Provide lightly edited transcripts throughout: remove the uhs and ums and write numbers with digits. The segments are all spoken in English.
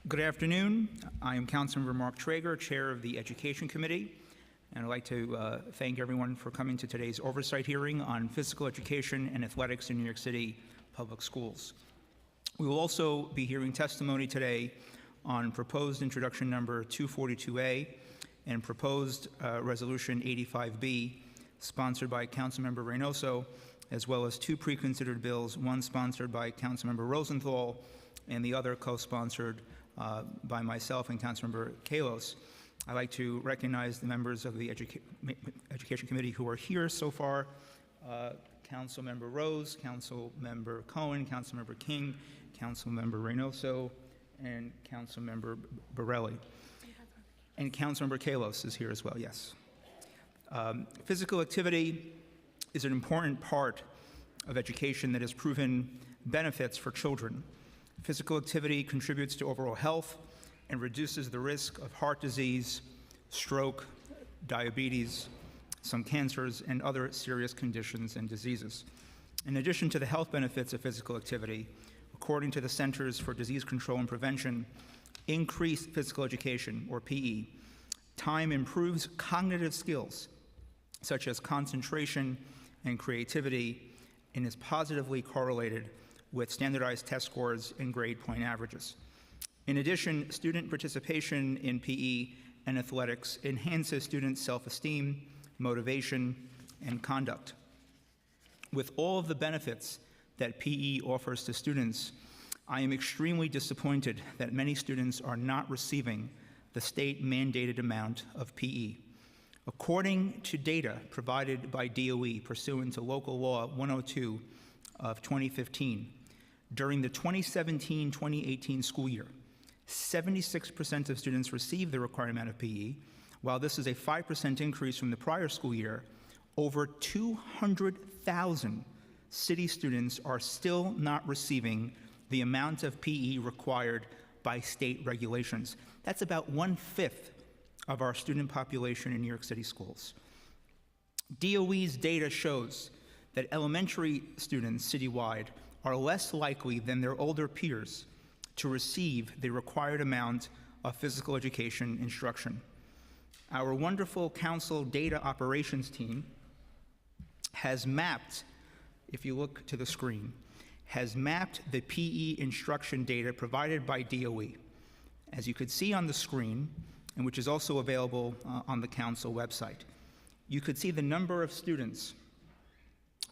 Good afternoon. I am Councilmember Mark Traeger, Chair of the Education Committee, and I'd like to thank everyone for coming to today's oversight hearing on physical education and athletics in New York City public schools. We will also be hearing testimony today on proposed introduction number 242A and proposed resolution 85B, sponsored by Councilmember Reynoso, as well as two pre-considered bills, one sponsored by Councilmember Rosenthal and the other co-sponsored by myself and Councilmember Kalos. I'd like to recognize the members of the Education Committee who are here so far. Councilmember Rose, Councilmember Cohen, Councilmember King, Councilmember Reynoso, and Councilmember Borelli. And Councilmember Kalos is here as well, yes. Physical activity is an important part of education that has proven benefits for children. Physical activity contributes to overall health and reduces the risk of heart disease, stroke, diabetes, some cancers, and other serious conditions and diseases. In addition to the health benefits of physical activity, according to the Centers for Disease Control and Prevention, increased physical education, or PE, time improves cognitive skills such as concentration and creativity, and is positively correlated with standardized test scores and grade point averages. In addition, student participation in PE and athletics enhances students' self-esteem, motivation, and conduct. With all of the benefits that PE offers to students, I am extremely disappointed that many students are not receiving the state-mandated amount of PE. According to data provided by DOE pursuant to Local Law 102 of 2015, during the 2017-2018 school year, 76% of students received the required amount of PE. While this is a 5% increase from the prior school year, over 200,000 city students are still not receiving the amount of PE required by state regulations. That's about 1/5 of our student population in New York City schools. DOE's data shows that elementary students citywide are less likely than their older peers to receive the required amount of physical education instruction. Our wonderful council data operations team has mapped, if you look to the screen, has mapped the PE instruction data provided by DOE. As you could see on the screen, and which is also available on the council website, you could see the number of students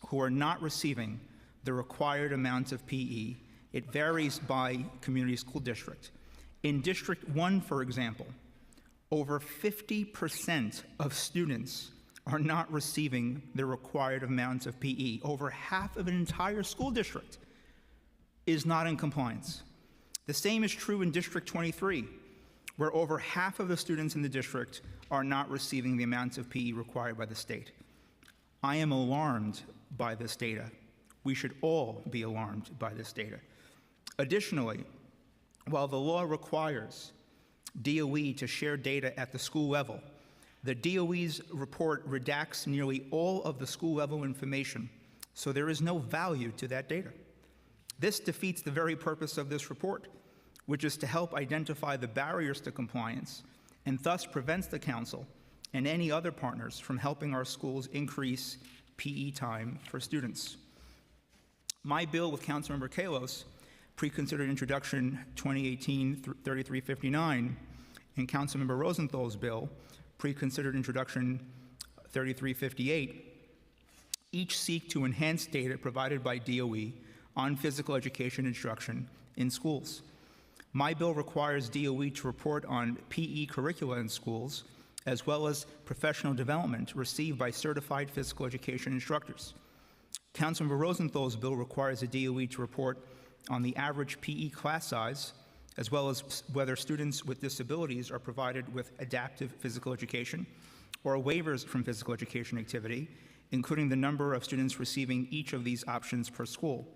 who are not receiving the required amount of PE. It varies by community school district. In District 1, for example, over 50% of students are not receiving the required amount of PE. Over half of an entire school district is not in compliance. The same is true in District 23, where over half of the students in the district are not receiving the amounts of PE required by the state. I am alarmed by this data. We should all be alarmed by this data. Additionally, while the law requires DOE to share data at the school level, the DOE's report redacts nearly all of the school level information, so there is no value to that data. This defeats the very purpose of this report, which is to help identify the barriers to compliance and thus prevents the council and any other partners from helping our schools increase PE time for students. My bill with Councilmember Kalos, pre-considered introduction 2018-3359, and Councilmember Rosenthal's bill, pre-considered introduction 3358, each seek to enhance data provided by DOE on physical education instruction in schools. My bill requires DOE to report on PE curricula in schools, as well as professional development received by certified physical education instructors. Councilmember Rosenthal's bill requires the DOE to report on the average PE class size, as well as whether students with disabilities are provided with adaptive physical education or waivers from physical education activity, including the number of students receiving each of these options per school.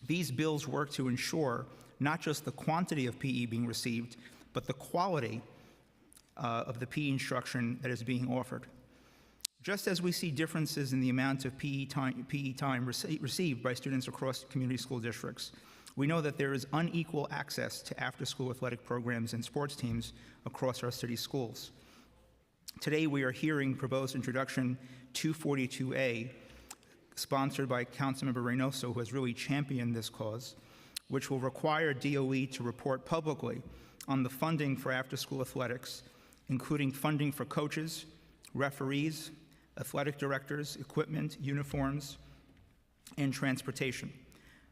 These bills work to ensure not just the quantity of PE being received, but the quality of the PE instruction that is being offered. Just as we see differences in the amount of PE time received by students across community school districts, We know that there is unequal access to after-school athletic programs and sports teams across our city schools. Today, we are hearing proposed introduction 242A, sponsored by Councilmember Reynoso, who has really championed this cause, which will require DOE to report publicly on the funding for after-school athletics, including funding for coaches, referees, athletic directors, equipment, uniforms, and transportation.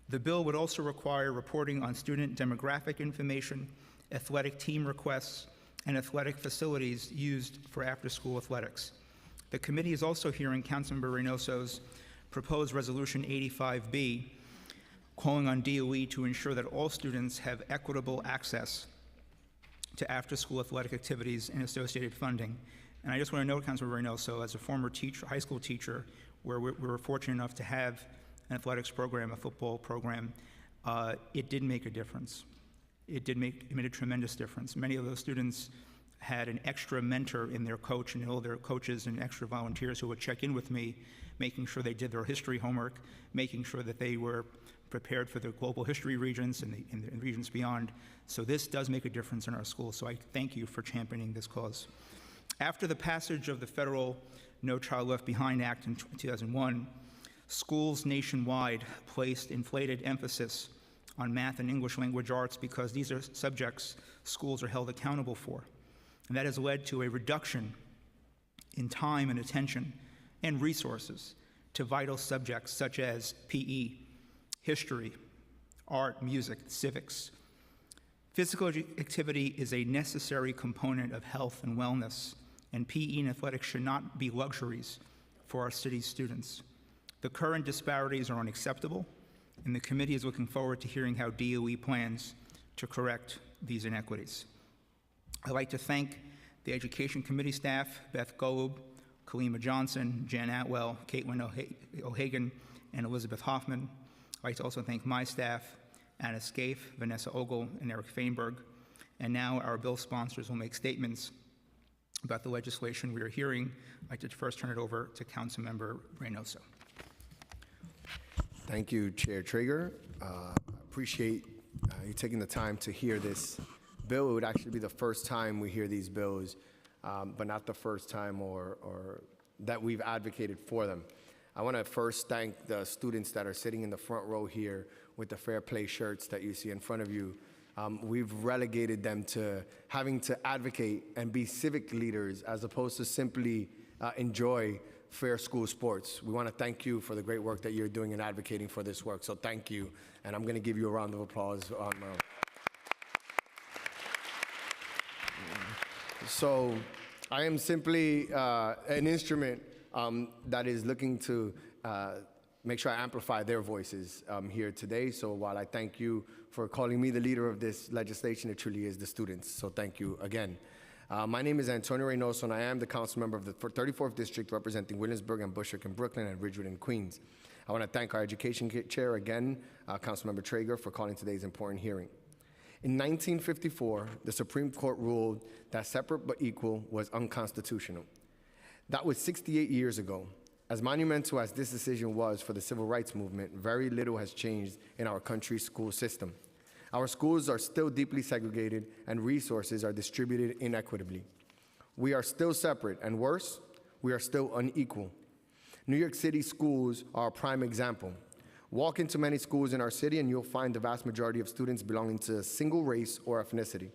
The bill would also require reporting on student demographic information, athletic team requests, and athletic facilities used for after-school athletics. The committee is also hearing Councilmember Reynoso's proposed Resolution 85B, calling on DOE to ensure that all students have equitable access to after-school athletic activities and associated funding. And I just want to note, Councilmember Reynoso, as a former teacher, high school teacher, where we were fortunate enough to have an athletics program, a football program, it did make a difference. It made a tremendous difference. Many of those students had an extra mentor in their coach and all their coaches and extra volunteers who would check in with me, making sure they did their history homework, making sure that they were prepared for the global history regions and the regions beyond. So this does make a difference in our schools, so I thank you for championing this cause. After the passage of the federal No Child Left Behind Act in 2001, schools nationwide placed inflated emphasis on math and English language arts because these are subjects schools are held accountable for. And that has led to a reduction in time and attention and resources to vital subjects such as PE, history, art, music, civics. Physical activity is a necessary component of health and wellness, and PE and athletics should not be luxuries for our city's students. The current disparities are unacceptable, and the committee is looking forward to hearing how DOE plans to correct these inequities. I'd like to thank the Education Committee staff, Beth Golub, Kalima Johnson, Jan Atwell, Caitlin O'Hagan, and Elizabeth Hoffman. I'd like to also thank my staff, Anna Scaife, Vanessa Ogle, and Eric Feinberg. And now our bill sponsors will make statements about the legislation we are hearing. I'd like to first turn it over to Councilmember Reynoso. Thank you, Chair Traeger. I appreciate you taking the time to hear this bill. It would actually be the first time we hear these bills, but not the first time or that we've advocated for them. I want to first thank the students that are sitting in the front row here with the Fair Play shirts that you see in front of you. We've relegated them to having to advocate and be civic leaders as opposed to simply enjoy fair school sports. We want to thank you for the great work that you're doing in advocating for this work. So thank you, and I'm going to give you a round of applause on my own. So I am simply an instrument that is looking to make sure I amplify their voices here today. So while I thank you for calling me the leader of this legislation, it truly is the students. So thank you again. My name is Antonio Reynoso, and I am the council member of the 34th District representing Williamsburg and Bushwick and Brooklyn and Ridgewood and Queens. I want to thank our education chair again, Councilmember Traeger, for calling today's important hearing. In 1954, the Supreme Court ruled that separate but equal was unconstitutional. That was 68 years ago. As monumental as this decision was for the civil rights movement, very little has changed in our country's school system. Our schools are still deeply segregated and resources are distributed inequitably. We are still separate, and worse, we are still unequal. New York City schools are a prime example. Walk into many schools in our city and you'll find the vast majority of students belonging to a single race or ethnicity.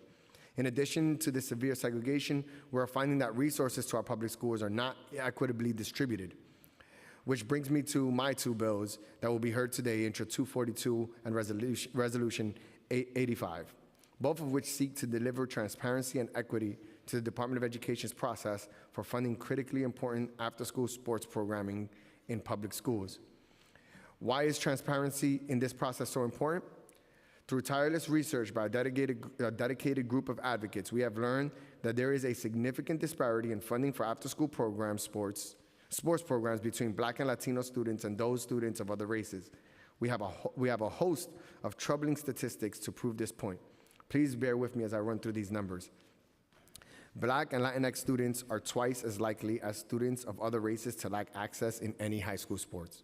In addition to the severe segregation, we're finding that resources to our public schools are not equitably distributed. Which brings me to my two bills that will be heard today, Intro 242 and Resolution 85, both of which seek to deliver transparency and equity to the Department of Education's process for funding critically important after-school sports programming in public schools. Why is transparency in this process so important? Through tireless research by a dedicated group of advocates, we have learned that there is a significant disparity in funding for after-school programs, sports programs between Black and Latino students and those students of other races. We have a host of troubling statistics to prove this point. Please bear with me as I run through these numbers. Black and Latinx students are twice as likely as students of other races to lack access in any high school sports.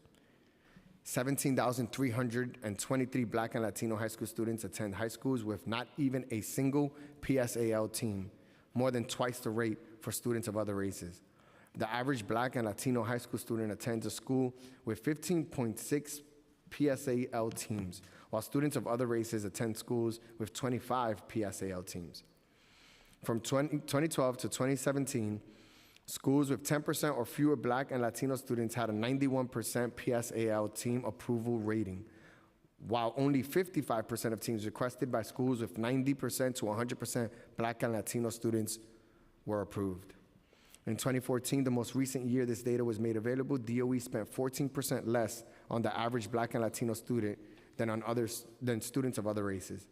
17,323 Black and Latino high school students attend high schools with not even a single PSAL team, more than twice the rate for students of other races. The average Black and Latino high school student attends a school with 15.6 PSAL teams, while students of other races attend schools with 25 PSAL teams. From 2012 to 2017, schools with 10% or fewer Black and Latino students had a 91% PSAL team approval rating, while only 55% of teams requested by schools with 90% to 100% Black and Latino students were approved. In 2014, the most recent year this data was made available, DOE spent 14% less on the average Black and Latino student than students of other races.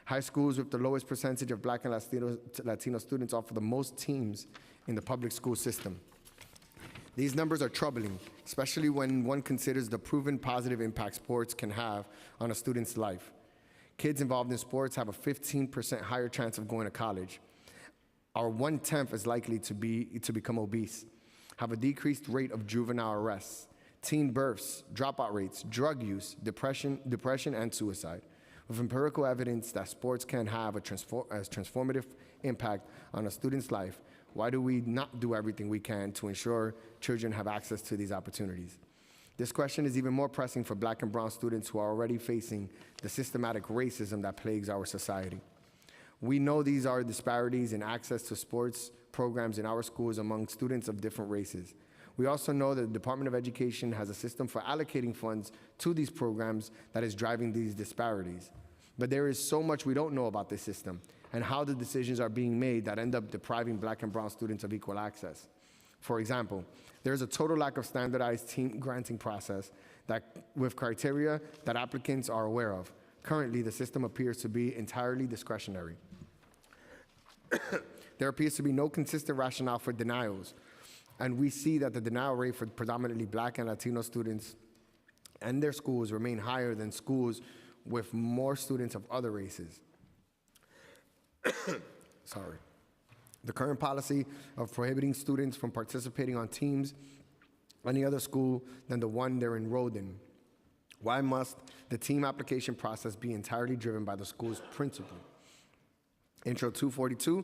High schools with the lowest percentage of Black and Latino students offer the most teams in the public school system. These numbers are troubling, especially when one considers the proven positive impact sports can have on a student's life. Kids involved in sports have a 15% higher chance of going to college, are 1/10 as likely to become obese, have a decreased rate of juvenile arrests, teen births, dropout rates, drug use, depression, and suicide. With empirical evidence that sports can have a transformative impact on a student's life, why do we not do everything we can to ensure children have access to these opportunities? This question is even more pressing for Black and brown students who are already facing the systematic racism that plagues our society. We know these are disparities in access to sports programs in our schools among students of different races. We also know that the Department of Education has a system for allocating funds to these programs that is driving these disparities. But there is so much we don't know about this system and how the decisions are being made that end up depriving Black and brown students of equal access. For example, there is a total lack of standardized team granting process with criteria that applicants are aware of. Currently, the system appears to be entirely discretionary. There appears to be no consistent rationale for denials, and we see that the denial rate for predominantly Black and Latino students and their schools remain higher than schools with more students of other races. Sorry. The current policy of prohibiting students from participating on teams any other school than the one they're enrolled in. Why must the team application process be entirely driven by the school's principal? Intro 242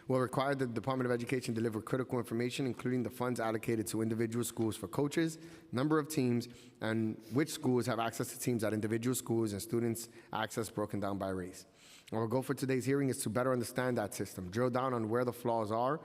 will require the Department of Education deliver critical information, including the funds allocated to individual schools for coaches, number of teams, and which schools have access to teams at individual schools and students' access broken down by race. Our goal for today's hearing is to better understand that system, drill down on where the flaws are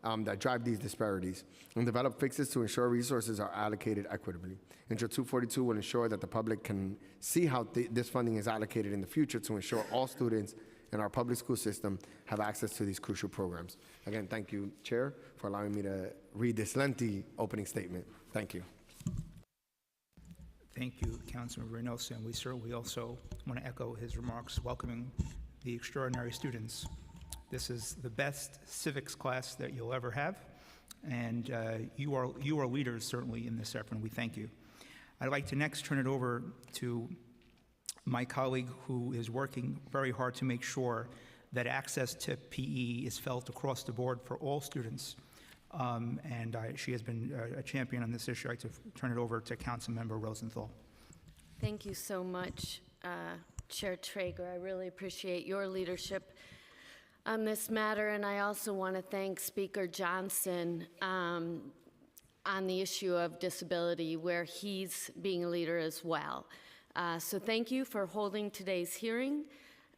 that drive these disparities, and develop fixes to ensure resources are allocated equitably. Intro 242 will ensure that the public can see how this funding is allocated in the future to ensure all students in our public school system have access to these crucial programs. Again, thank you, Chair, for allowing me to read this lengthy opening statement. Thank you. Thank you, Councilman Reynoso, and we certainly also want to echo his remarks welcoming the extraordinary students. This is the best civics class that you'll ever have, and you are leaders certainly in this effort, and we thank you. I'd like to next turn it over to my colleague who is working very hard to make sure that access to PE is felt across the board for all students. She has been a champion on this issue. I'd like to turn it over to Councilmember Rosenthal. Thank you so much, Chair Traeger. I really appreciate your leadership on this matter, and I also want to thank Speaker Johnson on the issue of disability, where he's being a leader as well. So thank you for holding today's hearing,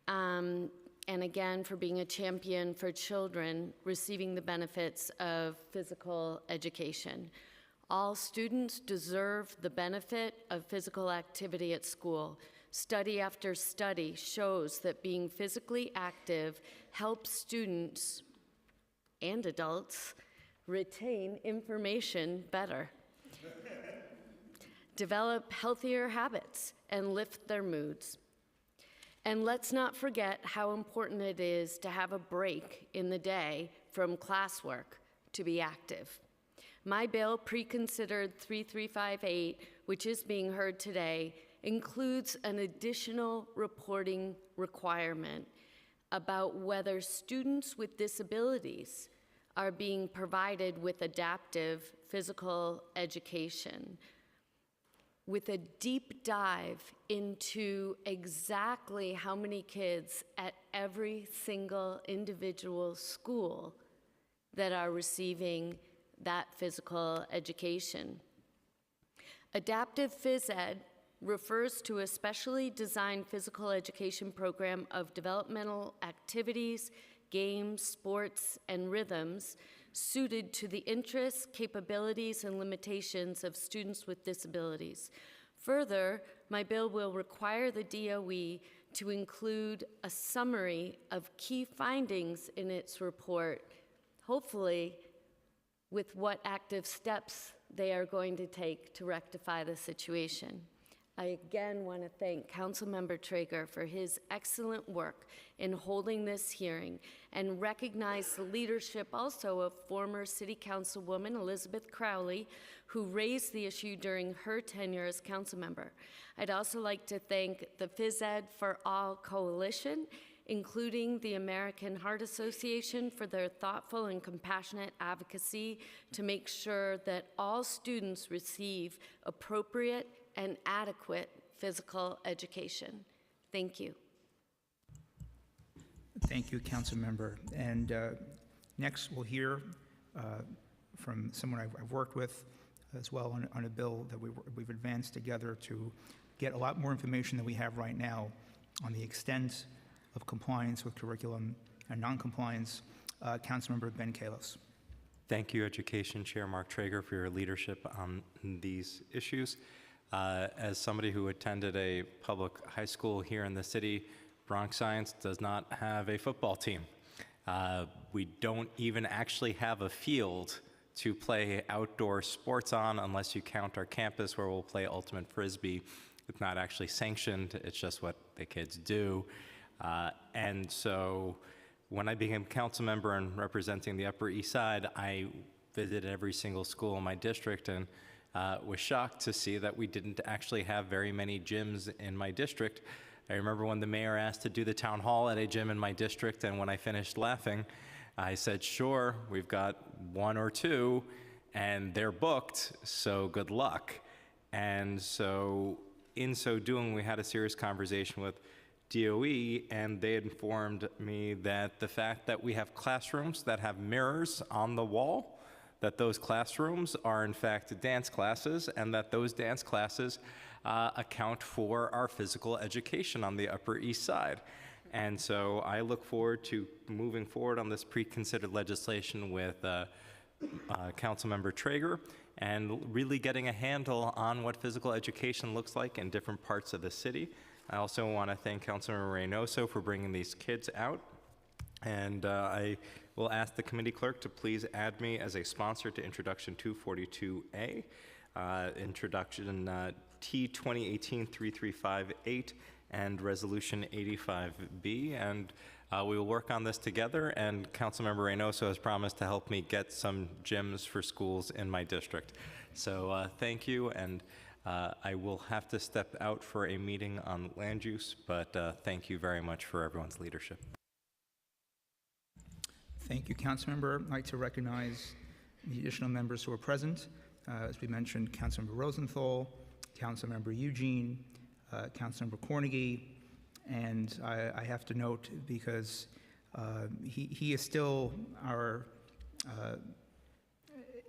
and again for being a champion for children receiving the benefits of physical education. All students deserve the benefit of physical activity at school. Study after study shows that being physically active helps students and adults retain information better, develop healthier habits, and lift their moods. And let's not forget how important it is to have a break in the day from classwork to be active. My bill, pre-considered 3358, which is being heard today, includes an additional reporting requirement about whether students with disabilities are being provided with adaptive physical education. with a deep dive into exactly how many kids at every single individual school that are receiving that physical education. Adaptive phys ed refers to a specially designed physical education program of developmental activities, games, sports, and rhythms suited to the interests, capabilities, and limitations of students with disabilities. Further, my bill will require the DOE to include a summary of key findings in its report, hopefully with what active steps they are going to take to rectify the situation. I again want to thank Councilmember Traeger for his excellent work in holding this hearing and recognize the leadership also of former City Councilwoman Elizabeth Crowley, who raised the issue during her tenure as council member. I'd also like to thank the Phys Ed for All Coalition, including the American Heart Association, for their thoughtful and compassionate advocacy to make sure that all students receive appropriate and adequate physical education. Thank you. Thank you, Council Member. And next, we'll hear from someone I've worked with as well on a bill that we've advanced together to get a lot more information than we have right now on the extent of compliance with curriculum and non-compliance. Councilmember Ben Kalos. Thank you, Education Chair Mark Traeger, for your leadership on these issues. As somebody who attended a public high school here in the city, Bronx Science does not have a football team. We don't even actually have a field to play outdoor sports on unless you count our campus where we'll play ultimate frisbee. It's not actually sanctioned, it's just what the kids do. And so when I became council member and representing the Upper East Side, I visited every single school in my district and was shocked to see that we didn't actually have very many gyms in my district. I remember when the mayor asked to do the town hall at a gym in my district, and when I finished laughing, I said, sure, we've got one or two, and they're booked, so good luck. And so in so doing, we had a serious conversation with DOE, and they informed me that the fact that we have classrooms that have mirrors on the wall, that those classrooms are in fact dance classes, and that those dance classes account for our physical education on the Upper East Side. And so I look forward to moving forward on this pre-considered legislation with Councilmember Traeger and really getting a handle on what physical education looks like in different parts of the city. I also want to thank Councilmember Reynoso for bringing these kids out. And I will ask the committee clerk to please add me as a sponsor to Introduction 242A, Introduction T 2018-3358, and Resolution 85B. And we will work on this together, and Councilmember Reynoso has promised to help me get some gyms for schools in my district. So thank you, and I will have to step out for a meeting on land use, but thank you very much for everyone's leadership. Thank you, Councilmember. I'd like to recognize the additional members who are present. As we mentioned, Councilmember Rosenthal, Councilmember Eugene, Councilmember Cornegie, and I have to note, because he is still our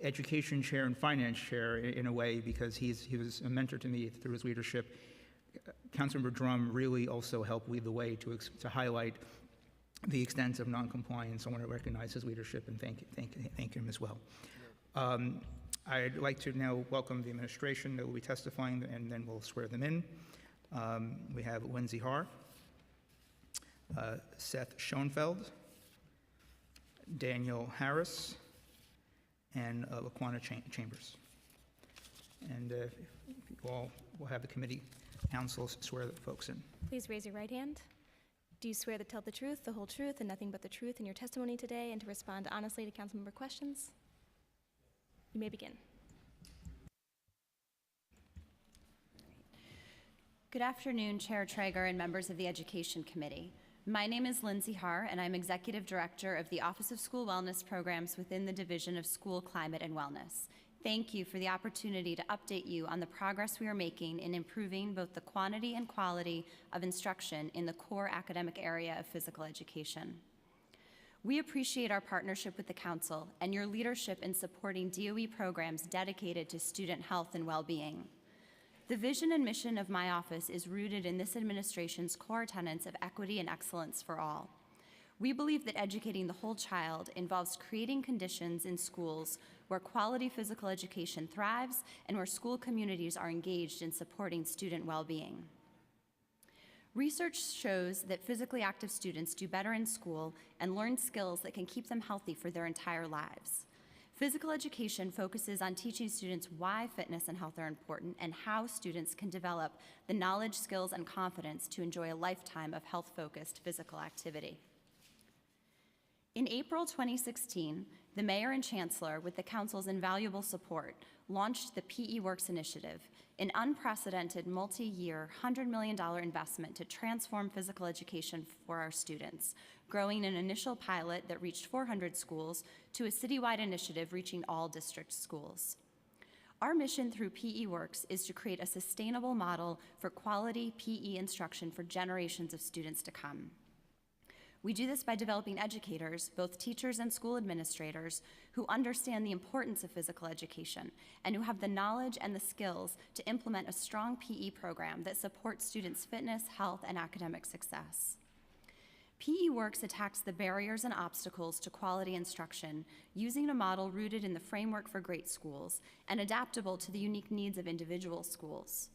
education chair and finance chair in a way, because he was a mentor to me through his leadership. Councilmember Drum really also helped lead the way to highlight the extent of non-compliance. I want to recognize his leadership and thank him as well. I'd like to now welcome the administration that will be testifying, and then we'll swear them in. We have Lindsay Harr, Seth Schoenfeld, Daniel Harris, and Laquana Chambers. And if you all will have the committee council swear the folks in. Please raise your right hand. Do you swear to tell the truth, the whole truth, and nothing but the truth in your testimony today, and to respond honestly to council member questions? You may begin. Good afternoon, Chair Traeger and members of the Education Committee. My name is Lindsay Harr, and I'm Executive Director of the Office of School Wellness Programs within the Division of School Climate and Wellness. Thank you for the opportunity to update you on the progress we are making in improving both the quantity and quality of instruction in the core academic area of physical education. We appreciate our partnership with the Council and your leadership in supporting DOE programs dedicated to student health and well-being. The vision and mission of my office is rooted in this administration's core tenets of equity and excellence for all. We believe that educating the whole child involves creating conditions in schools where quality physical education thrives and where school communities are engaged in supporting student well-being. Research shows that physically active students do better in school and learn skills that can keep them healthy for their entire lives. Physical education focuses on teaching students why fitness and health are important and how students can develop the knowledge, skills, and confidence to enjoy a lifetime of health-focused physical activity. In April 2016, the Mayor and Chancellor, with the Council's invaluable support, launched the PE Works Initiative, an unprecedented multi-year $100 million investment to transform physical education for our students, growing an initial pilot that reached 400 schools to a citywide initiative reaching all district schools. Our mission through PE Works is to create a sustainable model for quality PE instruction for generations of students to come. We do this by developing educators, both teachers and school administrators, who understand the importance of physical education and who have the knowledge and the skills to implement a strong PE program that supports students' fitness, health, and academic success. PE Works attacks the barriers and obstacles to quality instruction using a model rooted in the framework for great schools and adaptable to the unique needs of individual schools.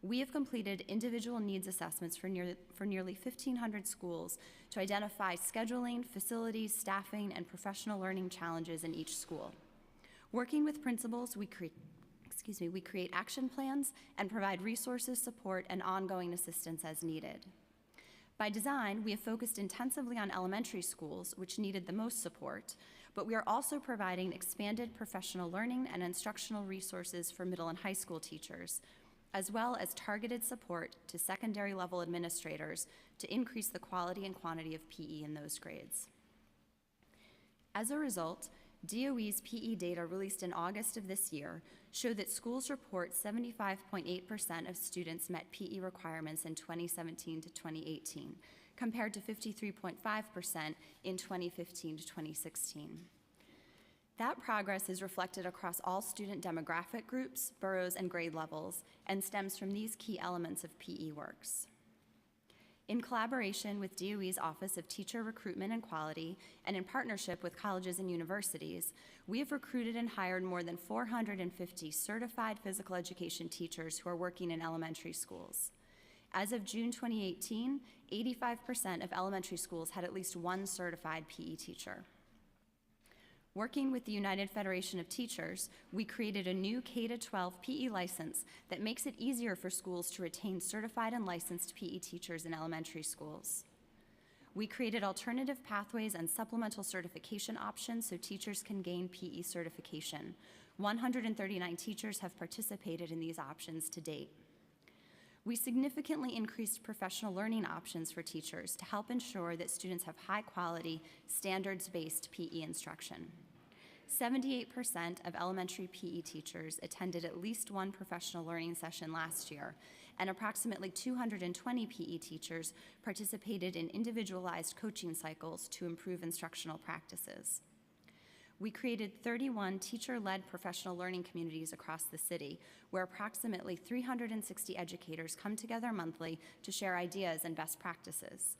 We have completed individual needs assessments for nearly 1,500 schools to identify scheduling, facilities, staffing, and professional learning challenges in each school. Working with principals, we create action plans and provide resources, support, and ongoing assistance as needed. By design, we have focused intensively on elementary schools, which needed the most support, but we are also providing expanded professional learning and instructional resources for middle and high school teachers, as well as targeted support to secondary level administrators to increase the quality and quantity of PE in those grades. As a result, DOE's PE data released in August of this year show that schools report 75.8% of students met PE requirements in 2017 to 2018, compared to 53.5% in 2015 to 2016. That progress is reflected across all student demographic groups, boroughs, and grade levels, and stems from these key elements of PE Works. In collaboration with DOE's Office of Teacher Recruitment and Quality, and in partnership with colleges and universities, we have recruited and hired more than 450 certified physical education teachers who are working in elementary schools. As of June 2018, 85% of elementary schools had at least one certified PE teacher. Working with the United Federation of Teachers, we created a new K-12 PE license that makes it easier for schools to retain certified and licensed PE teachers in elementary schools. We created alternative pathways and supplemental certification options so teachers can gain PE certification. 139 teachers have participated in these options to date. We significantly increased professional learning options for teachers to help ensure that students have high-quality, standards-based PE instruction. 78% of elementary PE teachers attended at least one professional learning session last year, and approximately 220 PE teachers participated in individualized coaching cycles to improve instructional practices. We created 31 teacher-led professional learning communities across the city, where approximately 360 educators come together monthly to share ideas and best practices.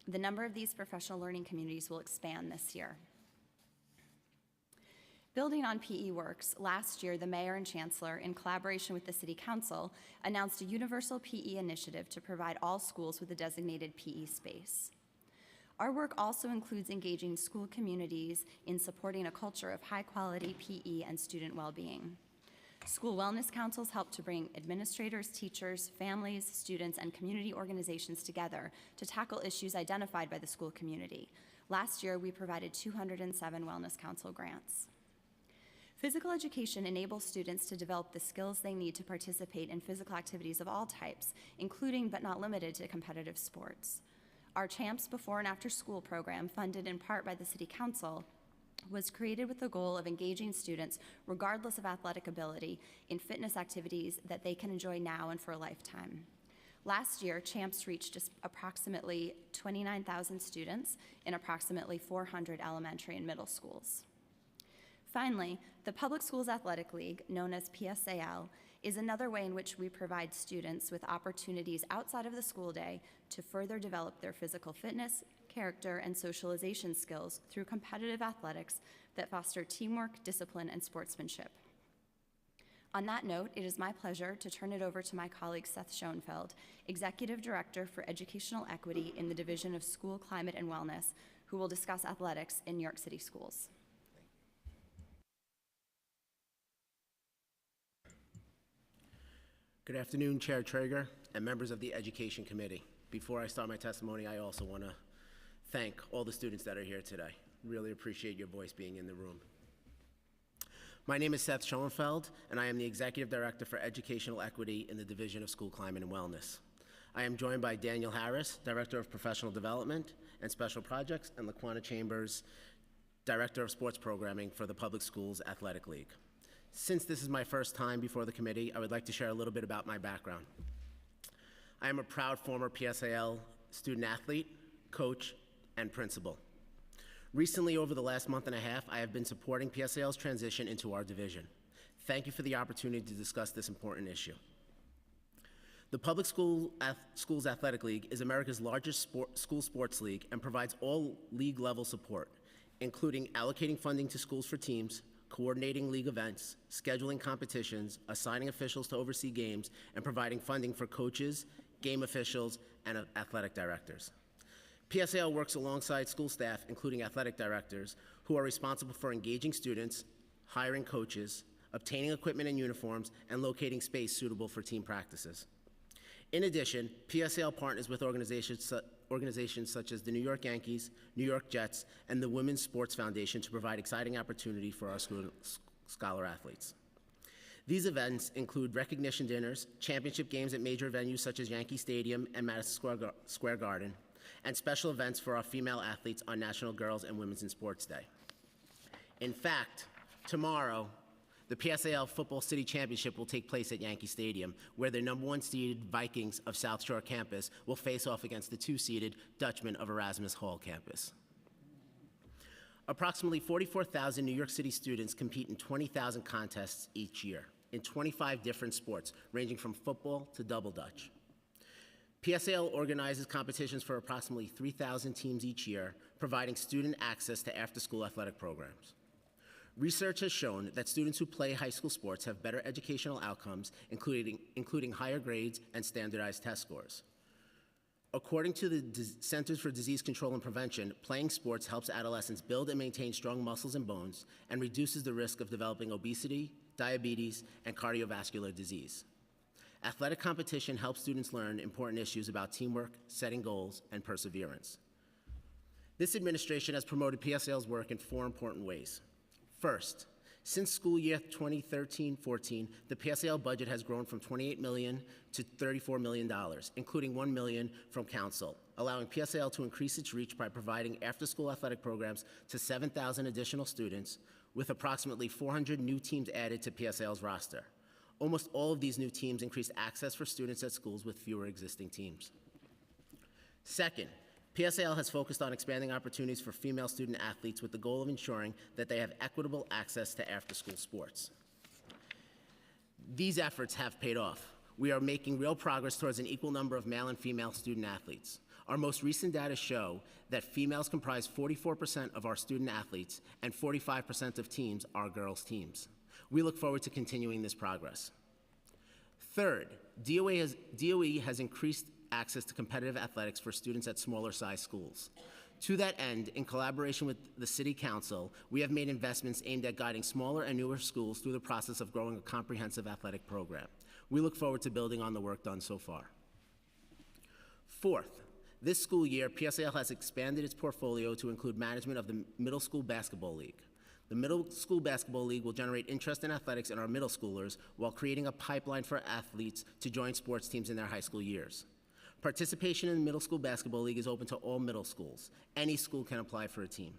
The number of these professional learning communities will expand this year. Building on PE Works, last year the Mayor and Chancellor, in collaboration with the City Council, announced a universal PE initiative to provide all schools with a designated PE space. Our work also includes engaging school communities in supporting a culture of high-quality PE and student well-being. School wellness councils help to bring administrators, teachers, families, students, and community organizations together to tackle issues identified by the school community. Last year, we provided 207 wellness council grants. Physical education enables students to develop the skills they need to participate in physical activities of all types, including but not limited to competitive sports. Our CHAMPS before and after school program, funded in part by the City Council, was created with the goal of engaging students, regardless of athletic ability, in fitness activities that they can enjoy now and for a lifetime. Last year, CHAMPS reached approximately 29,000 students in approximately 400 elementary and middle schools. Finally, the Public Schools Athletic League, known as PSAL, is another way in which we provide students with opportunities outside of the school day to further develop their physical fitness, character, and socialization skills through competitive athletics that foster teamwork, discipline, and sportsmanship. On that note, it is my pleasure to turn it over to my colleague Seth Schoenfeld, Executive Director for Educational Equity in the Division of School Climate and Wellness, who will discuss athletics in New York City schools. Good afternoon, Chair Traeger and members of the Education Committee. Before I start my testimony, I also want to thank all the students that are here today. Really appreciate your voice being in the room. My name is Seth Schoenfeld, and I am the Executive Director for Educational Equity in the Division of School Climate and Wellness. I am joined by Daniel Harris, Director of Professional Development and Special Projects, and Laquana Chambers, Director of Sports Programming for the Public Schools Athletic League. Since this is my first time before the committee, I would like to share a little bit about my background. I am a proud former PSAL student athlete, coach, and principal. Recently, over the last month and a half, I have been supporting PSAL's transition into our division. Thank you for the opportunity to discuss this important issue. The Public Schools Athletic League is America's largest school sports league and provides all league-level support, including allocating funding to schools for teams, coordinating league events, scheduling competitions, assigning officials to oversee games, and providing funding for coaches, game officials, and athletic directors. PSAL works alongside school staff, including athletic directors, who are responsible for engaging students, hiring coaches, obtaining equipment and uniforms, and locating space suitable for team practices. In addition, PSAL partners with organizations such as the New York Yankees, New York Jets, and the Women's Sports Foundation to provide exciting opportunity for our scholar athletes. These events include recognition dinners, championship games at major venues such as Yankee Stadium and Madison Square Garden, and special events for our female athletes on National Girls and Women's in Sports Day. In fact, tomorrow, the PSAL Football City Championship will take place at Yankee Stadium, where the #1 seeded Vikings of South Shore campus will face off against the 2-seeded Dutchmen of Erasmus Hall campus. Approximately 44,000 New York City students compete in 20,000 contests each year in 25 different sports, ranging from football to double dutch. PSAL organizes competitions for approximately 3,000 teams each year, providing student access to after-school athletic programs. Research has shown that students who play high school sports have better educational outcomes, including higher grades and standardized test scores. According to the Centers for Disease Control and Prevention, playing sports helps adolescents build and maintain strong muscles and bones and reduces the risk of developing obesity, diabetes, and cardiovascular disease. Athletic competition helps students learn important issues about teamwork, setting goals, and perseverance. This administration has promoted PSAL's work in 4 important ways. First, since school year 2013-14, the PSAL budget has grown from $28 million to $34 million, including $1 million from council, allowing PSAL to increase its reach by providing after-school athletic programs to 7,000 additional students, with approximately 400 new teams added to PSAL's roster. Almost all of these new teams increase access for students at schools with fewer existing teams. Second, PSAL has focused on expanding opportunities for female student athletes with the goal of ensuring that they have equitable access to after-school sports. These efforts have paid off. We are making real progress towards an equal number of male and female student athletes. Our most recent data show that females comprise 44% of our student athletes and 45% of teams are girls' teams. We look forward to continuing this progress. Third, DOE has increased access to competitive athletics for students at smaller size schools. To that end, in collaboration with the City Council, we have made investments aimed at guiding smaller and newer schools through the process of growing a comprehensive athletic program. We look forward to building on the work done so far. Fourth, this school year, PSAL has expanded its portfolio to include management of the Middle School Basketball League. The Middle School Basketball League will generate interest in athletics in our middle schoolers while creating a pipeline for athletes to join sports teams in their high school years. Participation in the Middle School Basketball League is open to all middle schools. Any school can apply for a team.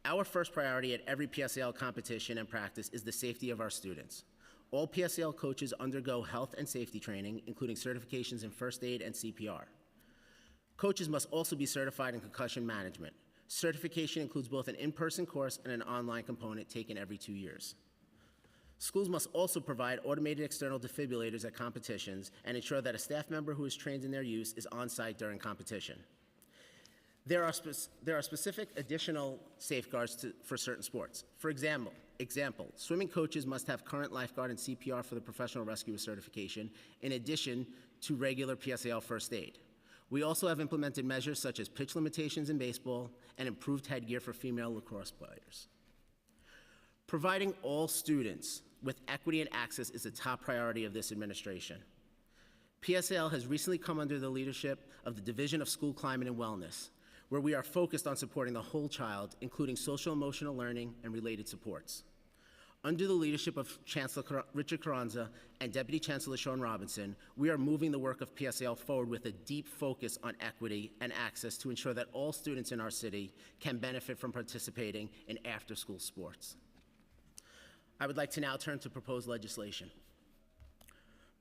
Our first priority at every PSAL competition and practice is the safety of our students. All PSAL coaches undergo health and safety training, including certifications in first aid and CPR. Coaches must also be certified in concussion management. Certification includes both an in-person course and an online component taken every 2 years. Schools must also provide automated external defibrillators at competitions and ensure that a staff member who is trained in their use is on site during competition. There are specific additional safeguards for certain sports. For example, swimming coaches must have current lifeguard and CPR for the professional rescuer certification, in addition to regular PSAL first aid. We also have implemented measures such as pitch limitations in baseball and improved headgear for female lacrosse players. Providing all students with equity and access is a top priority of this administration. PSAL has recently come under the leadership of the Division of School Climate and Wellness, where we are focused on supporting the whole child, including social emotional learning and related supports. Under the leadership of Chancellor Richard Carranza and Deputy Chancellor Sean Robinson, we are moving the work of PSAL forward with a deep focus on equity and access to ensure that all students in our city can benefit from participating in after-school sports. I would like to now turn to proposed legislation.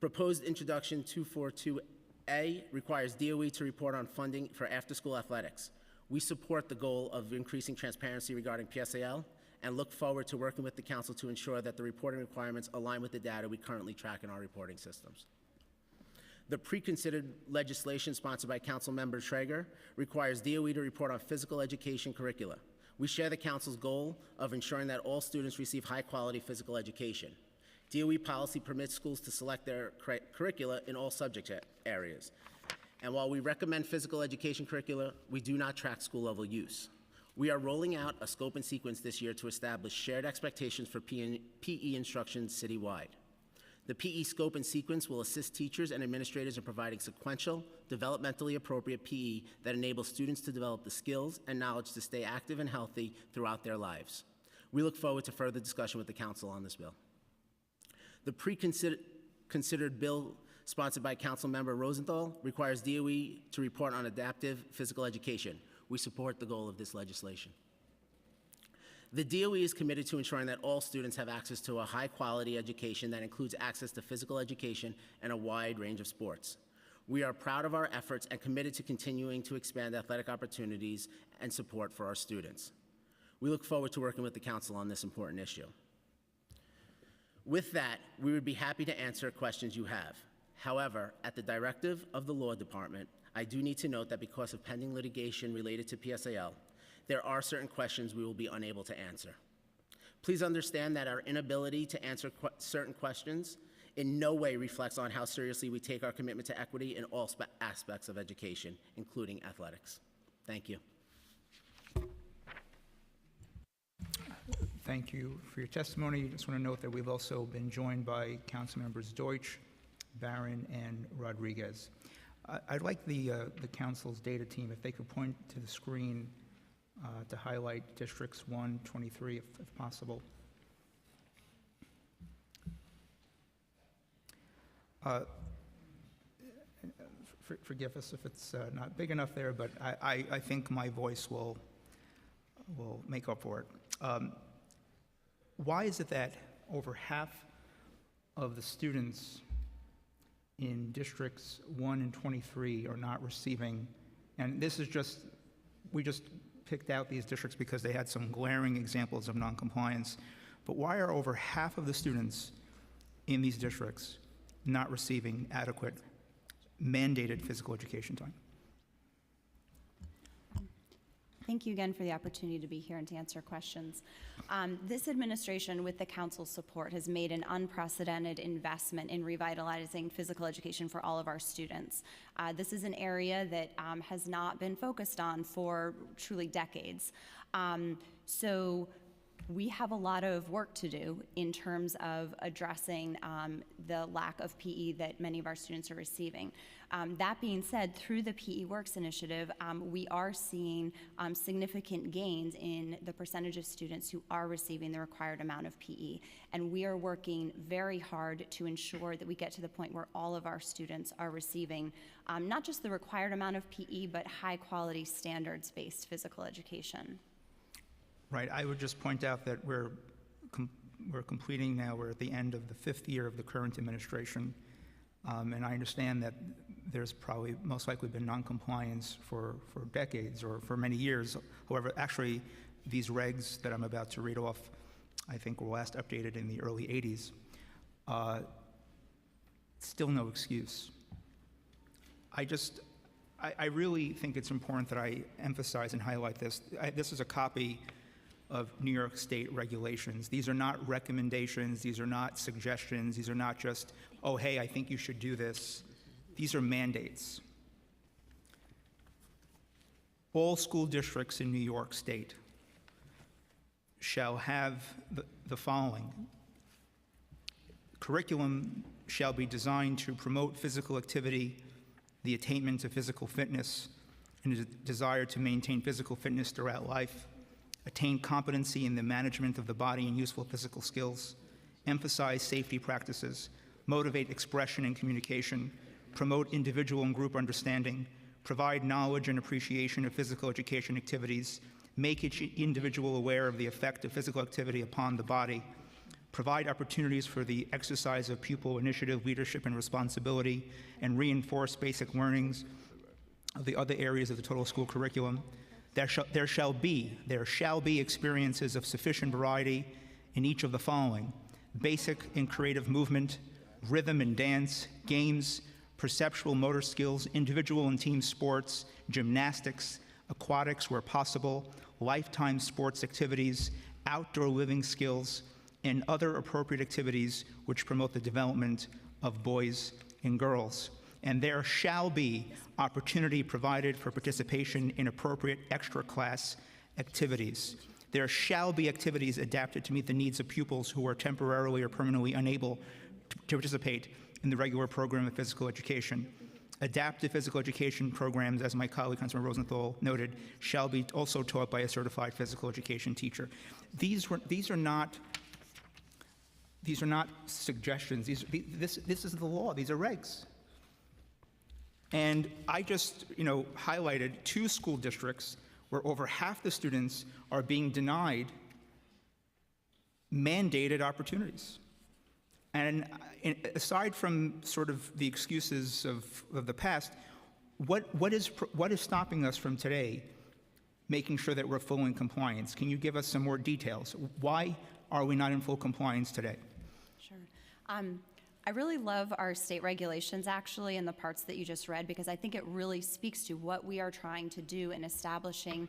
Proposed Introduction 242A requires DOE to report on funding for after-school athletics. We support the goal of increasing transparency regarding PSAL and look forward to working with the council to ensure that the reporting requirements align with the data we currently track in our reporting systems. The pre-considered legislation sponsored by Councilmember Traeger requires DOE to report on physical education curricula. We share the council's goal of ensuring that all students receive high-quality physical education. DOE policy permits schools to select their curricula in all subject areas. And while we recommend physical education curricula, we do not track school-level use. We are rolling out a scope and sequence this year to establish shared expectations for PE instruction citywide. The PE scope and sequence will assist teachers and administrators in providing sequential, developmentally appropriate PE that enables students to develop the skills and knowledge to stay active and healthy throughout their lives. We look forward to further discussion with the council on this bill. The pre-considered bill sponsored by Councilmember Rosenthal requires DOE to report on adaptive physical education. We support the goal of this legislation. The DOE is committed to ensuring that all students have access to a high-quality education that includes access to physical education and a wide range of sports. We are proud of our efforts and committed to continuing to expand athletic opportunities and support for our students. We look forward to working with the council on this important issue. With that, we would be happy to answer questions you have. However, at the directive of the Law Department, I do need to note that because of pending litigation related to PSAL, there are certain questions we will be unable to answer. Please understand that our inability to answer certain questions in no way reflects on how seriously we take our commitment to equity in all aspects of education, including athletics. Thank you. Thank you for your testimony. I just want to note that we've also been joined by Council Members Deutsch, Barron, and Rodriguez. I'd like the council's data team, if they could point to the screen to highlight districts 1, 23, if possible. Forgive us if it's not big enough there, but I think my voice will make up for it. Why is it that over half of the students in districts 1 and 23 are not receiving, and this is just, we just picked out these districts because they had some glaring examples of noncompliance, but why are over half of the students in these districts not receiving adequate mandated physical education time? Thank you again for the opportunity to be here and to answer questions. This administration, with the council's support, has made an unprecedented investment in revitalizing physical education for all of our students. This is an area that has not been focused on for truly decades. So we have a lot of work to do in terms of addressing the lack of PE that many of our students are receiving. That being said, through the PE Works initiative, we are seeing significant gains in the percentage of students who are receiving the required amount of PE. And we are working very hard to ensure that we get to the point where all of our students are receiving not just the required amount of PE, but high quality standards-based physical education. Right, I would just point out that we're completing now, we're at the end of the 5th year of the current administration, and I understand that there's probably most likely been non-compliance for decades or for many years. However, actually, these regs that I'm about to read off, I think were last updated in the early 80s. Still no excuse. I really think it's important that I emphasize and highlight this. This is a copy of New York State regulations. These are not recommendations, these are not suggestions, these are not just, oh, hey, I think you should do this. These are mandates. All school districts in New York State shall have the following. Curriculum shall be designed to promote physical activity, the attainment of physical fitness, and a desire to maintain physical fitness throughout life, attain competency in the management of the body and useful physical skills, emphasize safety practices, motivate expression and communication, promote individual and group understanding, provide knowledge and appreciation of physical education activities, make each individual aware of the effect of physical activity upon the body, provide opportunities for the exercise of pupil initiative, leadership, and responsibility, and reinforce basic learnings of the other areas of the total school curriculum. There shall be experiences of sufficient variety in each of the following: basic and creative movement, rhythm and dance, games, perceptual motor skills, individual and team sports, gymnastics, aquatics where possible, lifetime sports activities, outdoor living skills, and other appropriate activities which promote the development of boys and girls. And there shall be opportunity provided for participation in appropriate extra-class activities. There shall be activities adapted to meet the needs of pupils who are temporarily or permanently unable to participate in the regular program of physical education. Adaptive physical education programs, as my colleague Councilman Rosenthal noted, shall be also taught by a certified physical education teacher. These are not suggestions. This is the law. These are regs. And I just, highlighted 2 school districts where over half the students are being denied mandated opportunities. And aside from sort of the excuses of the past, what is stopping us from today making sure that we're full in compliance? Can you give us some more details? Why are we not in full compliance today? Sure. I really love our state regulations, actually, and the parts that you just read, because I think it really speaks to what we are trying to do in establishing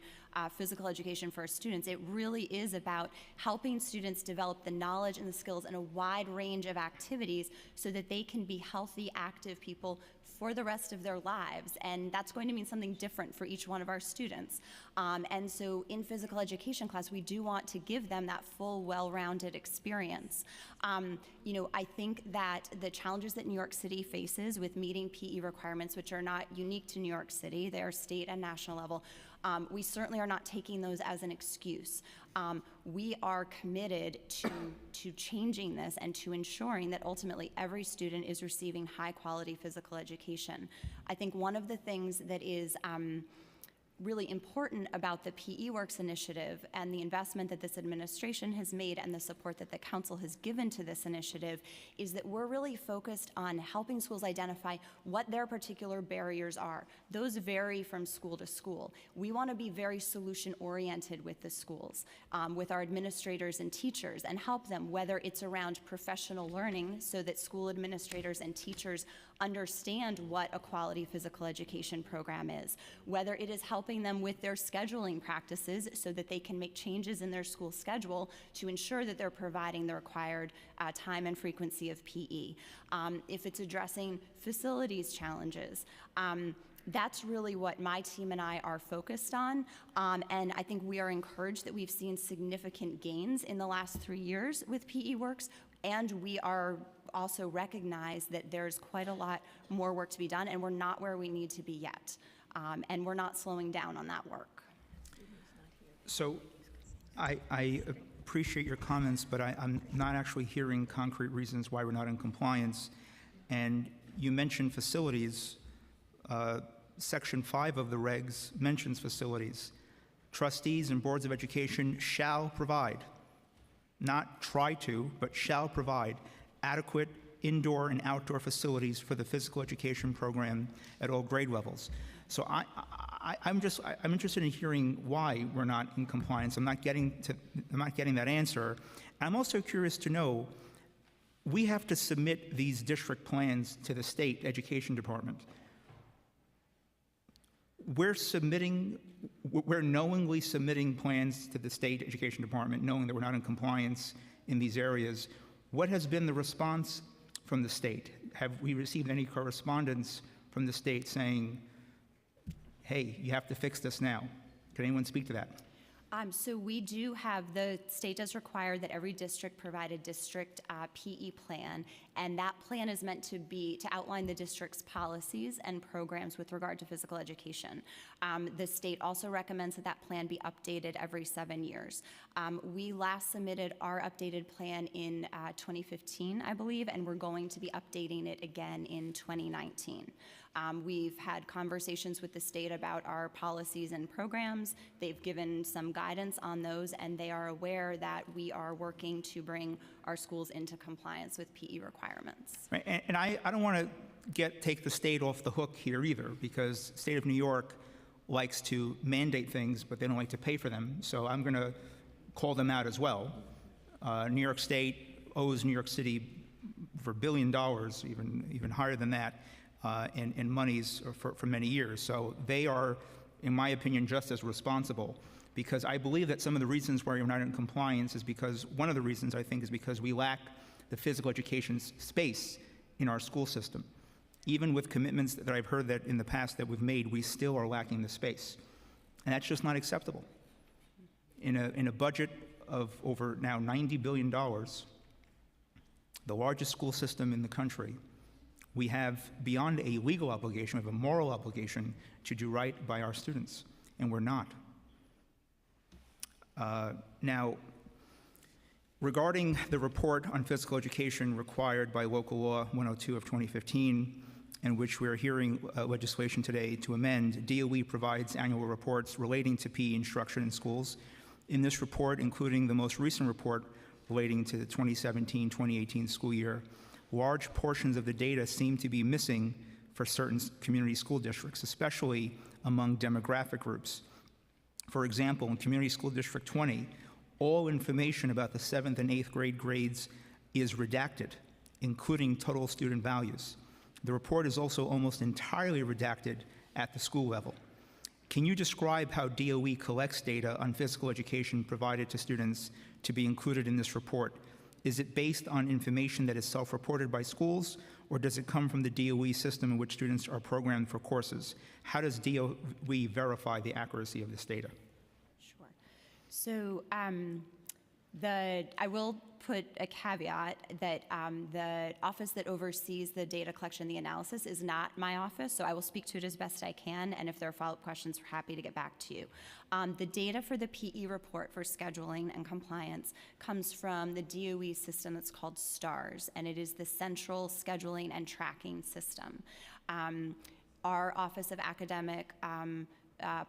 physical education for our students. It really is about helping students develop the knowledge and the skills in a wide range of activities so that they can be healthy, active people for the rest of their lives, and that's going to mean something different for each one of our students. And so in physical education class, we do want to give them that full, well-rounded experience. I think that the challenges that New York City faces with meeting PE requirements, which are not unique to New York City, they are state and national level, we certainly are not taking those as an excuse. We are committed to changing this and to ensuring that ultimately every student is receiving high quality physical education. I think one of the things that is really important about the PE Works initiative and the investment that this administration has made and the support that the council has given to this initiative is that we're really focused on helping schools identify what their particular barriers are. Those vary from school to school. We want to be very solution-oriented with the schools, with our administrators and teachers, and help them, whether it's around professional learning so that school administrators and teachers understand what a quality physical education program is, whether it is helping them with their scheduling practices so that they can make changes in their school schedule to ensure that they're providing the required time and frequency of PE. If it's addressing facilities challenges, that's really what my team and I are focused on, and I think we are encouraged that we've seen significant gains in the last 3 years with PE Works, and we are also recognize that there's quite a lot more work to be done, and we're not where we need to be yet, and we're not slowing down on that work. So I appreciate your comments, but I'm not actually hearing concrete reasons why we're not in compliance. And you mentioned facilities. Section 5 of the regs mentions facilities. trustees and boards of education shall provide, not try to, but shall provide adequate indoor and outdoor facilities for the physical education program at all grade levels. So I'm interested in hearing why we're not in compliance. I'm not getting that answer. I'm also curious to know, we have to submit these district plans to the state education department. We're knowingly submitting plans to the state education department, knowing that we're not in compliance in these areas. What has been the response from the state? Have we received any correspondence from the state saying, hey, you have to fix this now? Can anyone speak to that? So we do have, the state does require that every district provide a district PE plan, and that plan is meant to outline the district's policies and programs with regard to physical education. The state also recommends that that plan be updated every 7 years. We last submitted our updated plan in 2015, I believe, and we're going to be updating it again in 2019. We've had conversations with the state about our policies and programs. They've given some guidance on those, and they are aware that we are working to bring our schools into compliance with PE requirements. Right, and I don't want to take the state off the hook here either, because the state of New York likes to mandate things, but they don't like to pay for them. So I'm going to call them out as well. New York State owes New York City for $1 billion, even higher than that, in monies for many years. So they are, in my opinion, just as responsible, because I believe that some of the reasons why you're not in compliance is because, one of the reasons I think is because we lack the physical education space in our school system. Even with commitments that I've heard that in the past that we've made, we still are lacking the space. And that's just not acceptable. In a budget of over now $90 billion, the largest school system in the country, we have, beyond a legal obligation, we have a moral obligation to do right by our students, and we're not. Now, regarding the report on physical education required by Local Law 102 of 2015, in which we're hearing legislation today to amend, DOE provides annual reports relating to PE instruction in schools. In this report, including the most recent report relating to the 2017-2018 school year, large portions of the data seem to be missing for certain community school districts, especially among demographic groups. For example, in Community School District 20, all information about the 7th and 8th grade grades is redacted, including total student values. The report is also almost entirely redacted at the school level. Can you describe how DOE collects data on physical education provided to students to be included in this report? Is it based on information that is self-reported by schools, or does it come from the DOE system in which students are programmed for courses? How does DOE verify the accuracy of this data? Sure. So I will put a caveat that the office that oversees the data collection and the analysis is not my office, so I will speak to it as best I can, and if there are follow-up questions, we're happy to get back to you. The data for the PE report for scheduling and compliance comes from the DOE system that's called STARS, and it is the Central Scheduling and Tracking System. Our Office of Academic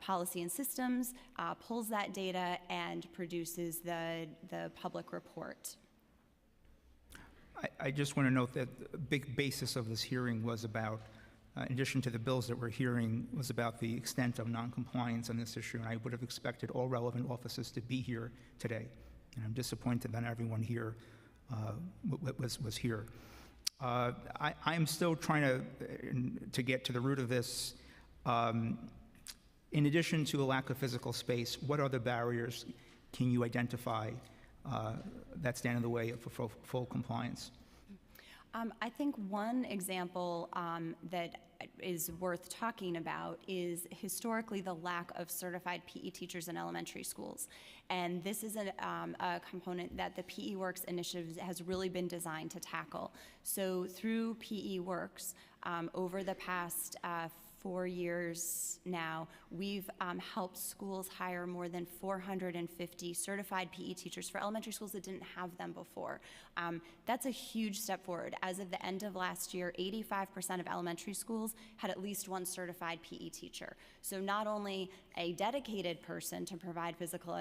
Policy and Systems pulls that data and produces the public report. I just want to note that the big basis of this hearing was about, in addition to the bills that we're hearing, was about the extent of noncompliance on this issue, and I would have expected all relevant offices to be here today. And I'm disappointed that everyone here was here. I'm still trying to get to the root of this. In addition to a lack of physical space, what other barriers can you identify that stand in the way of full compliance? I think one example that is worth talking about is historically the lack of certified PE teachers in elementary schools. And this is a component that the PE Works initiative has really been designed to tackle. So through PE Works, over the past 4 years now, we've helped schools hire more than 450 certified PE teachers for elementary schools that didn't have them before. That's a huge step forward. As of the end of last year, 85% of elementary schools had at least one certified PE teacher. So not only a dedicated person to provide physical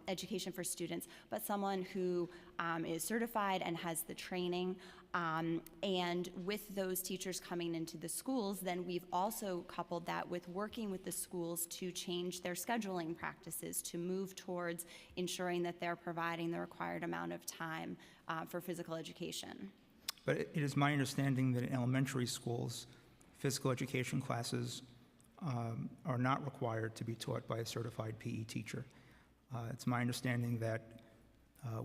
education for students, but someone who is certified and has the training. And with those teachers coming into the schools, then we've also coupled that with working with the schools to change their scheduling practices, to move towards ensuring that they're providing the required amount of time for physical education. But it is my understanding that in elementary schools, physical education classes are not required to be taught by a certified PE teacher. It's my understanding that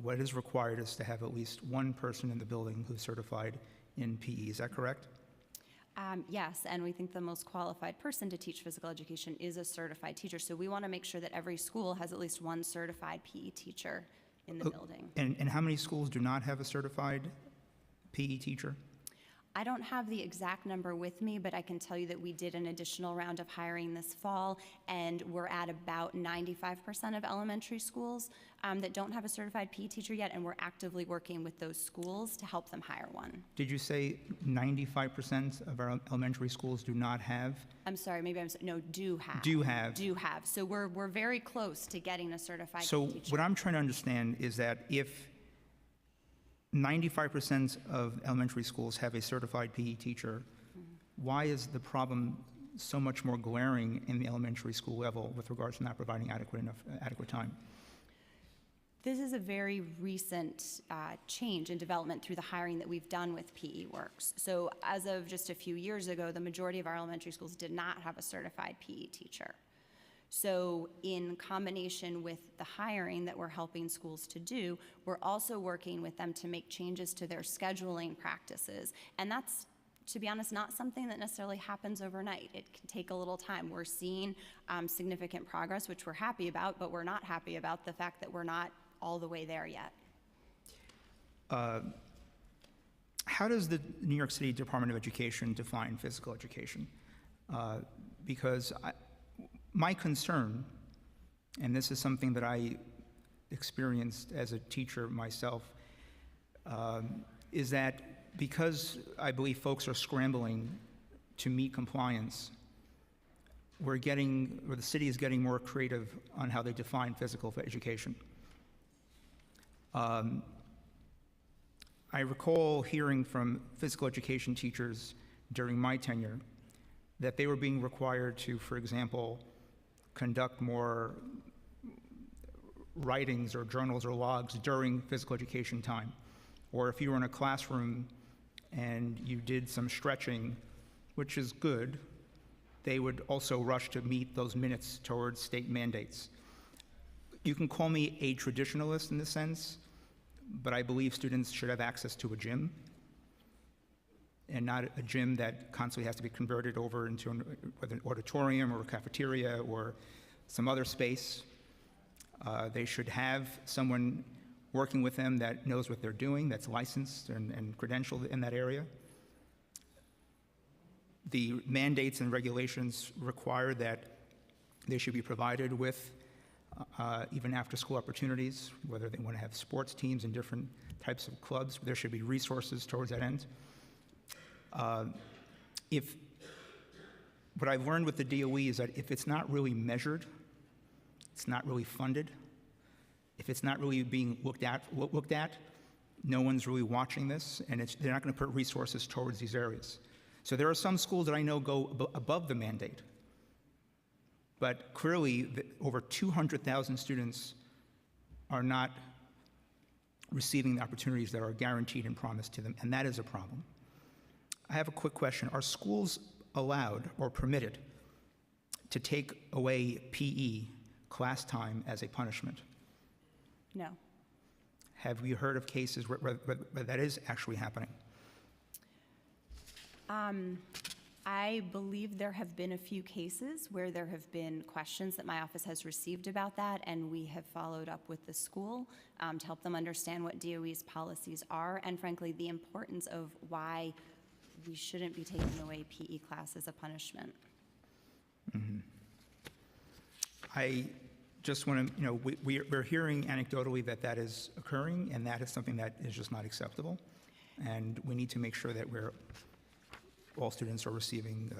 what is required is to have at least one person in the building who's certified in PE. Is that correct? Yes, and we think the most qualified person to teach physical education is a certified teacher. So we want to make sure that every school has at least one certified PE teacher in the building. And how many schools do not have a certified PE teacher? I don't have the exact number with me, but I can tell you that we did an additional round of hiring this fall, and we're at about 95% of elementary schools that don't have a certified PE teacher yet, and we're actively working with those schools to help them hire one. Did you say 95% of our elementary schools do not have? I'm sorry, maybe no, do have. Do have. Do have. So we're very close to getting a certified So PE teacher. what I'm trying to understand is that if 95% of elementary schools have a certified PE teacher, why is the problem so much more glaring in the elementary school level with regards to not providing adequate time? This is a very recent change in development through the hiring that we've done with PE Works. So as of just a few years ago, the majority of our elementary schools did not have a certified PE teacher. So in combination with the hiring that we're helping schools to do, we're also working with them to make changes to their scheduling practices. And that's, to be honest, not something that necessarily happens overnight. It can take a little time. We're seeing significant progress, which we're happy about, but we're not happy about the fact that we're not all the way there yet. How does the New York City Department of Education define physical education? Because my concern, and this is something that I experienced as a teacher myself, is that because I believe folks are scrambling to meet compliance, the city is getting more creative on how they define physical education. I recall hearing from physical education teachers during my tenure that they were being required to, for example, conduct more writings or journals or logs during physical education time. Or if you were in a classroom and you did some stretching, which is good, they would also rush to meet those minutes towards state mandates. You can call me a traditionalist in this sense, but I believe students should have access to a gym, and not a gym that constantly has to be converted over into an auditorium or a cafeteria or some other space. They should have someone working with them that knows what they're doing, that's licensed and credentialed in that area. The mandates and regulations require that they should be provided with even after-school opportunities, whether they want to have sports teams and different types of clubs. There should be resources towards that end. What I've learned with the DOE is that if it's not really measured, it's not really funded, if it's not really being looked at, no one's really watching this, and they're not going to put resources towards these areas. So there are some schools that I know go above the mandate, but clearly over 200,000 students are not receiving the opportunities that are guaranteed and promised to them, and that is a problem. I have a quick question. Are schools allowed or permitted to take away PE class time as a punishment? No. Have we heard of cases where that is actually happening? I believe there have been a few cases where there have been questions that my office has received about that, and we have followed up with the school to help them understand what DOE's policies are, and frankly, the importance of why we shouldn't be taking away PE class as a punishment. I just want to, we're hearing anecdotally that that is occurring, and that is something that is just not acceptable. And we need to make sure that all students are receiving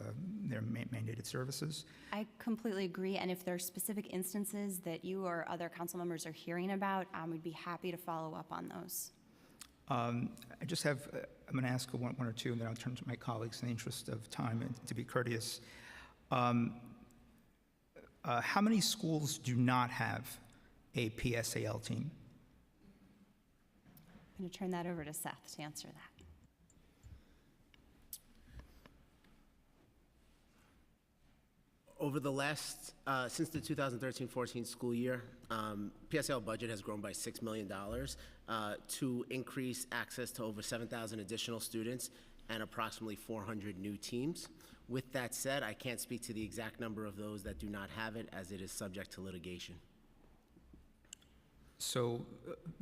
their mandated services. I completely agree, and if there are specific instances that you or other council members are hearing about, we'd be happy to follow up on those. I just have, I'm going to ask one or two, and then I'll turn to my colleagues in the interest of time and to be courteous. How many schools do not have a PSAL team? I'm going to turn that over to Seth to answer that. Over the last, since the 2013-14 school year, PSL budget has grown by $6 million to increase access to over 7,000 additional students and approximately 400 new teams. With that said, I can't speak to the exact number of those that do not have it, as it is subject to litigation. So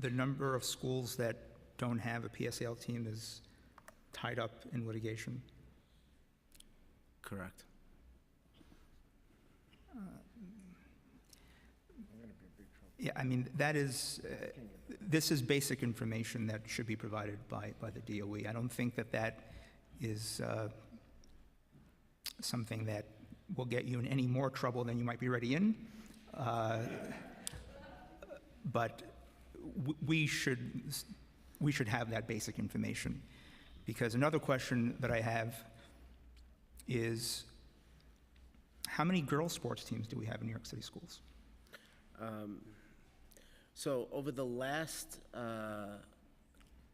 the number of schools that don't have a PSAL team is tied up in litigation? Correct. Yeah, I mean, that is, this is basic information that should be provided by the DOE. I don't think that that is something that will get you in any more trouble than you might be already in. But we should have that basic information. Because another question that I have is, how many girls' sports teams do we have in New York City schools? So over the last,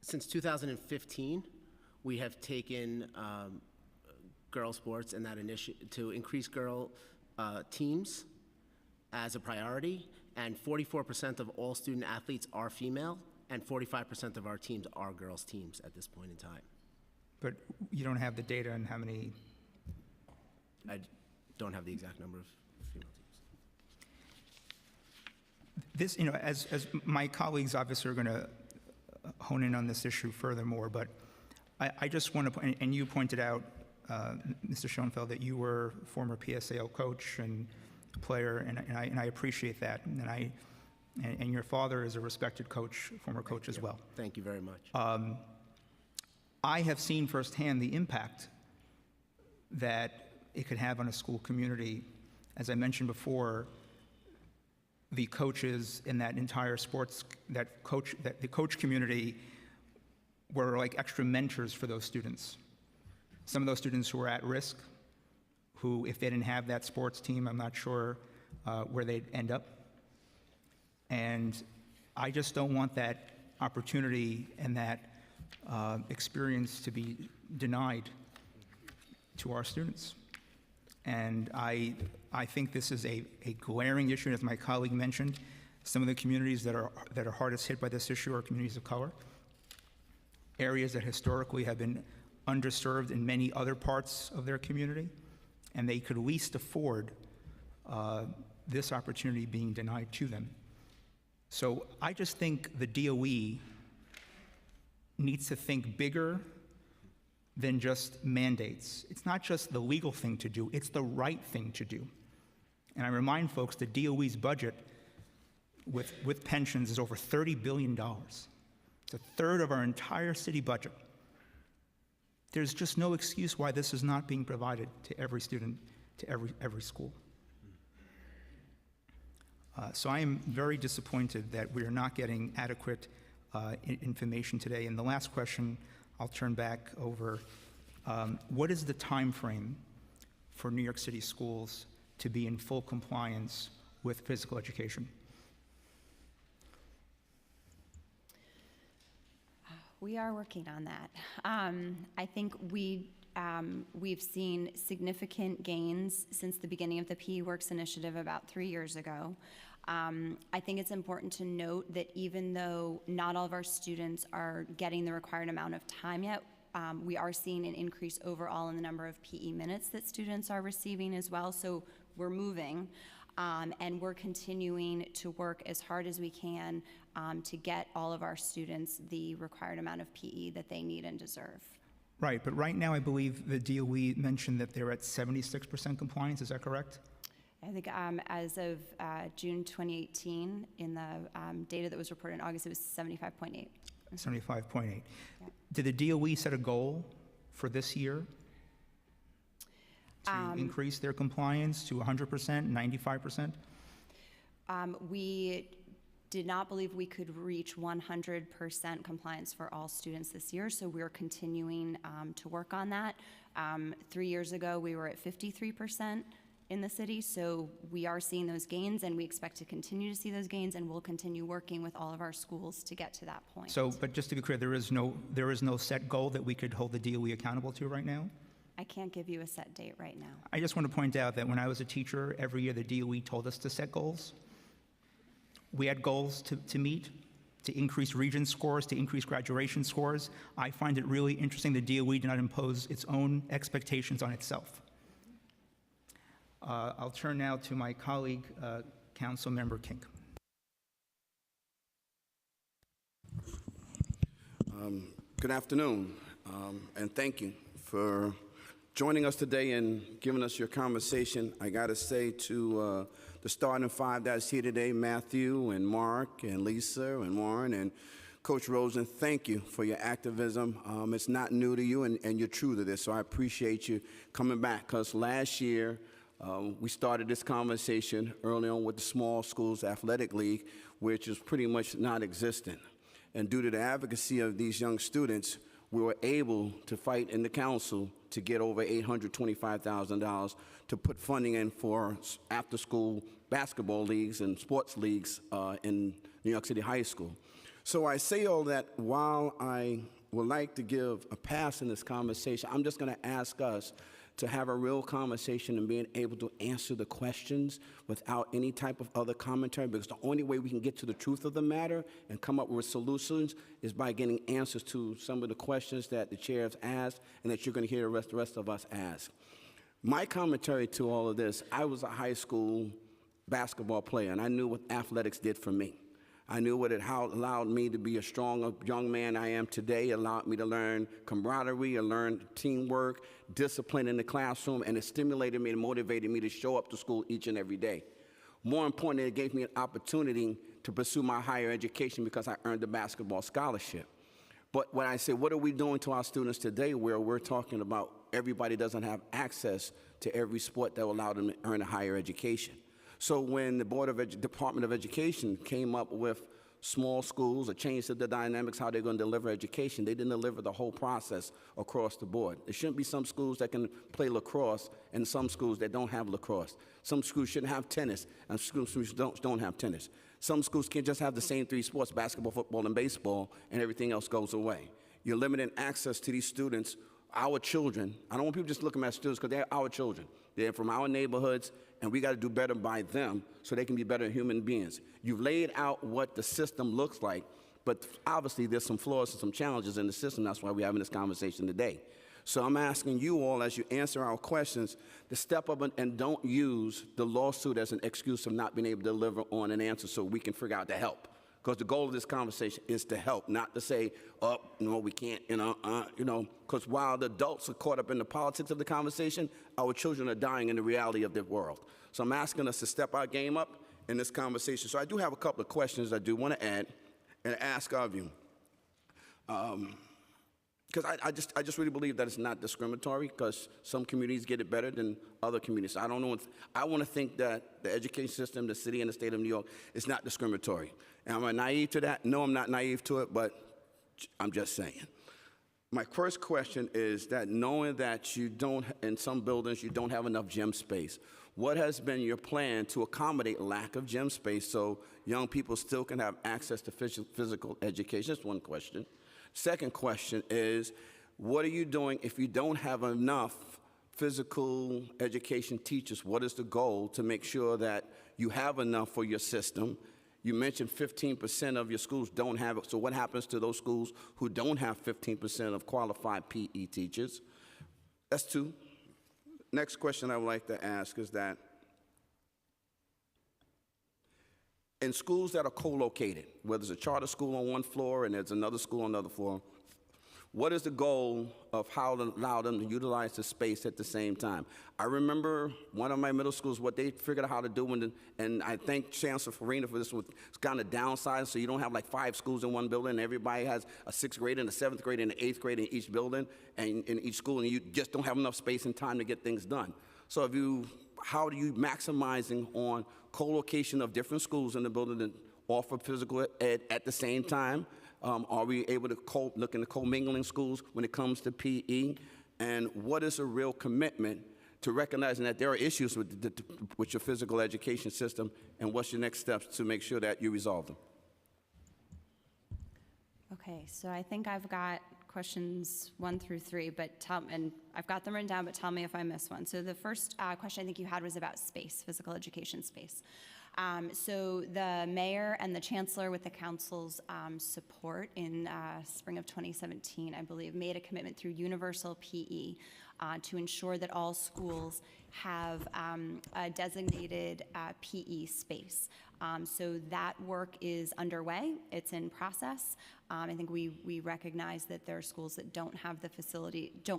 since 2015, we have taken girl sports and that initiative to increase girl teams as a priority, and 44% of all student athletes are female, and 45% of our teams are girls' teams at this point in time. But you don't have the data on how many? I don't have the exact number of female teams. This, as my colleagues obviously are going to hone in on this issue furthermore, but I just want to, and you pointed out, Mr. Schoenfeld, that you were a former PSAL coach and player, and I appreciate that, and your father is a respected coach, former coach as well. Thank you very much. I have seen firsthand the impact that it could have on a school community. As I mentioned before, the coaches in that entire the coach community were like extra mentors for those students. Some of those students who were at risk, who, if they didn't have that sports team, I'm not sure where they'd end up. And I just don't want that opportunity and that experience to be denied to our students. And I think this is a glaring issue, as my colleague mentioned. Some of the communities that are hardest hit by this issue are communities of color, areas that historically have been underserved in many other parts of their community, and they could least afford this opportunity being denied to them. So I just think the DOE needs to think bigger than just mandates. It's not just the legal thing to do, it's the right thing to do. And I remind folks the DOE's budget with pensions is over $30 billion. It's a third of our entire city budget. There's just no excuse why this is not being provided to every student, to every school. So I am very disappointed that we are not getting adequate information today. And the last question, I'll turn back over. What is the time frame for New York City schools to be in full compliance with physical education? We are working on that. I think we've seen significant gains since the beginning of the PE Works initiative about 3 years ago. I think it's important to note that even though not all of our students are getting the required amount of time yet, we are seeing an increase overall in the number of PE minutes that students are receiving as well. So we're moving, and we're continuing to work as hard as we can to get all of our students the required amount of PE that they need and deserve. Right, but right now I believe the DOE mentioned that they're at 76% compliance, is that correct? I think as of June 2018, in the data that was reported in August, it was 75.8. 75.8. Did the DOE set a goal for this year to increase their compliance to 100%, 95%? We did not believe we could reach 100% compliance for all students this year, so we're continuing to work on that. 3 years ago, we were at 53% in the city, so we are seeing those gains, and we expect to continue to see those gains, and we'll continue working with all of our schools to get to that point. So, but just to be clear, there is no set goal that we could hold the DOE accountable to right now? I can't give you a set date right now. I just want to point out that when I was a teacher, every year the DOE told us to set goals. We had goals to meet, to increase region scores, to increase graduation scores. I find it really interesting the DOE did not impose its own expectations on itself. I'll turn now to my colleague, Council Member King. Good afternoon, and thank you for joining us today and giving us your conversation. I got to say to the starting five that's here today, Matthew and Mark and Lisa and Warren and Coach Rosen, thank you for your activism. It's not new to you, and you're true to this, so I appreciate you coming back, because last year we started this conversation early on with the Small Schools Athletic League, which is pretty much non-existent. And due to the advocacy of these young students, we were able to fight in the council to get over $825,000 to put funding in for after-school basketball leagues and sports leagues in New York City High School. So I say all that while I would like to give a pass in this conversation, I'm just going to ask us to have a real conversation and being able to answer the questions without any type of other commentary, because the only way we can get to the truth of the matter and come up with solutions is by getting answers to some of the questions that the chair has asked and that you're going to hear the rest of us ask. My commentary to all of this, I was a high school basketball player, and I knew what athletics did for me. I knew what it allowed me to be a strong young man I am today. It allowed me to learn camaraderie, to learn teamwork, discipline in the classroom, and it stimulated me and motivated me to show up to school each and every day. More importantly, it gave me an opportunity to pursue my higher education because I earned a basketball scholarship. But when I say, what are we doing to our students today, where we're talking about everybody doesn't have access to every sport that will allow them to earn a higher education? So when the Department of Education came up with small schools, a change to the dynamics, how they're going to deliver education, they didn't deliver the whole process across the board. There shouldn't be some schools that can play lacrosse and some schools that don't have lacrosse. Some schools shouldn't have tennis and schools don't have tennis. Some schools can't just have the same three sports, basketball, football, and baseball, and everything else goes away. You're limiting access to these students, our children. I don't want people just looking at students because they're our children. They're from our neighborhoods, and we got to do better by them so they can be better human beings. You've laid out what the system looks like, but obviously there's some flaws and some challenges in the system. That's why we're having this conversation today. So I'm asking you all, as you answer our questions, to step up and don't use the lawsuit as an excuse of not being able to deliver on an answer so we can figure out to help. Because the goal of this conversation is to help, not to say, oh, no, we can't, because while the adults are caught up in the politics of the conversation, our children are dying in the reality of the world. So I'm asking us to step our game up in this conversation. So I do have a couple of questions I do want to add and ask of you. Because I just really believe that it's not discriminatory, because some communities get it better than other communities. I don't know. I want to think that the education system, the city and the state of New York, is not discriminatory. Am I naive to that? No, I'm not naive to it, but I'm just saying. My first question is that knowing that you don't, in some buildings, you don't have enough gym space, what has been your plan to accommodate lack of gym space so young people still can have access to physical education? That's one question. Second question is, what are you doing if you don't have enough physical education teachers? What is the goal to make sure that you have enough for your system? You mentioned 15% of your schools don't have it. So what happens to those schools who don't have 15% of qualified PE teachers? That's two. Next question I would like to ask is that in schools that are co-located, whether it's a charter school on one floor and there's another school on another floor, What is the goal of how to allow them to utilize the space at the same time? I remember one of my middle schools, what they figured out how to do, and I thank Chancellor Farina for this, was kind of downsized, so you don't have like 5 schools in one building, and everybody has a 6th grade and a 7th grade and an 8th grade in each building and in each school, and you just don't have enough space and time to get things done. So how do you maximizing on co-location of different schools in the building and offer physical ed at the same time? Are we able to look into co-mingling schools when it comes to PE? And what is a real commitment to recognizing that there are issues with your physical education system, and what's your next steps to make sure that you resolve them? Okay, so I think I've got questions 1 through 3, and I've got them written down, but tell me if I miss one. So the first question I think you had was about space, physical education space. So the mayor and the chancellor, with the council's support in spring of 2017, I believe, made a commitment through universal PE to ensure that all schools have a designated PE space. So that work is underway. It's in process. I think we recognize that there are schools that don't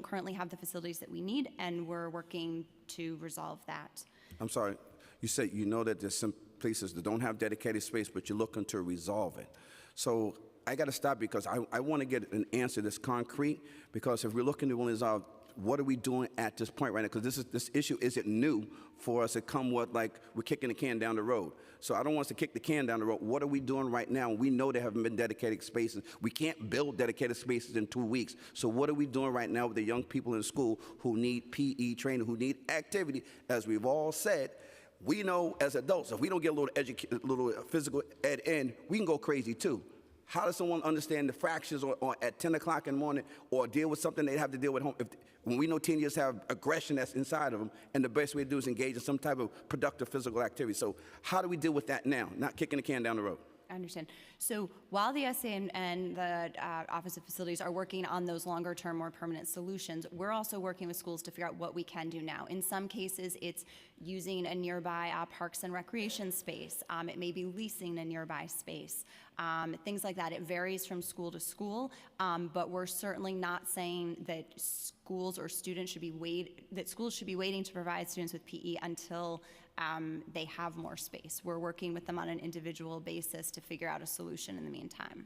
currently have the facilities that we need, and we're working to resolve that. I'm sorry, you said you know that there's some places that don't have dedicated space, but you're looking to resolve it. So I got to stop because I want to get an answer that's concrete, because if we're looking to resolve, what are we doing at this point right now? Because this issue isn't new for us to come with, like, we're kicking the can down the road. So I don't want us to kick the can down the road. What are we doing right now? We know there haven't been dedicated spaces. We can't build dedicated spaces in 2 weeks. So what are we doing right now with the young people in school who need PE training, who need activity? As we've all said, we know as adults, if we don't get a little physical ed in, we can go crazy too. How does someone understand the fractures or at 10 o'clock in the morning, or deal with something they have to deal with home? When we know teenagers have aggression that's inside of them, and the best way to do is engage in some type of productive physical activity. So how do we deal with that now, not kicking the can down the road? I understand. So while the SA and the Office of Facilities are working on those longer-term, more permanent solutions, we're also working with schools to figure out what we can do now. In some cases, it's using a nearby parks and recreation space. It may be leasing a nearby space. Things like that. It varies from school to school, but we're certainly not saying that schools should be waiting to provide students with PE until they have more space. We're working with them on an individual basis to figure out a solution in the meantime.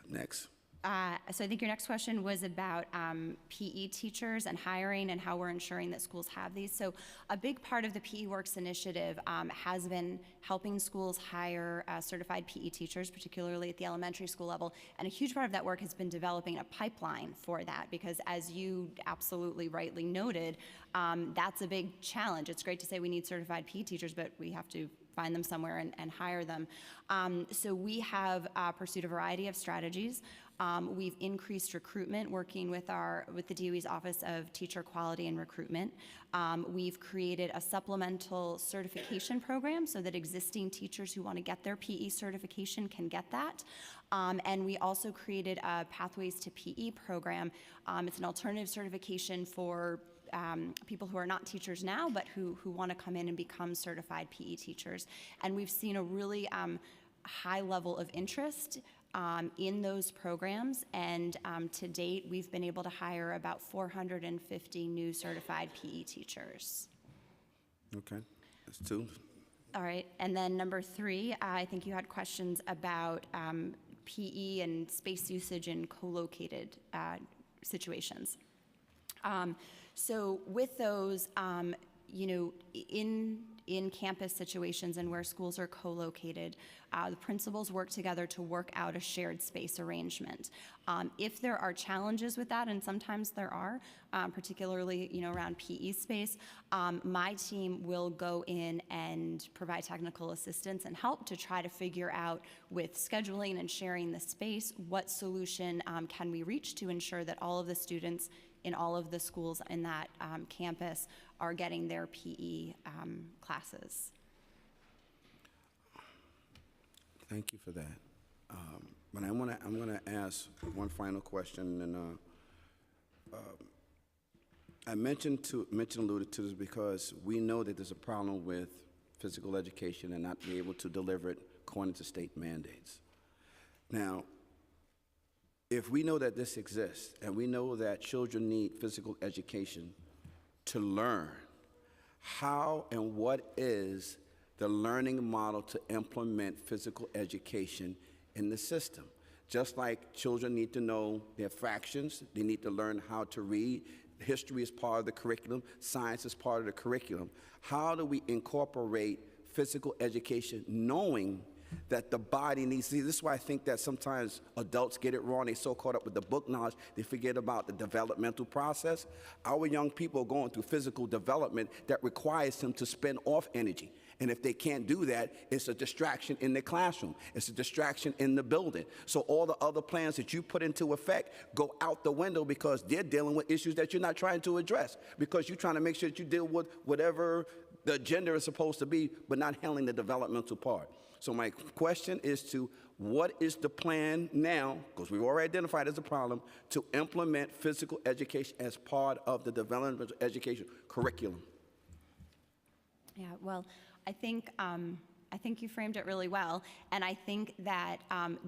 Next. So I think your next question was about PE teachers and hiring and how we're ensuring that schools have these. So a big part of the PE Works initiative has been helping schools hire certified PE teachers, particularly at the elementary school level. And a huge part of that work has been developing a pipeline for that, because as you absolutely rightly noted, that's a big challenge. It's great to say we need certified PE teachers, but we have to find them somewhere and hire them. So we have pursued a variety of strategies. We've increased recruitment, working with the DOE's Office of Teacher Quality and Recruitment. We've created a supplemental certification program so that existing teachers who want to get their PE certification can get that. And we also created a Pathways to PE program. It's an alternative certification for people who are not teachers now, but who want to come in and become certified PE teachers. And we've seen a really high level of interest in those programs, and to date, we've been able to hire about 450 new certified PE teachers. Okay, that's 2. All right, and then number 3, I think you had questions about PE and space usage in co-located situations. So with those, in campus situations and where schools are co-located, the principals work together to work out a shared space arrangement. If there are challenges with that, and sometimes there are, particularly around PE space, my team will go in and provide technical assistance and help to try to figure out, with scheduling and sharing the space, what solution can we reach to ensure that all of the students in all of the schools in that campus are getting their PE classes. Thank you for that. But I'm gonna ask one final question, and I alluded to this because we know that there's a problem with physical education and not being able to deliver it according to state mandates. Now, if we know that this exists and we know that children need physical education to learn, how and what is the learning model to implement physical education in the system? Just like children need to know their fractions, they need to learn how to read. History is part of the curriculum. Science is part of the curriculum. How do we incorporate physical education knowing that the body needs to see? This is why I think that sometimes adults get it wrong. They're so caught up with the book knowledge, they forget about the developmental process. Our young people are going through physical development that requires them to spend off energy. And if they can't do that, it's a distraction in the classroom. It's a distraction in the building. So all the other plans that you put into effect go out the window because they're dealing with issues that you're not trying to address, because you're trying to make sure that you deal with whatever the agenda is supposed to be, but not handling the developmental part. So my question is to, what is the plan now, because we've already identified as a problem, to implement physical education as part of the developmental education curriculum? Yeah, well, I think you framed it really well, and I think that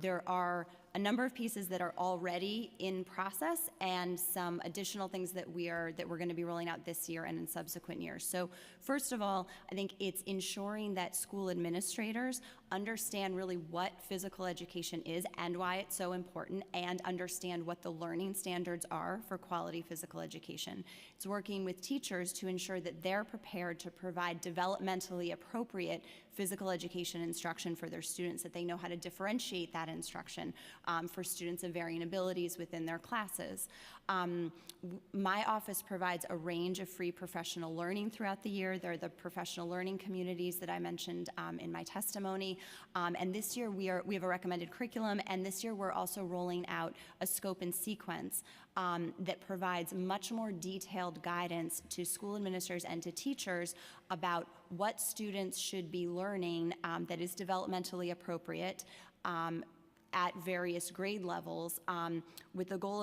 there are a number of pieces that are already in process and some additional things that we're going to be rolling out this year and in subsequent years. So first of all, I think it's ensuring that school administrators understand really what physical education is and why it's so important, and understand what the learning standards are for quality physical education. It's working with teachers to ensure that they're prepared to provide developmentally appropriate physical education instruction for their students, that they know how to differentiate that instruction for students of varying abilities within their classes. My office provides a range of free professional learning throughout the year. There are the professional learning communities that I mentioned in my testimony. And this year we have a recommended curriculum, and this year we're also rolling out a scope and sequence that provides much more detailed guidance to school administrators and to teachers about what students should be learning that is developmentally appropriate at various grade levels, with the goal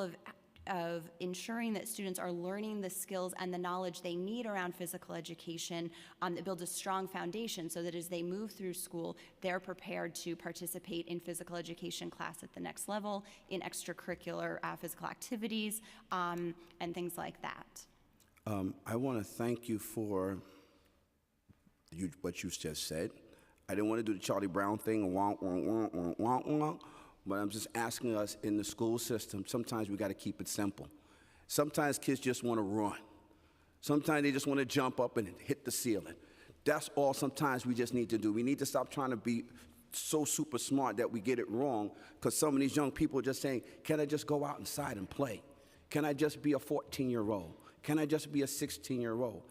of ensuring that students are learning the skills and the knowledge they need around physical education, that builds a strong foundation so that as they move through school, they're prepared to participate in physical education class at the next level, in extracurricular physical activities, and things like that. I want to thank you for what you just said. I didn't want to do the Charlie Brown thing, but I'm just asking us in the school system, sometimes we got to keep it simple. Sometimes kids just want to run. Sometimes they just want to jump up and hit the ceiling. That's all sometimes we just need to do. We need to stop trying to be so super smart that we get it wrong, because some of these young people are just saying, can I just go out inside and play? Can I just be a 14-year-old? Can I just be a 16-year-old?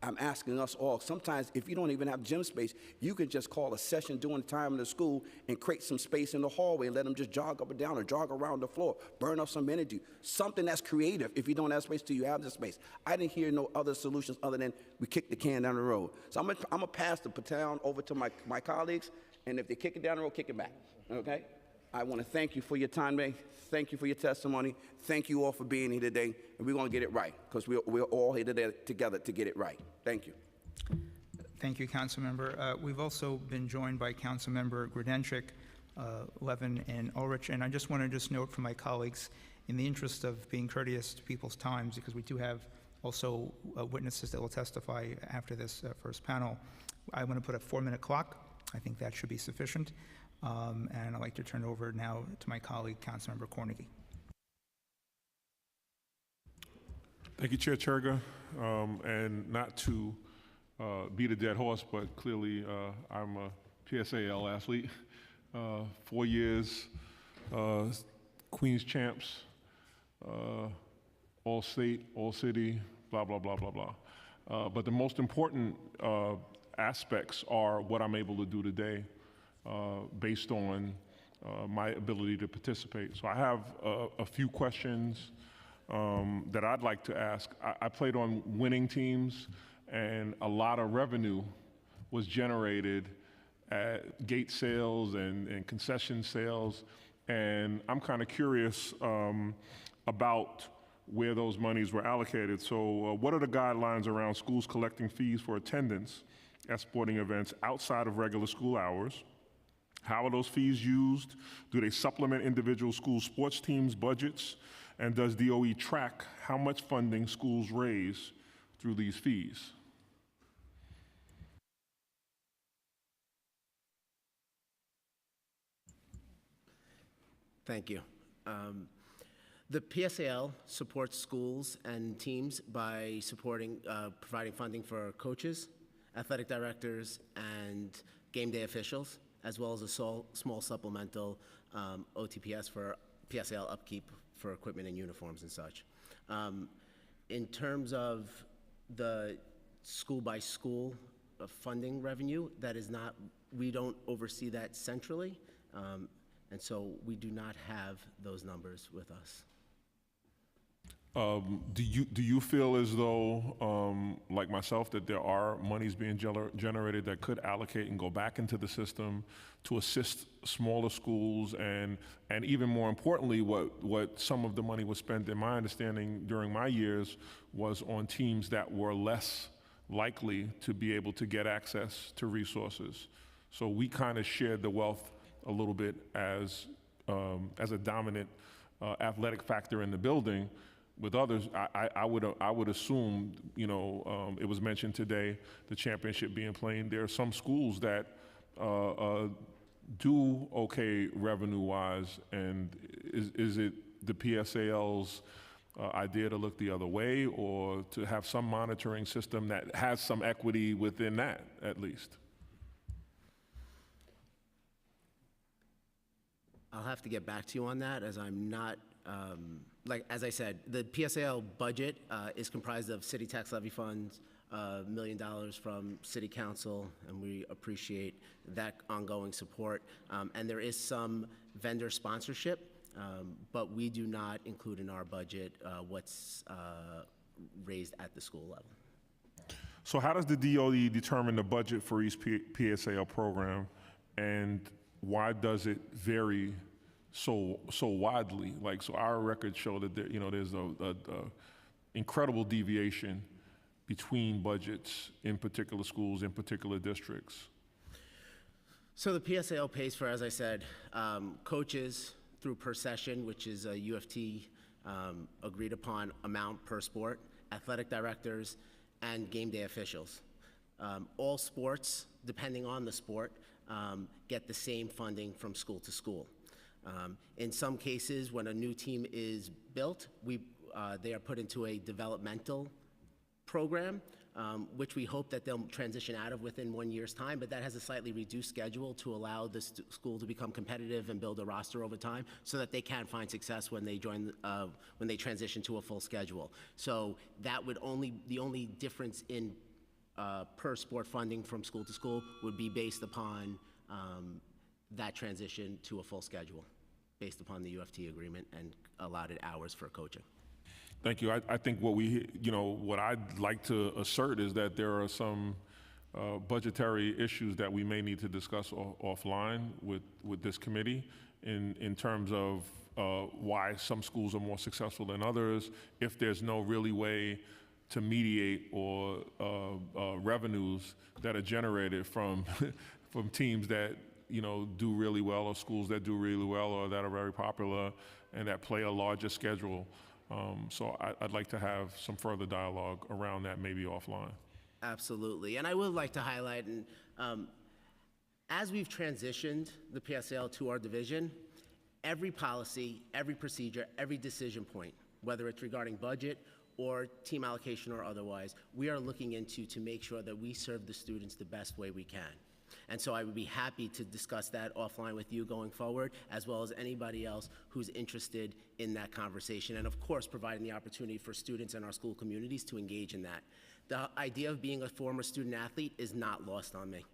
I'm asking us all, sometimes if you don't even have gym space, you can just call a session during the time of the school and create some space in the hallway and let them just jog up and down or jog around the floor, burn off some energy. Something that's creative. If you don't have space, do you have the space? I didn't hear no other solutions other than we kick the can down the road. So I'm gonna pass the baton over to my colleagues, and if they kick it down the road, kick it back, okay? I want to thank you for your time today. Thank you for your testimony. Thank you all for being here today. And we're going to get it right, because we're all here today together to get it right. Thank you. Thank you, Councilmember. We've also been joined by Councilmember Grodenchik, Levin, and Ulrich. And I just want to note for my colleagues, in the interest of being courteous to people's times, because we do have also witnesses that will testify after this first panel, I want to put a 4-minute clock. I think that should be sufficient. And I'd like to turn it over now to my colleague, Councilmember Cornegy. Thank you, Chair Churga. And not to beat a dead horse, but clearly I'm a PSAL athlete. 4 years, Queens champs, all state, all city, blah, blah, blah, blah, blah. But the most important aspects are what I'm able to do today based on my ability to participate. So I have a few questions that I'd like to ask. I played on winning teams, and a lot of revenue was generated at gate sales and concession sales, and I'm kind of curious about where those monies were allocated. So what are the guidelines around schools collecting fees for attendance at sporting events outside of regular school hours? How are those fees used? Do they supplement individual school sports teams' budgets? And does DOE track how much funding schools raise through these fees? Thank you. The PSAL supports schools and teams by providing funding for coaches, athletic directors, and game day officials, as well as a small supplemental OTPS for PSAL upkeep for equipment and uniforms and such. In terms of the school-by-school funding revenue, that is not, we don't oversee that centrally, and so we do not have those numbers with us. Do you feel as though, like myself, that there are monies being generated that could allocate and go back into the system to assist smaller schools, and even more importantly, what some of the money was spent, in my understanding, during my years, was on teams that were less likely to be able to get access to resources. So we kind of shared the wealth a little bit as a dominant athletic factor in the building. With others, I would assume, it was mentioned today, the championship being played. There are some schools that do okay revenue-wise, and is it the PSAL's idea to look the other way, or to have some monitoring system that has some equity within that, at least? I'll have to get back to you on that, as I'm not, as I said, the PSAL budget is comprised of city tax levy funds, $1 million from city council, and we appreciate that ongoing support. And there is some vendor sponsorship, but we do not include in our budget what's raised at the school level. So how does the DOE determine the budget for each PSAL program, and why does it vary so widely? So our records show that there's a incredible deviation between budgets in particular schools, in particular districts. So the PSAL pays for, as I said, coaches through per session, which is a UFT agreed upon amount per sport, athletic directors, and game day officials. All sports, depending on the sport, get the same funding from school to school. In some cases, when a new team is built, they are put into a developmental program, which we hope that they'll transition out of within 1 year's time, but that has a slightly reduced schedule to allow the school to become competitive and build a roster over time so that they can find success when they when they transition to a full schedule. So that would the only difference in per sport funding from school to school would be based upon that transition to a full schedule, based upon the UFT agreement and allotted hours for coaching. Thank you. I think what I'd like to assert is that there are some budgetary issues that we may need to discuss offline with this committee in terms of why some schools are more successful than others, if there's no really way to mediate or revenues that are generated from from teams that do really well, or schools that do really well, or that are very popular and that play a larger schedule. So I'd like to have some further dialogue around that, maybe offline. Absolutely, and I would like to highlight, and as we've transitioned the PSAL to our division, every policy, every procedure, every decision point, whether it's regarding budget or team allocation or otherwise, we are looking into to make sure that we serve the students the best way we can. And so I would be happy to discuss that offline with you going forward, as well as anybody else who's interested in that conversation. And of course, providing the opportunity for students in our school communities to engage in that. The idea of being a former student athlete is not lost on me.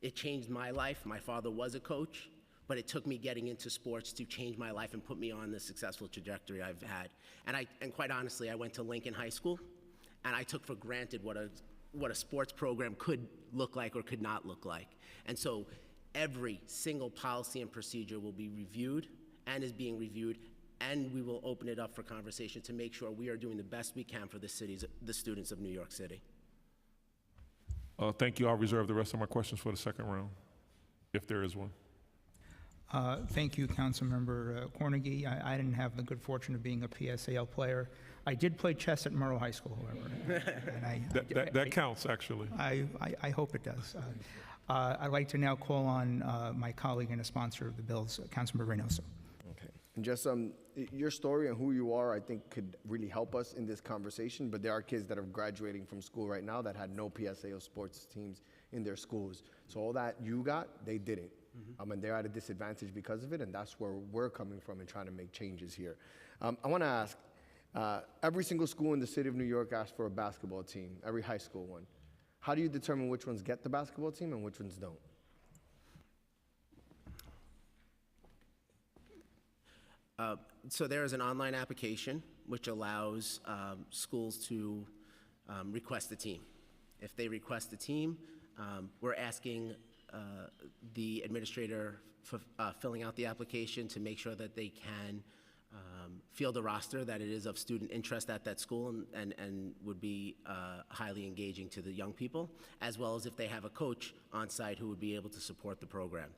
It changed my life. My father was a coach, but it took me getting into sports to change my life and put me on the successful trajectory I've had. And quite honestly, I went to Lincoln High School, and I took for granted what a sports program could look like or could not look like. And so every single policy and procedure will be reviewed and is being reviewed, and we will open it up for conversation to make sure we are doing the best we can for the students of New York City. Thank you. I'll reserve the rest of my questions for the second round. if there is one? Thank you, Councilmember Cornegie. I didn't have the good fortune of being a PSAL player. I did play chess at Murrow High School, however. And That counts, actually. I hope it does. I'd like to now call on my colleague and a sponsor of the bills, Councilmember Reynoso. Okay. And just your story and who you are, I think, could really help us in this conversation. But there are kids that are graduating from school right now that had no PSAO sports teams in their schools. So all that you got, they didn't. And they're at a disadvantage because of it, and that's where we're coming from and trying to make changes here. I want to ask, every single school in the city of New York asks for a basketball team, every high school one. How do you determine which ones get the basketball team and which ones don't? So there is an online application which allows schools to request a team. If they request a team, we're asking the administrator for filling out the application to make sure that they can field a roster that it is of student interest at that school and would be highly engaging to the young people, as well as if they have a coach on site who would be able to support the program.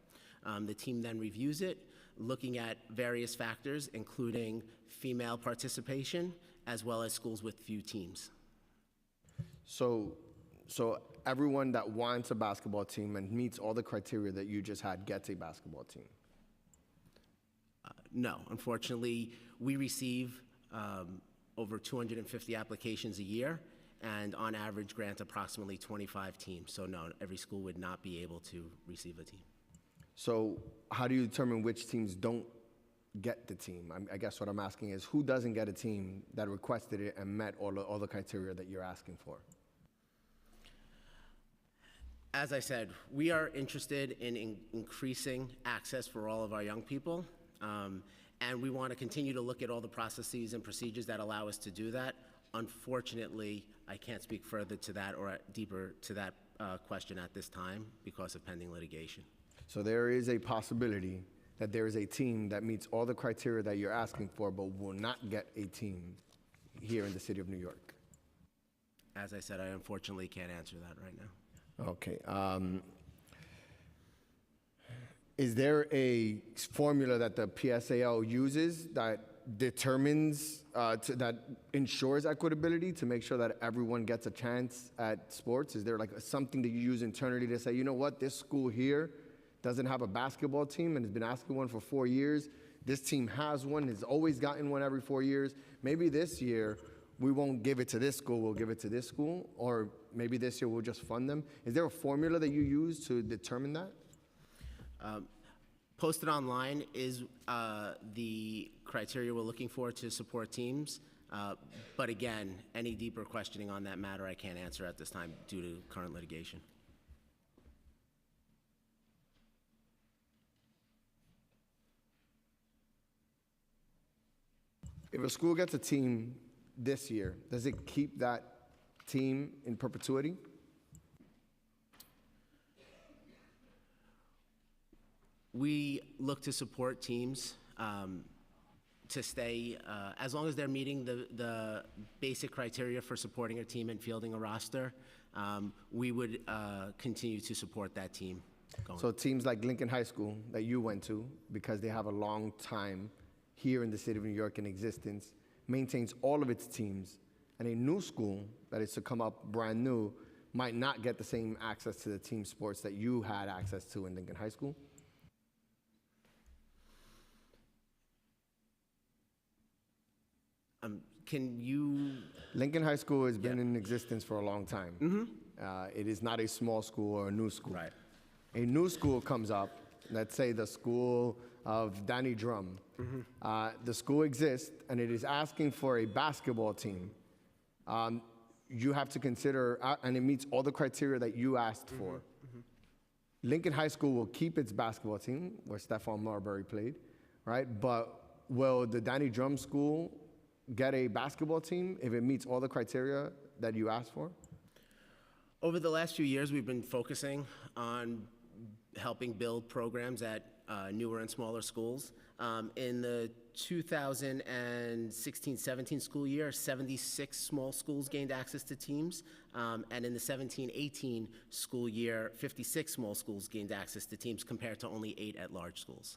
The team then reviews it, looking at various factors, including female participation, as well as schools with few teams. So everyone that wants a basketball team and meets all the criteria that you just had gets a basketball team? No, unfortunately, we receive over 250 applications a year, and on average grant approximately 25 teams. So no, every school would not be able to receive a team. So how do you determine which teams don't get the team? I guess what I'm asking is, who doesn't get a team that requested it and met all the criteria that you're asking for? As I said, we are interested in increasing access for all of our young people, and we want to continue to look at all the processes and procedures that allow us to do that. Unfortunately, I can't speak further to that or deeper to that question at this time because of pending litigation. So there is a possibility that there is a team that meets all the criteria that you're asking for but will not get a team here in the city of New York? As I said, I unfortunately can't answer that right now. Okay. Is there a formula that the PSAL uses that determines, that ensures equitability to make sure that everyone gets a chance at sports? Is there like something that you use internally to say, you know what, this school here doesn't have a basketball team and has been asking one for 4 years. This team has one, has always gotten one every 4 years. Maybe this year we won't give it to this school, we'll give it to this school, or maybe this year we'll just fund them. Is there a formula that you use to determine that? Posted online is the criteria we're looking for to support teams. But again, any deeper questioning on that matter I can't answer at this time due to current litigation. If a school gets a team this year, does it keep that team in perpetuity? We look to support teams to stay, as long as they're meeting the basic criteria for supporting a team and fielding a roster, we would continue to support that team going. So teams like Lincoln High School that you went to, because they have a long time here in the city of New York in existence, maintains all of its teams, and a new school that is to come up brand new might not get the same access to the team sports that you had access to in Lincoln High School? Can you? Lincoln High School has been in existence for a long time. It is not a small school or a new school. Right. A new school comes up, let's say the school of Danny Drum. The school exists, and it is asking for a basketball team. You have to consider, and it meets all the criteria that you asked for. Lincoln High School will keep its basketball team, where Stephon Marbury played, right? But will the Danny Drum School get a basketball team if it meets all the criteria that you asked for? Over the last few years, we've been focusing on helping build programs at newer and smaller schools. In the 2016-17 school year, 76 small schools gained access to teams, and in the 17-18 school year, 56 small schools gained access to teams compared to only 8 at-large schools.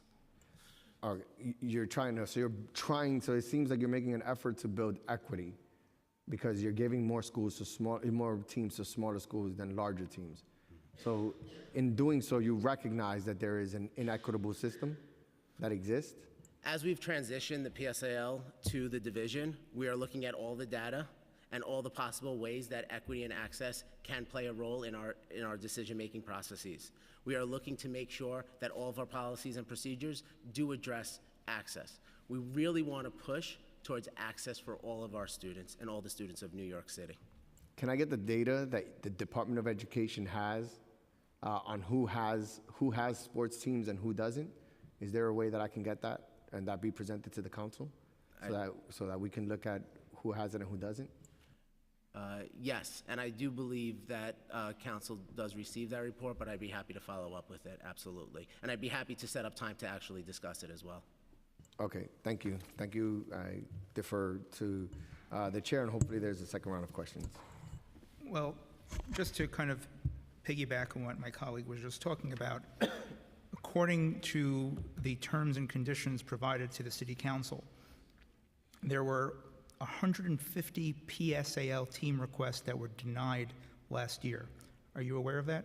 So it seems like you're making an effort to build equity because you're giving more teams to smaller schools than larger teams. So in doing so, you recognize that there is an inequitable system that exists? As we've transitioned the PSAL to the division, we are looking at all the data and all the possible ways that equity and access can play a role in our decision-making processes. We are looking to make sure that all of our policies and procedures do address access. We really want to push towards access for all of our students and all the students of New York City. Can I get the data that the Department of Education has on who has sports teams and who doesn't? Is there a way that I can get that and that be presented to the council so that we can look at who has it and who doesn't? Yes, and I do believe that council does receive that report, but I'd be happy to follow up with it, absolutely. And I'd be happy to set up time to actually discuss it as well. Okay, thank you. Thank you. I defer to the chair, and hopefully there's a second round of questions. Well, just to kind of piggyback on what my colleague was just talking about, according to the terms and conditions provided to the City Council, there were 150 PSAL team requests that were denied last year. Are you aware of that?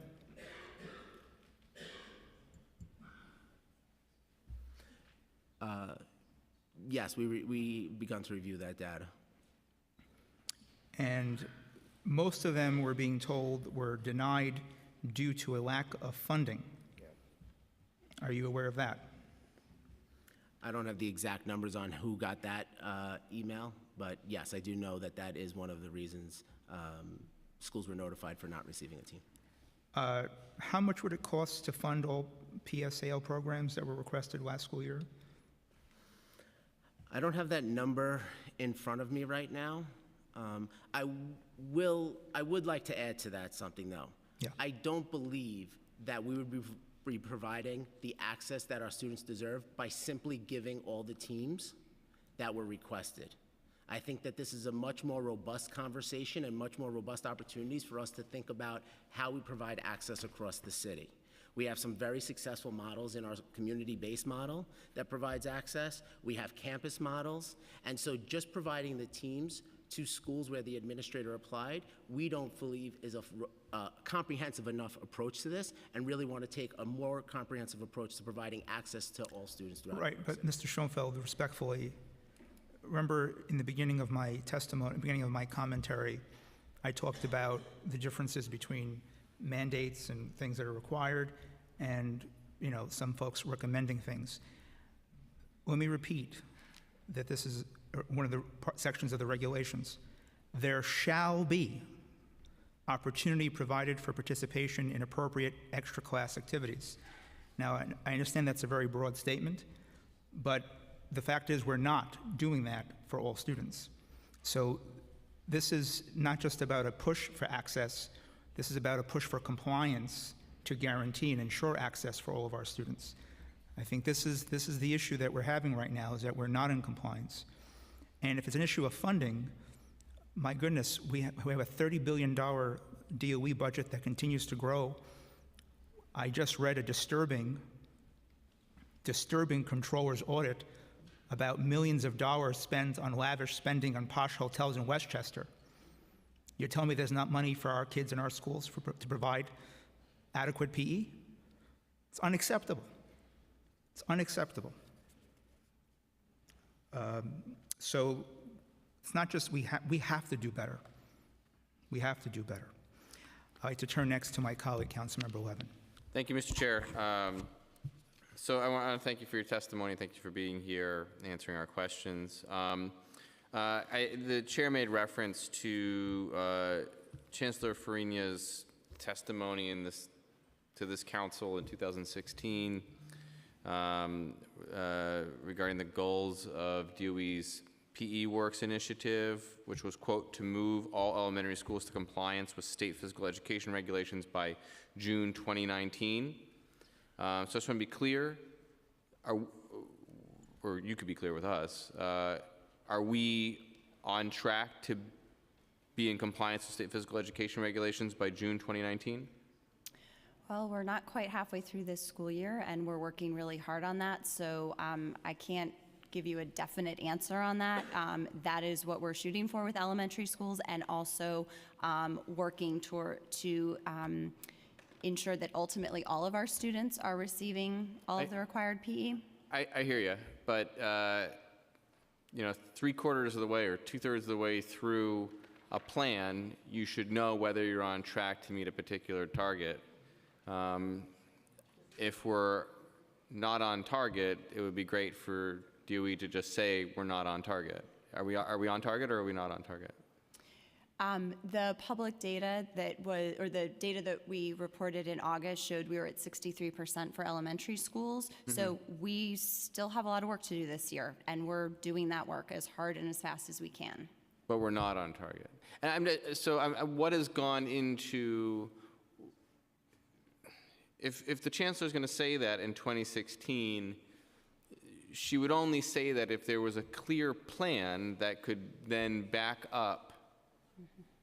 Yes, we begun to review that data. And most of them were being told were denied due to a lack of funding. Are you aware of that? I don't have the exact numbers on who got that email, but yes, I do know that that is one of the reasons schools were notified for not receiving a team. How much would it cost to fund all PSAL programs that were requested last school year? I don't have that number in front of me right now. I would like to add to that something though. Yeah. I don't believe that we would be providing the access that our students deserve by simply giving all the teams that were requested. I think that this is a much more robust conversation and much more robust opportunities for us to think about how we provide access across the city. We have some very successful models in our community-based model that provides access. We have campus models. And so just providing the teams to schools where the administrator applied, we don't believe is a comprehensive enough approach to this, and really want to take a more comprehensive approach to providing access to all students throughout. Right, but Mr. Schoenfeld, respectfully, remember in the beginning of my testimony, beginning of my commentary, I talked about the differences between mandates and things that are required, and some folks recommending things. Let me repeat that this is one of the sections of the regulations. There shall be opportunity provided for participation in appropriate extra class activities. Now, I understand that's a very broad statement, but the fact is we're not doing that for all students. So this is not just about a push for access, this is about a push for compliance to guarantee and ensure access for all of our students. I think this is the issue that we're having right now, is that we're not in compliance. And if it's an issue of funding, my goodness, we have a $30 billion DOE budget that continues to grow. I just read a disturbing controller's audit about millions of dollars spent on lavish spending on posh hotels in Westchester. You're telling me there's not money for our kids in our schools to provide adequate PE? It's unacceptable. It's unacceptable. So it's not just we have to do better. We have to do better. I'd like to turn next to my colleague, Councilmember Levin. Thank you, Mr. Chair. So I want to thank you for your testimony. Thank you for being here, answering our questions. The chair made reference to Chancellor Farina's testimony to this council in 2016 regarding the goals of DOE's PE Works initiative, which was, quote, to move all elementary schools to compliance with state physical education regulations by June 2019. So I just want to be clear, or you could be clear with us, are we on track to be in compliance with state physical education regulations by June 2019? Well, we're not quite halfway through this school year, and we're working really hard on that, so I can't give you a definite answer on that. That is what we're shooting for with elementary schools, and also working to ensure that ultimately all of our students are receiving all of the required PE. I hear you, but you know, 3/4 of the way or 2/3 of the way through a plan, you should know whether you're on track to meet a particular target. If we're not on target, it would be great for DOE to just say we're not on target. Are we on target, or are we not on target? The public data that was, or the data that we reported in August showed we were at 63% for elementary schools. So we still have a lot of work to do this year, and we're doing that work as hard and as fast as we can. But we're not on target. And what has gone into, if the chancellor's going to say that in 2016, she would only say that if there was a clear plan that could then back up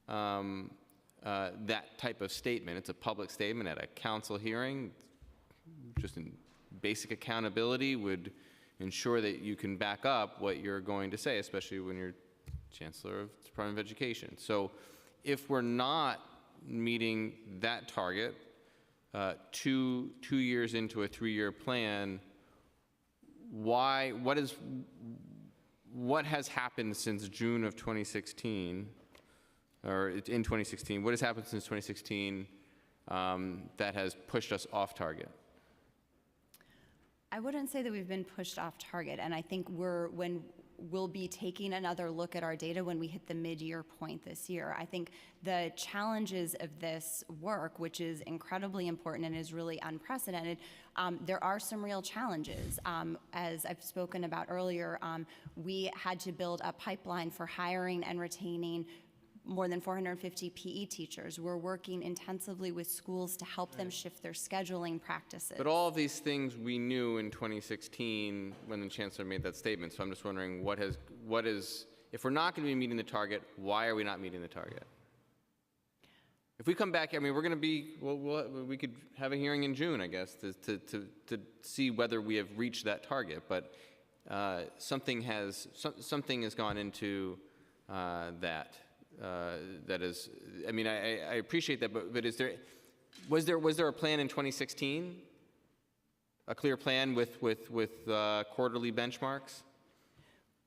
that type of statement. It's a public statement at a council hearing. Just in basic accountability would ensure that you can back up what you're going to say, especially when you're Chancellor of the Department of Education. So if we're not meeting that target 2 years into a 3-year plan, what has happened since June of 2016, or in 2016, what has happened since 2016 that has pushed us off target? I wouldn't say that we've been pushed off target, and I think we'll be taking another look at our data when we hit the mid-year point this year. I think the challenges of this work, which is incredibly important and is really unprecedented, there are some real challenges. As I've spoken about earlier, we had to build a pipeline for hiring and retaining more than 450 PE teachers. We're working intensively with schools to help them shift their scheduling practices. But all of these things we knew in 2016 when the chancellor made that statement. So I'm just wondering if we're not going to be meeting the target, why are we not meeting the target? If we come back, I mean, we're going to be, we could have a hearing in June, I guess, to see whether we have reached that target. But something has gone into that. That is, I mean, I appreciate that, but was there a plan in 2016? A clear plan with quarterly benchmarks?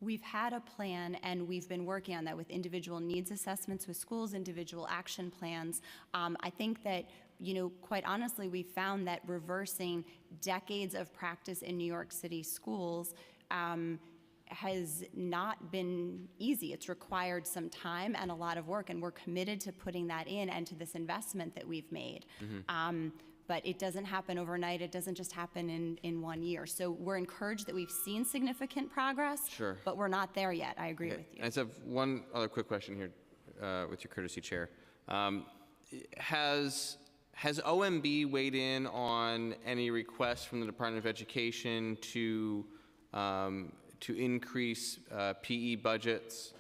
We've had a plan, and we've been working on that with individual needs assessments with schools, individual action plans. I think that, you know, quite honestly, we found that reversing decades of practice in New York City schools has not been easy. It's required some time and a lot of work, and we're committed to putting that in and to this investment that we've made. But it doesn't happen overnight. It doesn't just happen in 1 year. So we're encouraged that we've seen significant progress, Sure. But we're not there yet. I agree with you. I just have one other quick question here with your courtesy, Chair. Has OMB weighed in on any requests from the Department of Education to increase PE budgets,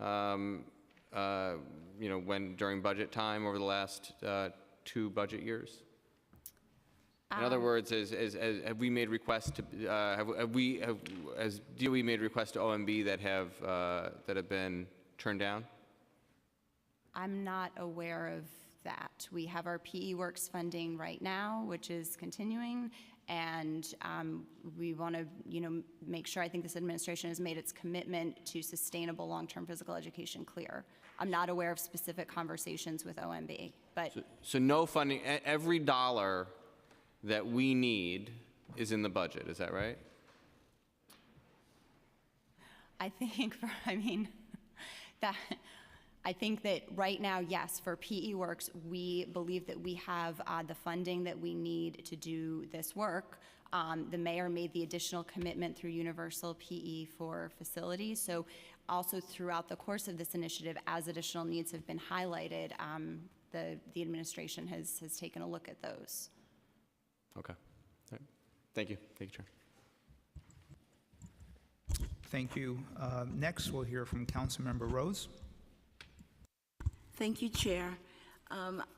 you know, during budget time over the last 2 budget years? In other words, have we made requests to has DOE made requests to OMB that have been turned down? I'm not aware of that. We have our PE Works funding right now, which is continuing. And we want to, you know, make sure, I think this administration has made its commitment to sustainable long-term physical education clear. I'm not aware of specific conversations with OMB, but. So no funding, every dollar that we need is in the budget, is that right? I think that right now, yes, for PE Works, we believe that we have the funding that we need to do this work. The mayor made the additional commitment through Universal PE for facilities. So also throughout the course of this initiative, as additional needs have been highlighted, the administration has taken a look at those. Okay. All right. Thank you. Thank you, Chair. Thank you. Next, we'll hear from Councilmember Rose. Thank you, Chair.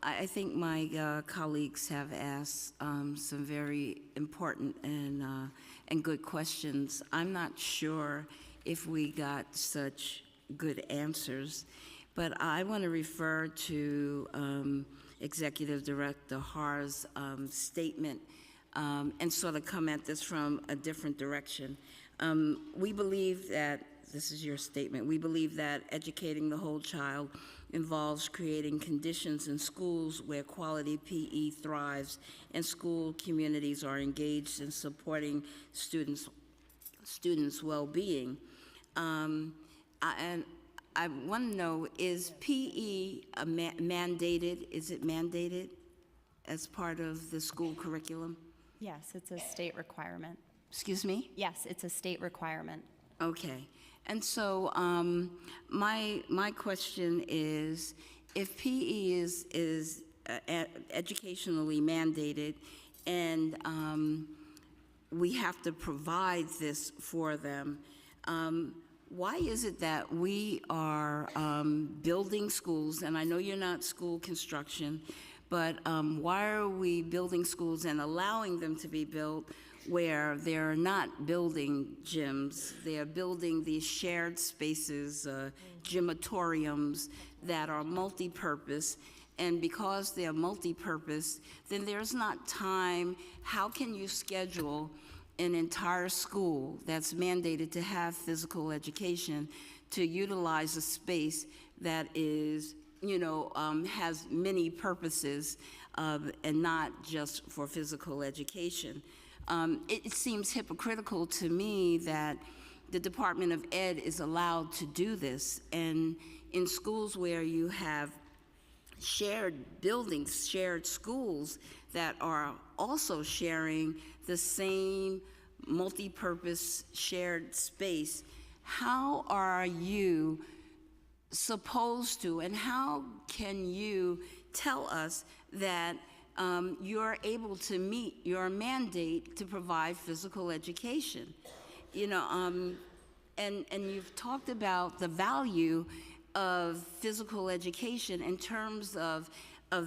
I think my colleagues have asked some very important and good questions. I'm not sure if we got such good answers, but I want to refer to Executive Director Har's statement and sort of come at this from a different direction. We believe that, this is your statement, we believe that educating the whole child involves creating conditions in schools where quality PE thrives and school communities are engaged in supporting students' well-being. And I want to know, is PE mandated? Is it mandated as part of the school curriculum? Yes, it's a state requirement. Excuse me? Yes, it's a state requirement. Okay. And so my question is, if PE is educationally mandated and we have to provide this for them, why is it that we are building schools, and I know you're not school construction, but why are we building schools and allowing them to be built where they're not building gyms, they're building these shared spaces, gymatoriums that are multi-purpose, and because they're multi-purpose, then there's not time. How can you schedule an entire school that's mandated to have physical education to utilize a space that is, has many purposes and not just for physical education? It seems hypocritical to me that the Department of Ed is allowed to do this, and in schools where you have shared buildings, shared schools that are also sharing the same multi-purpose shared space, how are you supposed to, and how can you tell us that you're able to meet your mandate to provide physical education? And you've talked about the value of physical education in terms of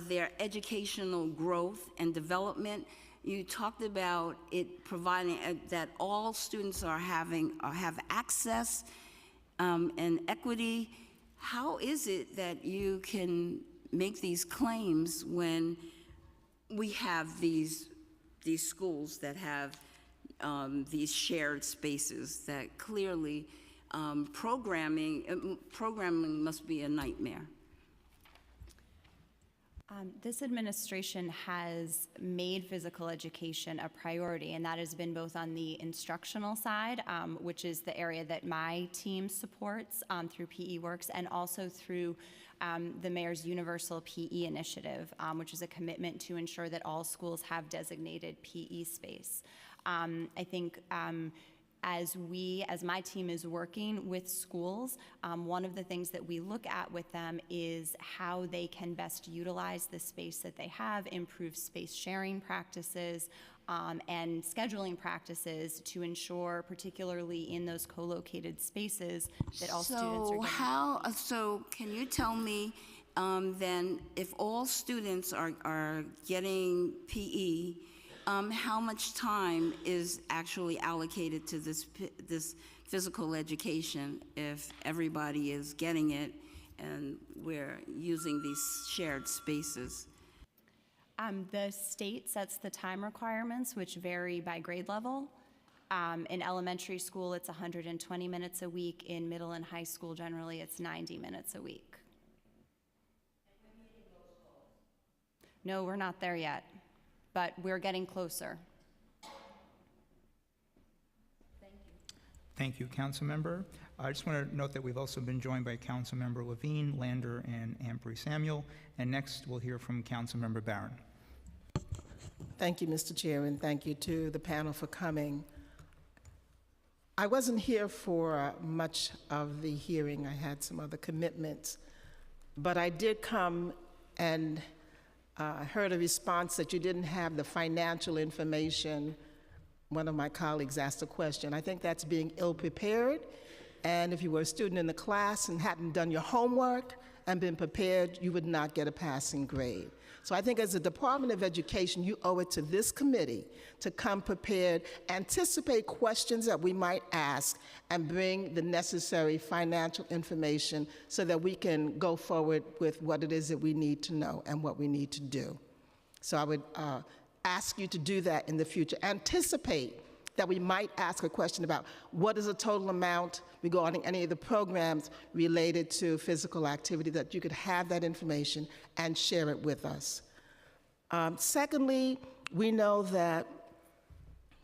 their educational growth and development. You talked about it providing that all students have access and equity. How is it that you can make these claims when we have these schools that have these shared spaces that clearly programming must be a nightmare? This administration has made physical education a priority, and that has been both on the instructional side, which is the area that my team supports through PE Works, and also through the Mayor's Universal PE Initiative, which is a commitment to ensure that all schools have designated PE space. I think as my team is working with schools, one of the things that we look at with them is how they can best utilize the space that they have, improve space sharing practices, and scheduling practices to ensure, particularly in those co-located spaces, that all students are getting. So can you tell me then, if all students are getting PE, how much time is actually allocated to this physical education if everybody is getting it and we're using these shared spaces? The state sets the time requirements, which vary by grade level. In elementary school, it's 120 minutes a week. In middle and high school, generally, it's 90 minutes a week. No, we're not there yet, but we're getting closer. Thank you, Councilmember. I just want to note that we've also been joined by Councilmember Levine, Lander, and Ampry Samuel. And next, we'll hear from Councilmember Barron. Thank you, Mr. Chair, and thank you to the panel for coming. I wasn't here for much of the hearing. I had some other commitments, but I did come and heard a response that you didn't have the financial information one of my colleagues asked a question. I think that's being ill-prepared, and if you were a student in the class and hadn't done your homework and been prepared, you would not get a passing grade. So I think as a Department of Education, you owe it to this committee to come prepared, anticipate questions that we might ask, and bring the necessary financial information so that we can go forward with what it is that we need to know and what we need to do. So I would ask you to do that in the future. Anticipate that we might ask a question about what is the total amount regarding any of the programs related to physical activity, that you could have that information and share it with us. Secondly, we know that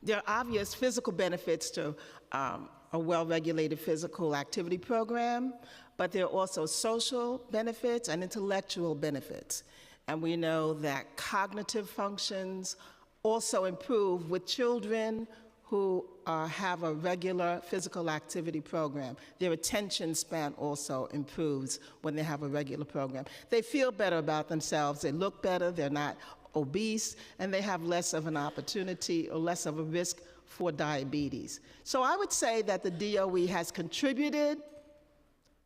there are obvious physical benefits to a well-regulated physical activity program, but there are also social benefits and intellectual benefits. And we know that cognitive functions also improve with children who have a regular physical activity program. Their attention span also improves when they have a regular program. They feel better about themselves, they look better, they're not obese, and they have less of an opportunity or less of a risk for diabetes. So I would say that the DOE has contributed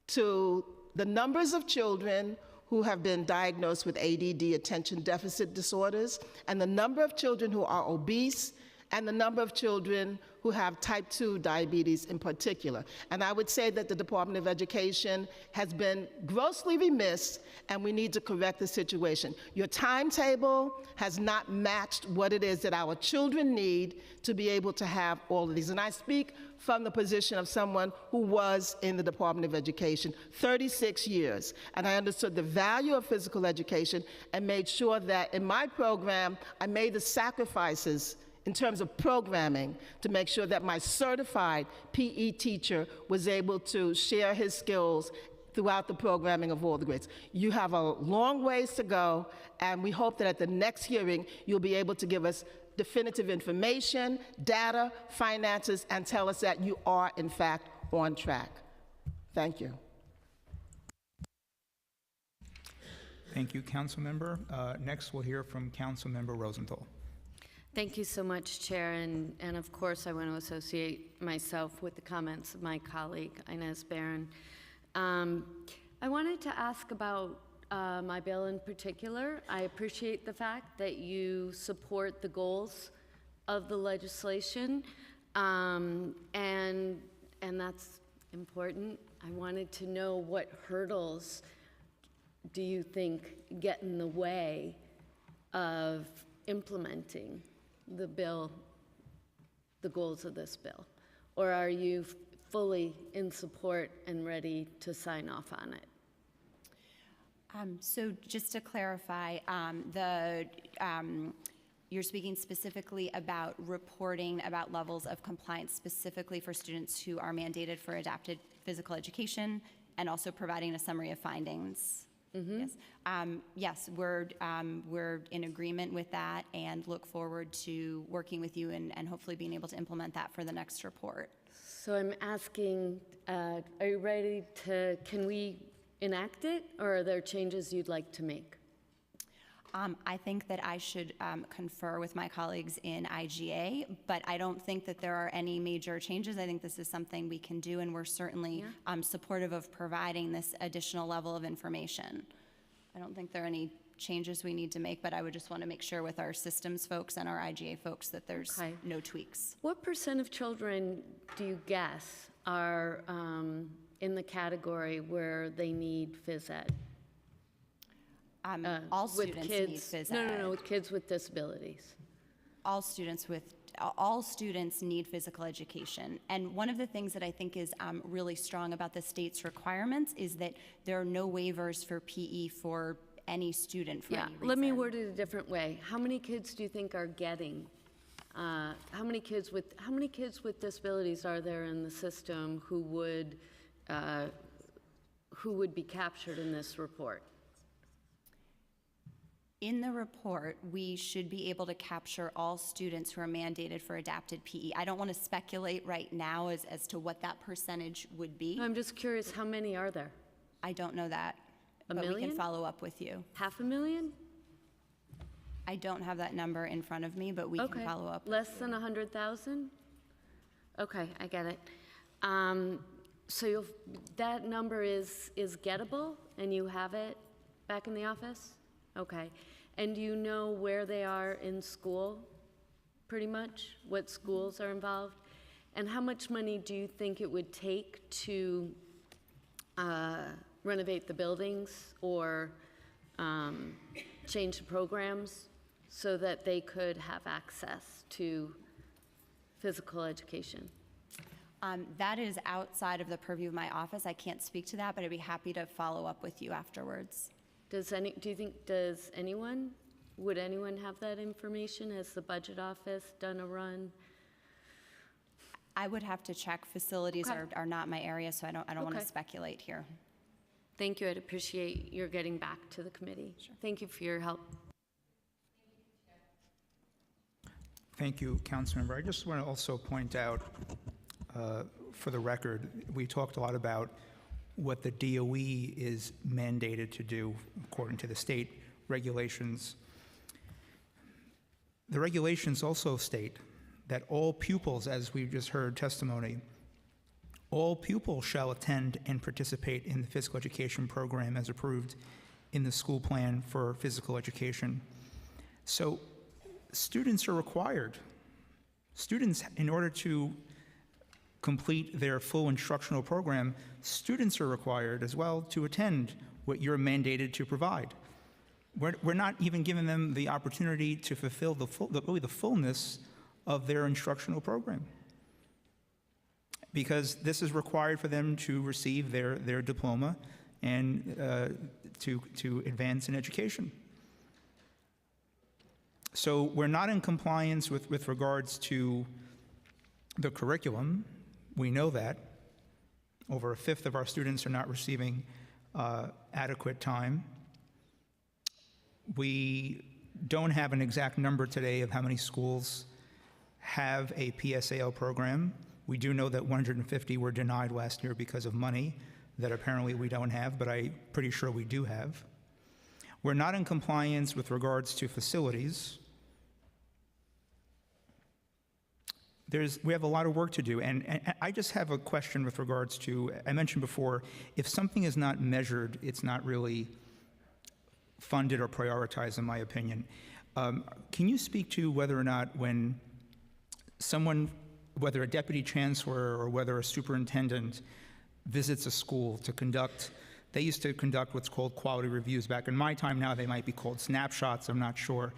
to the numbers of children who have been diagnosed with ADD, attention deficit disorders, and the number of children who are obese, and the number of children who have type 2 diabetes in particular. And I would say that the Department of Education has been grossly remiss, and we need to correct the situation. Your timetable has not matched what it is that our children need to be able to have all of these. And I speak from the position of someone who was in the Department of Education 36 years, and I understood the value of physical education and made sure that in my program, I made the sacrifices in terms of programming to make sure that my certified PE teacher was able to share his skills throughout the programming of all the grades. You have a long ways to go, and we hope that at the next hearing, you'll be able to give us definitive information, data, finances, and tell us that you are, in fact, on track. Thank you. Thank you, Council Member. Next, we'll hear from Council Member Rosenthal. Thank you so much, Chair, and of course I want to associate myself with the comments of my colleague, Inez Barron. I wanted to ask about my bill in particular. I appreciate the fact that you support the goals of the legislation, and that's important. I wanted to know what hurdles do you think get in the way of implementing the bill, the goals of this bill? Or are you fully in support and ready to sign off on it? So just to clarify, you're speaking specifically about reporting about levels of compliance specifically for students who are mandated for adapted physical education, and also providing a summary of findings. Mm-hmm. Yes. Yes, we're in agreement with that and look forward to working with you and hopefully being able to implement that for the next report. So I'm asking, are you ready to, can we enact it, or are there changes you'd like to make? I think that I should confer with my colleagues in IGA, but I don't think that there are any major changes. I think this is something we can do, and we're certainly supportive of providing this additional level of information. I don't think there are any changes we need to make, but I would just want to make sure with our systems folks and our IGA folks that there's no tweaks. What % of children do you guess are in the category where they need phys ed? All students need phys ed. No, with kids with disabilities. All students need physical education. And one of the things that I think is really strong about the state's requirements is that there are no waivers for PE for any student for any reason. Let me word it a different way. How many kids do you think are getting? How many kids with disabilities are there in the system who would be captured in this report? In the report, we should be able to capture all students who are mandated for adapted PE. I don't want to speculate right now as to what that percentage would be. I'm just curious, how many are there? I don't know that. A but million? We can follow up with you. 500,000? I don't have that number in front of me, but we can follow up. Less than 100,000? Okay, I get it. So that number is gettable, and you have it back in the office? Okay. And do you know where they are in school, pretty much? What schools are involved? And how much money do you think it would take to renovate the buildings or change the programs so that they could have access to physical education? That is outside of the purview of my office. I can't speak to that, but I'd be happy to follow up with you afterwards. Would anyone have that information? Has the budget office done a run? I would have to check. Facilities are not my area, so I don't want to speculate here. Thank you. I'd appreciate your getting back to the committee. Sure. Thank you for your help. Thank you, Councilmember. I just want to also point out, for the record, we talked a lot about what the DOE is mandated to do according to the state regulations. The regulations also state that all pupils, as we've just heard testimony, all pupils shall attend and participate in the physical education program as approved in the school plan for physical education. So students are required. Students, in order to complete their full instructional program, students are required as well to attend what you're mandated to provide. We're not even giving them the opportunity to fulfill the fullness of their instructional program, because this is required for them to receive their diploma and to advance in education. So we're not in compliance with regards to the curriculum. We know that. Over a fifth of our students are not receiving adequate time. We don't have an exact number today of how many schools have a PSAL program. We do know that 150 were denied last year because of money that apparently we don't have, but I'm pretty sure we do have. We're not in compliance with regards to facilities. We have a lot of work to do, and I just have a question with regards to, I mentioned before, if something is not measured, it's not really funded or prioritized, in my opinion. Can you speak to whether or not when someone, whether a deputy chancellor or whether a superintendent visits a school to conduct, they used to conduct what's called quality reviews back in my time, now they might be called snapshots, I'm not sure.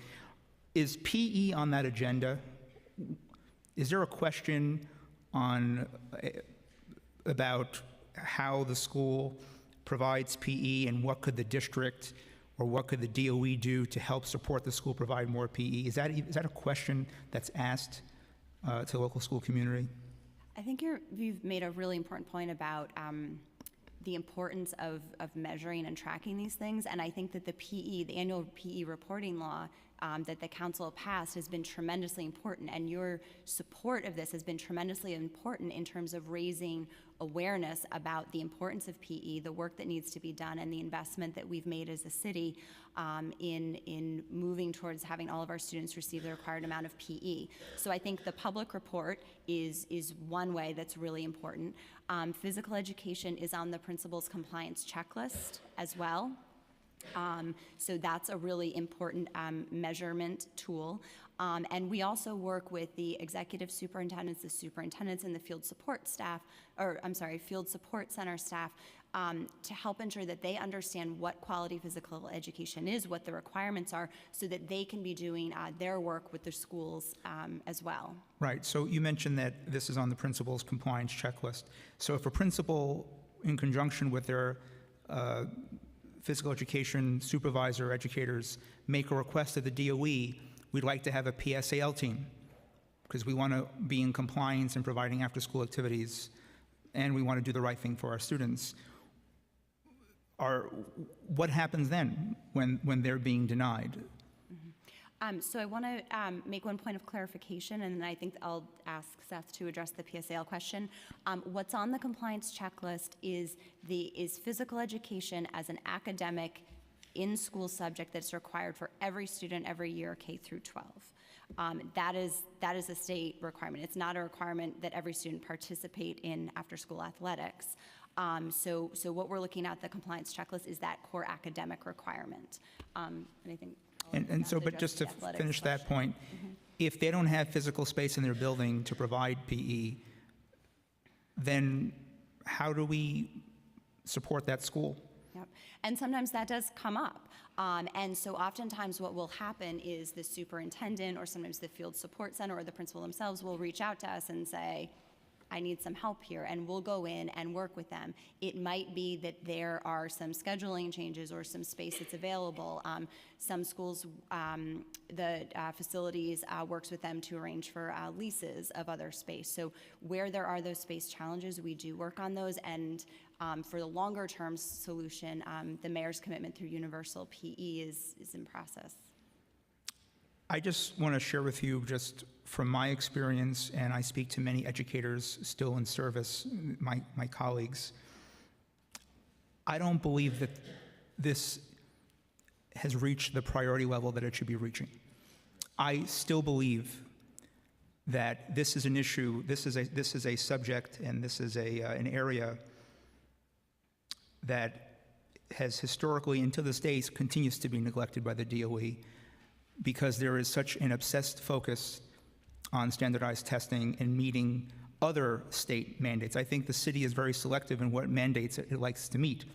Is PE on that agenda? Is there a question about how the school provides PE and what could the district or what could the DOE do to help support the school provide more PE? Is that a question that's asked to the local school community? I think you've made a really important point about the importance of measuring and tracking these things, and I think that the annual PE reporting law that the council passed has been tremendously important, and your support of this has been tremendously important in terms of raising awareness about the importance of PE, the work that needs to be done, and the investment that we've made as a city in moving towards having all of our students receive the required amount of PE. So I think the public report is one way that's really important. Physical education is on the principal's compliance checklist as well. So that's a really important measurement tool. And we also work with the executive superintendents, the superintendents, and the field support staff, field support center staff, to help ensure that they understand what quality physical education is, what the requirements are, so that they can be doing their work with the schools as well. Right, so you mentioned that this is on the principal's compliance checklist. So if a principal, in conjunction with their physical education supervisor, educators, make a request to the DOE, we'd like to have a PSAL team, because we want to be in compliance and providing after-school activities, and we want to do the right thing for our students. What happens then when they're being denied? So I want to make one point of clarification, and then I think I'll ask Seth to address the PSAL question. What's on the compliance checklist is physical education as an academic in-school subject that's required for every student every year, K through 12. That is a state requirement. It's not a requirement that every student participate in after-school athletics. So what we're looking at, the compliance checklist, is that core academic requirement. Anything? And so, but just to finish that point, if they don't have physical space in their building to provide PE, then how do we support that school? Yep. And sometimes that does come up. And so oftentimes what will happen is the superintendent or sometimes the field support center or the principal themselves will reach out to us and say, I need some help here, and we'll go in and work with them. It might be that there are some scheduling changes or some space that's available. Some schools, the facilities works with them to arrange for leases of other space. So where there are those space challenges, we do work on those, and for the longer term solution, the mayor's commitment through universal PE is in process. I just want to share with you, just from my experience, and I speak to many educators still in service, my colleagues, I don't believe that this has reached the priority level that it should be reaching. I still believe that this is an issue, this is a subject, and this is an area that has historically, and to this day, continues to be neglected by the DOE, because there is such an obsessed focus on standardized testing and meeting other state mandates. I think the city is very selective in what mandates it likes to meet,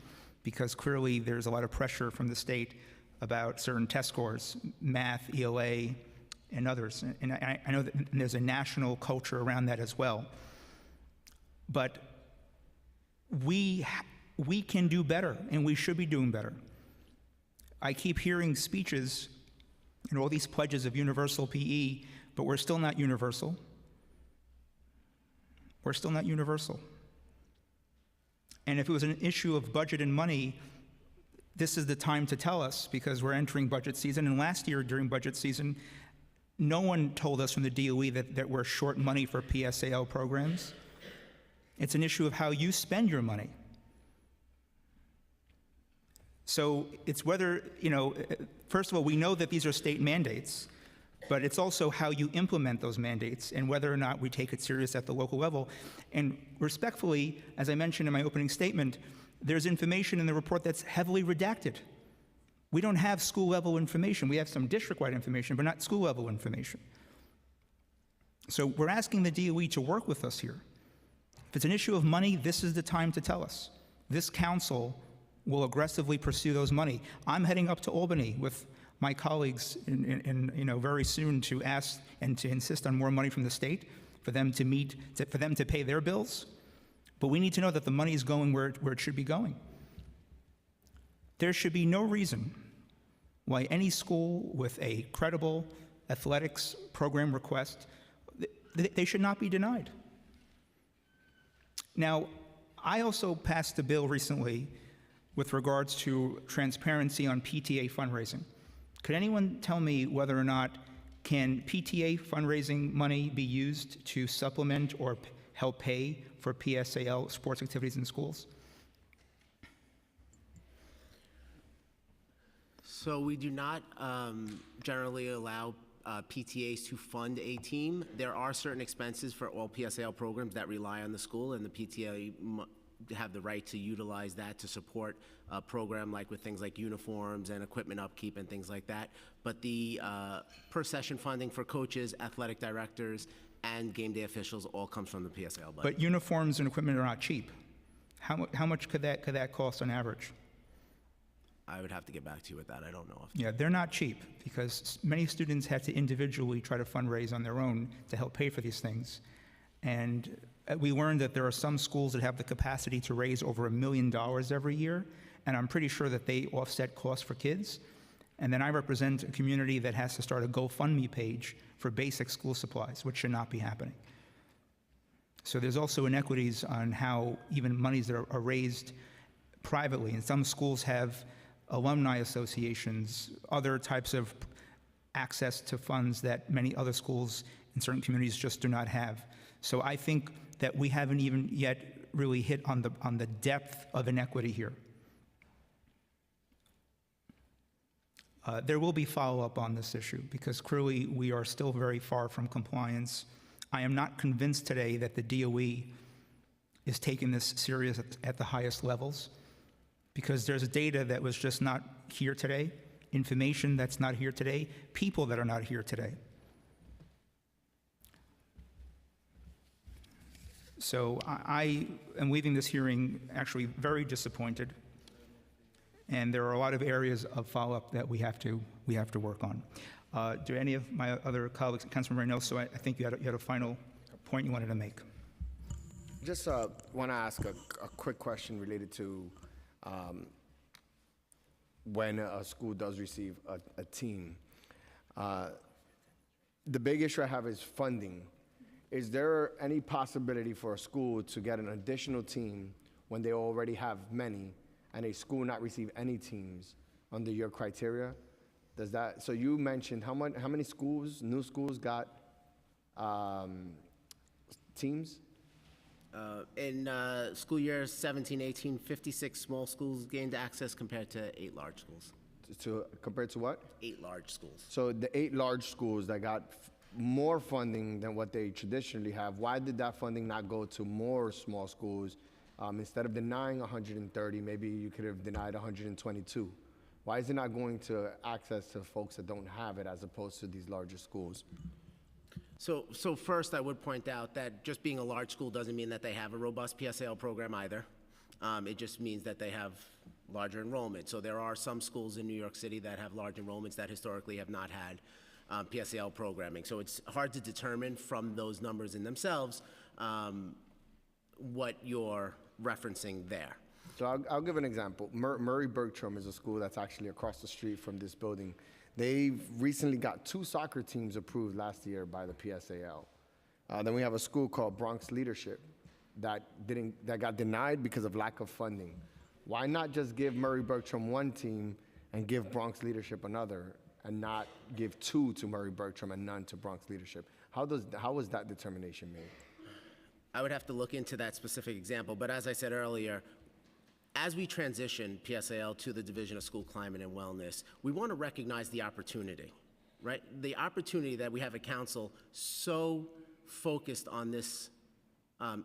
because clearly there's a lot of pressure from the state about certain test scores, math, ELA, and others. And I know that there's a national culture around that as well. But we can do better, and we should be doing better. I keep hearing speeches and all these pledges of universal PE, but we're still not universal. We're still not universal. And if it was an issue of budget and money, this is the time to tell us, because we're entering budget season. And last year during budget season, no one told us from the DOE that we're short money for PSAL programs. It's an issue of how you spend your money. So it's whether, first of all, we know that these are state mandates, but it's also how you implement those mandates and whether or not we take it serious at the local level. And respectfully, as I mentioned in my opening statement, there's information in the report that's heavily redacted. We don't have school-level information. We have some district-wide information, but not school-level information. So we're asking the DOE to work with us here. If it's an issue of money, this is the time to tell us. This council will aggressively pursue those money. I'm heading up to Albany with my colleagues very soon to ask and to insist on more money from the state for them to pay their bills. But we need to know that the money is going where it should be going. There should be no reason why any school with a credible athletics program request, they should not be denied. Now, I also passed a bill recently with regards to transparency on PTA fundraising. Could anyone tell me whether or not can PTA fundraising money be used to supplement or help pay for PSAL sports activities in schools? So we do not generally allow PTAs to fund a team. There are certain expenses for all PSAL programs that rely on the school, and the PTA have the right to utilize that to support a program like with things like uniforms and equipment upkeep and things like that. But the per session funding for coaches, athletic directors, and game day officials all comes from the PSAL budget. But uniforms and equipment are not cheap. How much could that cost on average? I would have to get back to you with that. I don't know. Yeah, they're not cheap, because many students had to individually try to fundraise on their own to help pay for these things. And we learned that there are some schools that have the capacity to raise over $1 million every year, and I'm pretty sure that they offset costs for kids. And then I represent a community that has to start a GoFundMe page for basic school supplies, which should not be happening. So there's also inequities on how even monies that are raised privately, and some schools have alumni associations, other types of access to funds that many other schools in certain communities just do not have. So I think that we haven't even yet really hit on the depth of inequity here. There will be follow-up on this issue because clearly we are still very far from compliance. I am not convinced today that the DOE is taking this serious at the highest levels because there's data that was just not here today, information that's not here today, people that are not here today. So I am leaving this hearing actually very disappointed, and there are a lot of areas of follow-up that we have to work on. Do any of my other colleagues, Councilman Reynoso, I think you had a final point you wanted to make. Just want to ask a quick question related to when a school does receive a team. The big issue I have is funding. Is there any possibility for a school to get an additional team when they already have many, and a school not receive any teams under your criteria? Does that, so you mentioned how many schools, new schools got teams? In school year 17-18, 56 small schools gained access compared to 8 large schools. Compared to what? 8 large schools. So the 8 large schools that got more funding than what they traditionally have, why did that funding not go to more small schools? Instead of denying 130, maybe you could have denied 122. Why is it not going to access to folks that don't have it as opposed to these larger schools? So first, I would point out that just being a large school doesn't mean that they have a robust PSAL program either. It just means that they have larger enrollment. So there are some schools in New York City that have large enrollments that historically have not had PSAL programming. So it's hard to determine from those numbers in themselves what you're referencing there. So I'll give an example. Murray Bergstrom is a school that's actually across the street from this building. They recently got 2 soccer teams approved last year by the PSAL. Then we have a school called Bronx Leadership that got denied because of lack of funding. Why not just give Murray Bergstrom 1 team and give Bronx Leadership another, and not give 2 to Murray Bergstrom and none to Bronx Leadership? How was that determination made? I would have to look into that specific example, but as I said earlier, as we transition PSAL to the Division of School Climate and Wellness, we want to recognize the opportunity, right? The opportunity that we have a council so focused on this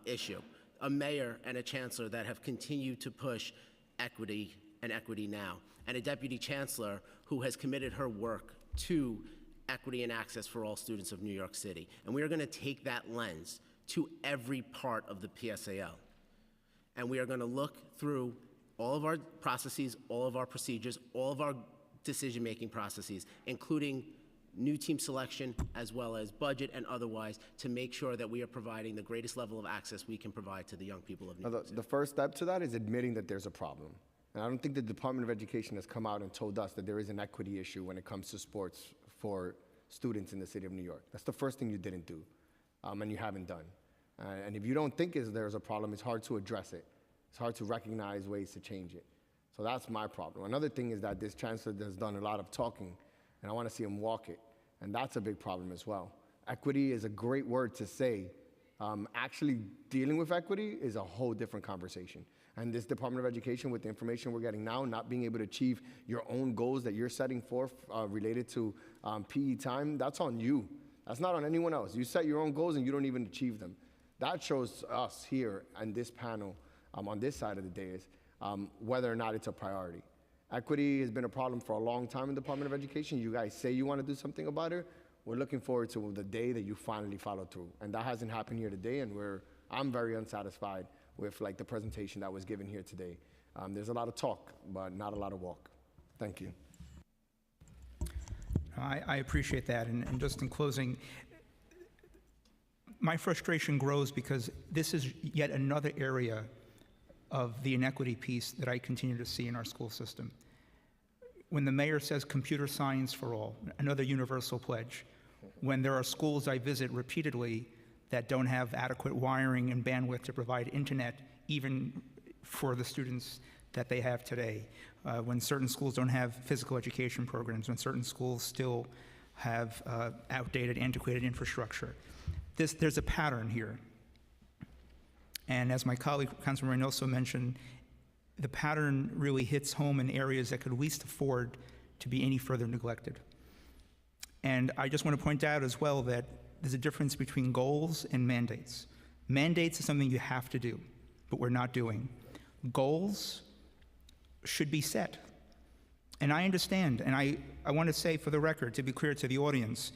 issue, a mayor and a chancellor that have continued to push equity and equity now, and a deputy chancellor who has committed her work to equity and access for all students of New York City. And we are going to take that lens to every part of the PSAL. And we are going to look through all of our processes, all of our procedures, all of our decision-making processes, including new team selection, as well as budget and otherwise, to make sure that we are providing the greatest level of access we can provide to the young people of New York City. The first step to that is admitting that there's a problem. And I don't think the Department of Education has come out and told us that there is an equity issue when it comes to sports for students in the city of New York. That's the first thing you didn't do, and you haven't done. And if you don't think there's a problem, it's hard to address it. It's hard to recognize ways to change it. So that's my problem. Another thing is that this chancellor has done a lot of talking, and I want to see him walk it. And that's a big problem as well. Equity is a great word to say. Actually dealing with equity is a whole different conversation. And this Department of Education, with the information we're getting now, not being able to achieve your own goals that you're setting forth related to PE time, that's on you. That's not on anyone else. You set your own goals and you don't even achieve them. That shows us here on this panel, on this side of the dais, whether or not it's a priority. Equity has been a problem for a long time in the Department of Education. You guys say you want to do something about it. We're looking forward to the day that you finally follow through. And that hasn't happened here today, and I'm very unsatisfied with the presentation that was given here today. There's a lot of talk, but not a lot of walk. Thank you. I appreciate that. And just in closing, my frustration grows because this is yet another area of the inequity piece that I continue to see in our school system. When the mayor says computer science for all, another universal pledge, when there are schools I visit repeatedly that don't have adequate wiring and bandwidth to provide internet even for the students that they have today, when certain schools don't have physical education programs, when certain schools still have outdated, antiquated infrastructure. There's a pattern here. And as my colleague, Councilman Reynoso mentioned, the pattern really hits home in areas that could least afford to be any further neglected. And I just want to point out as well that there's a difference between goals and mandates. Mandates is something you have to do, but we're not doing. Goals should be set. And I understand, and I want to say for the record, to be clear to the audience,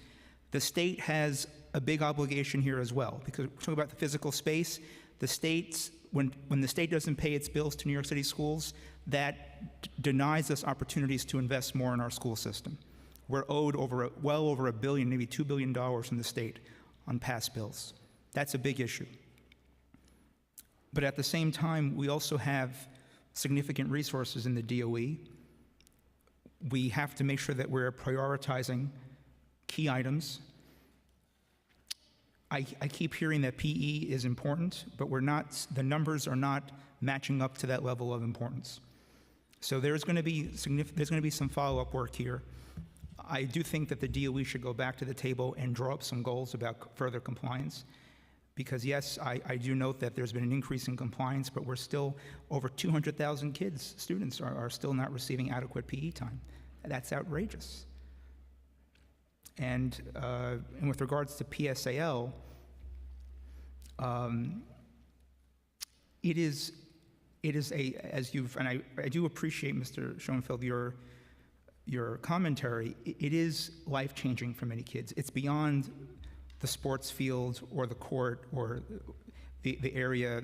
the state has a big obligation here as well, because we're talking about the physical space. The states, when the state doesn't pay its bills to New York City schools, that denies us opportunities to invest more in our school system. We're owed well over $1 billion, maybe $2 billion from the state on past bills. That's a big issue. But at the same time, we also have significant resources in the DOE. We have to make sure that we're prioritizing key items. I keep hearing that PE is important, but the numbers are not matching up to that level of importance. So there's going to be some follow-up work here. I do think that the DOE should go back to the table and draw up some goals about further compliance. Because yes, I do note that there's been an increase in compliance, but we're still over 200,000 students are still not receiving adequate PE time. That's outrageous. And with regards to PSAL, it is as you've, and I do appreciate, Mr. Schoenfeld, your commentary. It is life-changing for many kids. It's beyond the sports field or the court or the area,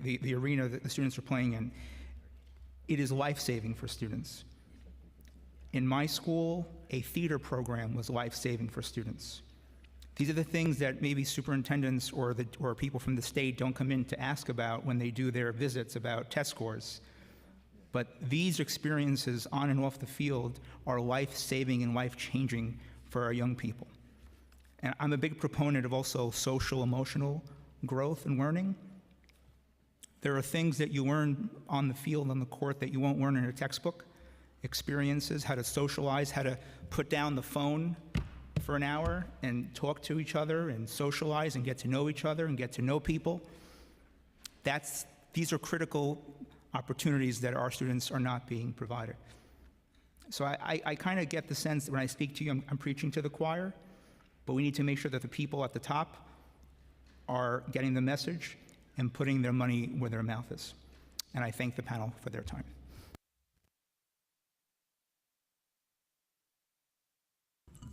the arena that the students are playing in. It is life-saving for students. In my school, a theater program was life-saving for students. These are the things that maybe superintendents or people from the state don't come in to ask about when they do their visits about test scores. But these experiences on and off the field are life-saving and life-changing for our young people. And I'm a big proponent of also social, emotional growth and learning. There are things that you learn on the field, on the court, that you won't learn in a textbook. Experiences, how to socialize, how to put down the phone for an hour and talk to each other and socialize and get to know each other and get to know people. These are critical opportunities that our students are not being provided. So I kind of get the sense that when I speak to you, I'm preaching to the choir, but we need to make sure that the people at the top are getting the message and putting their money where their mouth is. And I thank the panel for their time.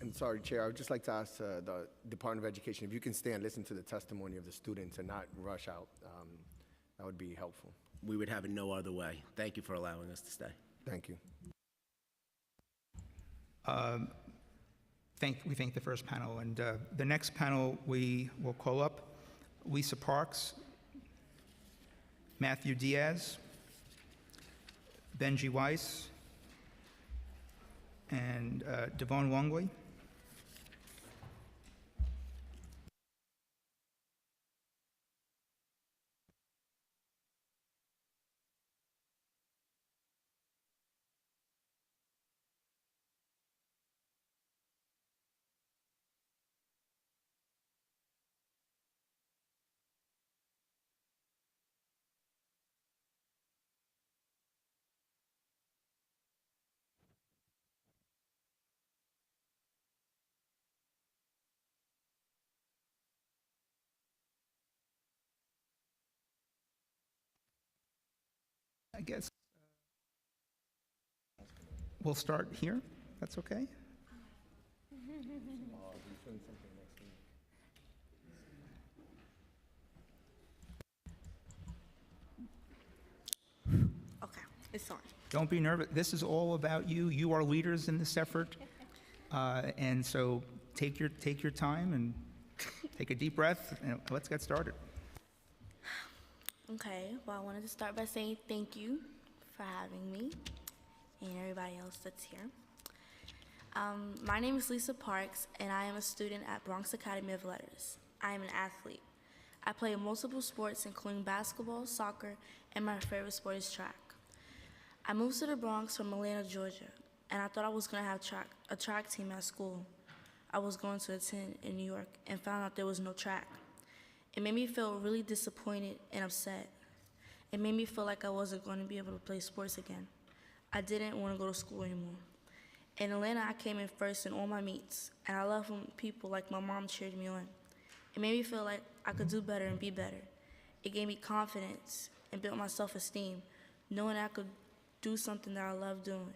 And sorry, Chair, I would just like to ask the Department of Education if you can stay and listen to the testimony of the students and not rush out. That would be helpful. We would have it no other way. Thank you for allowing us to stay. Thank you. We thank the first panel. And the next panel we will call up Lisa Parks, Matthew Diaz, Benji Weiss, and Devon Longley. I guess we'll start here. That's okay? Okay, it's on. Don't be nervous. This is all about you. You are leaders in this effort. And so take your time and take a deep breath and let's get started. Okay, well, I wanted to start by saying thank you for having me and everybody else that's here. My name is Lisa Parks, and I am a student at Bronx Academy of Letters. I am an athlete. I play multiple sports, including basketball, soccer, and my favorite sport is track. I moved to the Bronx from Atlanta, Georgia, and I thought I was going to have a track team at school I was going to attend in New York, and found out there was no track. It made me feel really disappointed and upset. It made me feel like I wasn't going to be able to play sports again. I didn't want to go to school anymore. In Atlanta, I came in first in all my meets, and I love when people like my mom cheered me on. It made me feel like I could do better and be better. It gave me confidence and built my self-esteem, knowing I could do something that I love doing.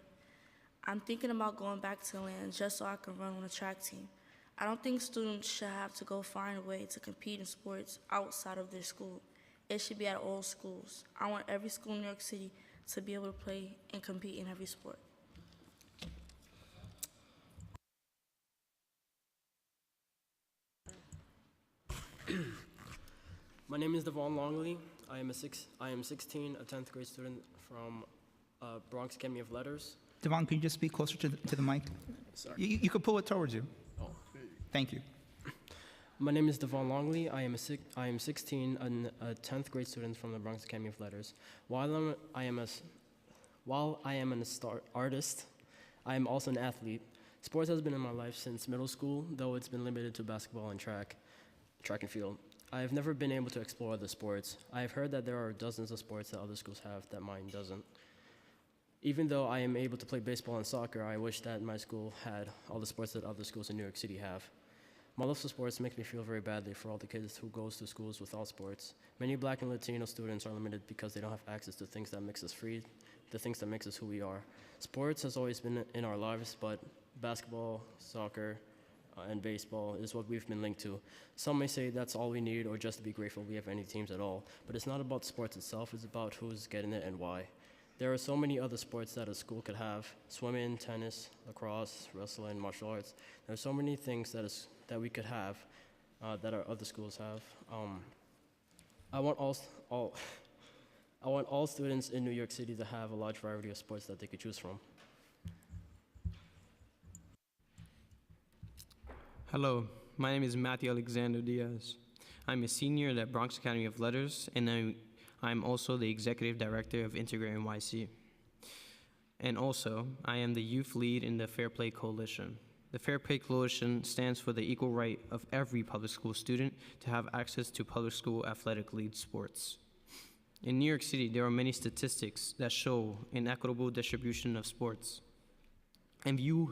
I'm thinking about going back to Atlanta just so I can run on a track team. I don't think students should have to go find a way to compete in sports outside of their school. It should be at all schools. I want every school in New York City to be able to play and compete in every sport. My name is Devon Longley. I am 16, a 10th grade student from Bronx Academy of Letters. Devon, can you just speak closer to the mic? Sorry. You could pull it towards you. Oh. Thank you. My name is Devon Longley. I am 16, and a 10th grade student from the Bronx Academy of Letters. While I am an artist, I am also an athlete. Sports has been in my life since middle school, though it's been limited to basketball and track and field. I have never been able to explore other sports. I have heard that there are dozens of sports that other schools have that mine doesn't. Even though I am able to play baseball and soccer, I wish that my school had all the sports that other schools in New York City have. My love for sports makes me feel very badly for all the kids who goes to schools without sports. Many Black and Latino students are limited because they don't have access to things that makes us free, the things that makes us who we are. Sports has always been in our lives, but basketball, soccer, and baseball is what we've been linked to. Some may say that's all we need or just to be grateful we have any teams at all, but it's not about sports itself, it's about who's getting it and why. There are so many other sports that a school could have: swimming, tennis, lacrosse, wrestling, martial arts. There are so many things that we could have that our other schools have. I want all students in New York City to have a large variety of sports that they could choose from. Hello, my name is Matthew Alexander Diaz. I'm a senior at Bronx Academy of Letters, and I'm also the executive director of Integrate NYC. And also, I am the youth lead in the Fair Play Coalition. The Fair Play Coalition stands for the equal right of every public school student to have access to public school athletic league sports. In New York City, there are many statistics that show an equitable distribution of sports. And you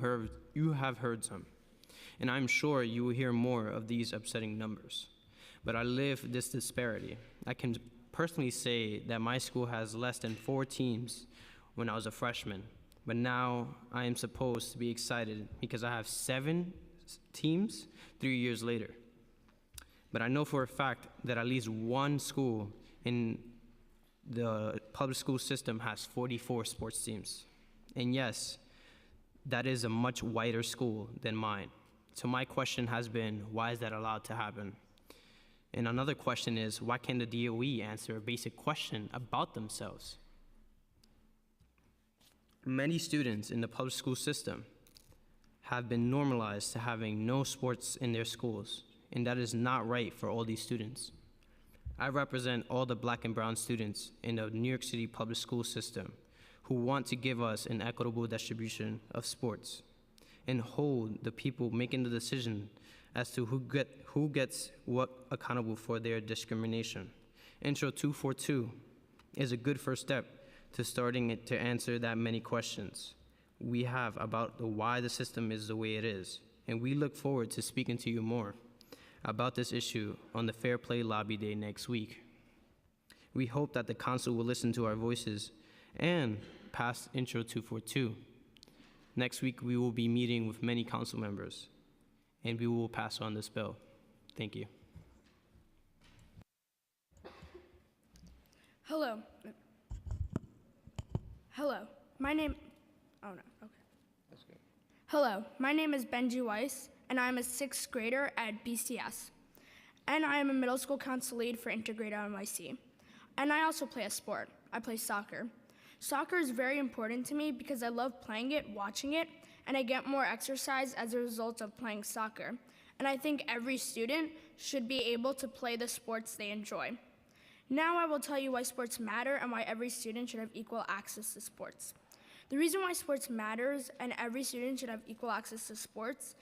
have heard some. And I'm sure you will hear more of these upsetting numbers. But I live this disparity. I can personally say that my school has less than 4 teams when I was a freshman, but now I am supposed to be excited because I have 7 teams 3 years later. But I know for a fact that at least one school in the public school system has 44 sports teams. And yes, that is a much whiter school than mine. So my question has been, why is that allowed to happen? And another question is, why can't the DOE answer a basic question about themselves? Many students in the public school system have been normalized to having no sports in their schools, and that is not right for all these students. I represent all the Black and brown students in the New York City public school system who want to give us an equitable distribution of sports and hold the people making the decision as to who gets what accountable for their discrimination. Intro 242 is a good first step to starting it to answer that many questions we have about why the system is the way it is, and we look forward to speaking to you more about this issue on the Fair Play Lobby Day next week. We hope that the council will listen to our voices and pass Intro 242. Next week, we will be meeting with many council members, and we will pass on this bill. Thank you. Hello. My name is Benji Weiss, and I'm a 6th grader at BCS. And I am a middle school council lead for Integrate NYC. And I also play a sport. I play soccer. Soccer is very important to me because I love playing it, watching it, and I get more exercise as a result of playing soccer. And I think every student should be able to play the sports they enjoy. Now I will tell you why sports matter and why every student should have equal access to sports. The reason why sports matters and every student should have equal access to sports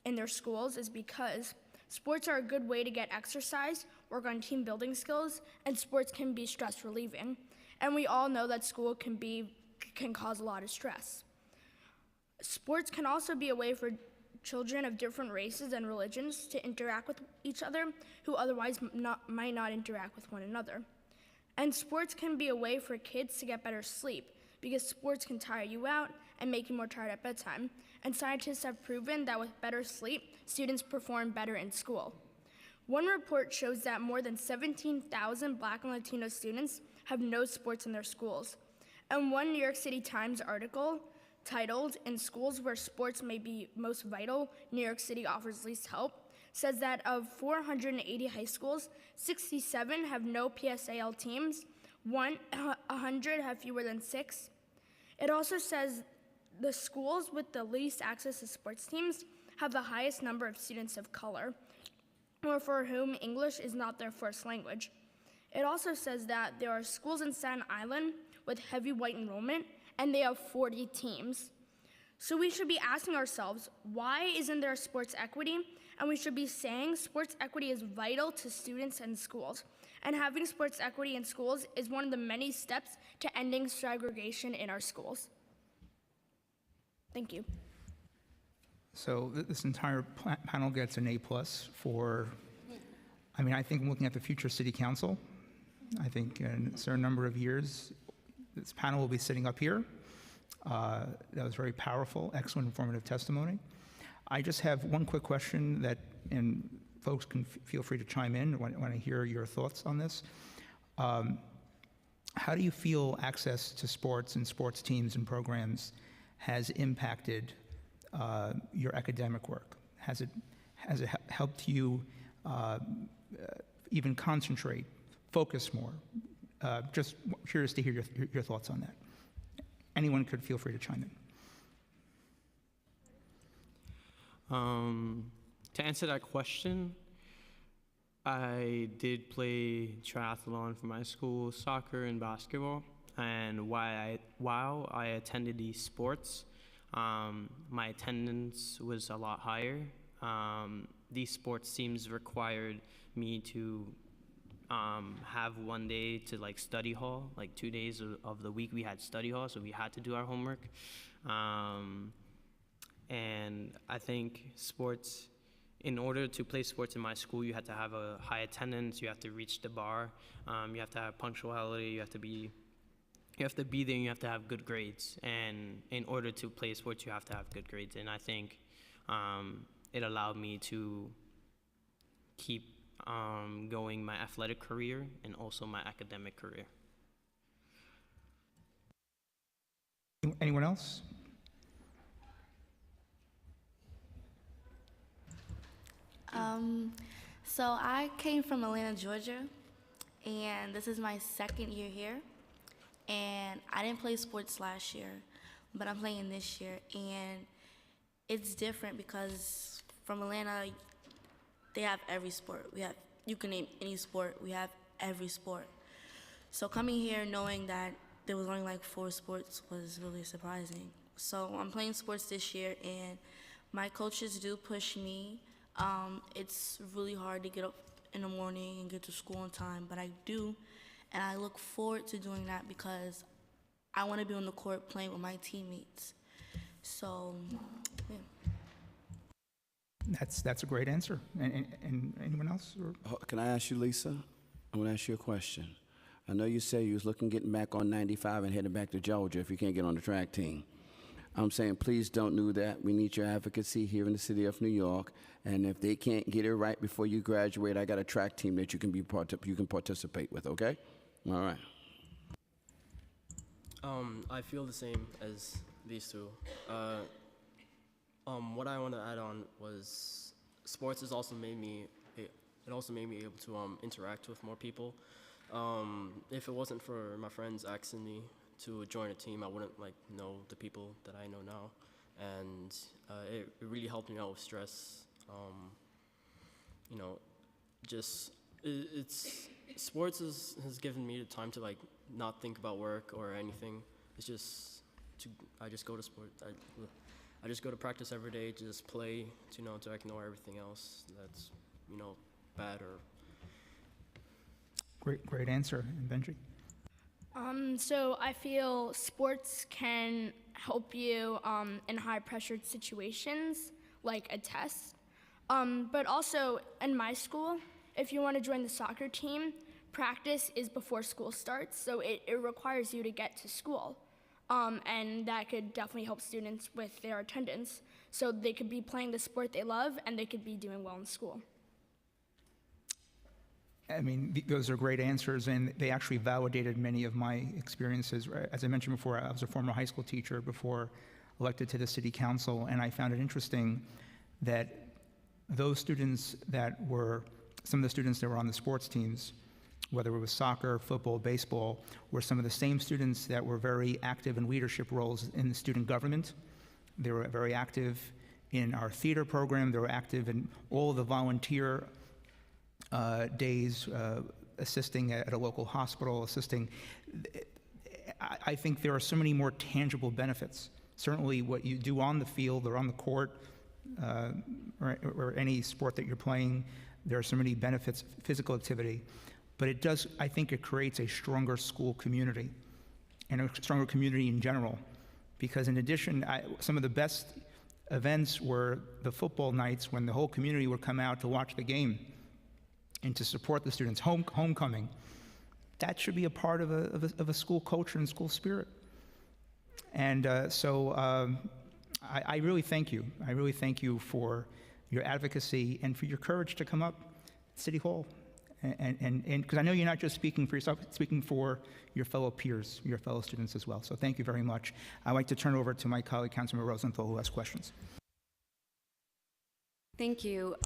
in their schools is because sports are a good way to get exercise, work on team building skills, and sports can be stress relieving. And we all know that school can cause a lot of stress. Sports can also be a way for children of different races and religions to interact with each other who otherwise might not interact with one another. And sports can be a way for kids to get better sleep because sports can tire you out and make you more tired at bedtime. And scientists have proven that with better sleep, students perform better in school. One report shows that more than 17,000 Black and Latino students have no sports in their schools. And one New York City Times article titled, "In Schools Where Sports May Be Most Vital, New York City Offers Least Help," says that of 480 high schools, 67 have no PSAL teams, 100 have fewer than 6. It also says the schools with the least access to sports teams have the highest number of students of color, or for whom English is not their first language. It also says that there are schools in Staten Island with heavy white enrollment, and they have 40 teams. So we should be asking ourselves, why isn't there sports equity? And we should be saying sports equity is vital to students and schools. And having sports equity in schools is one of the many steps to ending segregation in our schools. Thank you. So this entire panel gets an A+ for, I think looking at the future city council, I think in a certain number of years, this panel will be sitting up here. That was very powerful, excellent, informative testimony. I just have one quick question that, and folks can feel free to chime in when I hear your thoughts on this. How do you feel access to sports and sports teams and programs has impacted your academic work? Has it helped you even concentrate, focus more? Just curious to hear your thoughts on that. Anyone could feel free to chime in. To answer that question, I did play triathlon for my school, soccer and basketball. And while I attended these sports, my attendance was a lot higher. These sports teams required me to have one day to study hall, 2 days of the week we had study hall, so we had to do our homework. And I think sports, in order to play sports in my school, you had to have a high attendance, you have to reach the bar, you have to have punctuality, you have to be there and you have to have good grades. And in order to play sports, you have to have good grades. And I think it allowed me to keep going my athletic career and also my academic career. Anyone else? So I came from Atlanta, Georgia, and this is my second year here. And I didn't play sports last year, but I'm playing this year. And it's different because from Atlanta, they have every sport. You can name any sport, we have every sport. So coming here knowing that there was only 4 sports was really surprising. So I'm playing sports this year, and my coaches do push me. It's really hard to get up in the morning and get to school on time, but I do, and I look forward to doing that because I want to be on the court playing with my teammates. So, yeah. That's a great answer. And anyone else? Or? Can I ask you, Lisa? I want to ask you a question. I know you say you was getting back on 95 and heading back to Georgia if you can't get on the track team. I'm saying please don't do that. We need your advocacy here in the city of New York. And if they can't get it right before you graduate, I got a track team that you can participate with, okay? All right. I feel the same as these two. What I want to add on was sports has also made me able to interact with more people. If it wasn't for my friends asking me to join a team, I wouldn't know the people that I know now, and it really helped me out with stress. Sports has given me the time to not think about work or anything. It's just I just go to sport. I just go to practice every day, just play to ignore everything else that's bad or. Great answer, and Benji. So I feel sports can help you in high-pressured situations, like a test. But also, in my school, if you want to join the soccer team, practice is before school starts, so it requires you to get to school. And that could definitely help students with their attendance, so they could be playing the sport they love, and they could be doing well in school. I mean, those are great answers, and they actually validated many of my experiences. As I mentioned before, I was a former high school teacher before elected to the city council, and I found it interesting that those students that were, some of the students that were on the sports teams, whether it was soccer, football, baseball, were some of the same students that were very active in leadership roles in the student government. They were very active in our theater program. They were active in all of the volunteer days, assisting at a local hospital, assisting. I think there are so many more tangible benefits. Certainly what you do on the field or on the court, or any sport that you're playing, there are so many benefits, physical activity. But it does, I think it creates a stronger school community and a stronger community in general. Because in addition, some of the best events were the football nights when the whole community would come out to watch the game and to support the students, homecoming. That should be a part of a school culture and school spirit. And I really thank you. I really thank you for your advocacy and for your courage to come up at City Hall. And because I know you're not just speaking for yourself, speaking for your fellow peers, your fellow students as well. So thank you very much. I'd like to turn over to my colleague, Councilmember Rosenthal, who has questions. Thank you.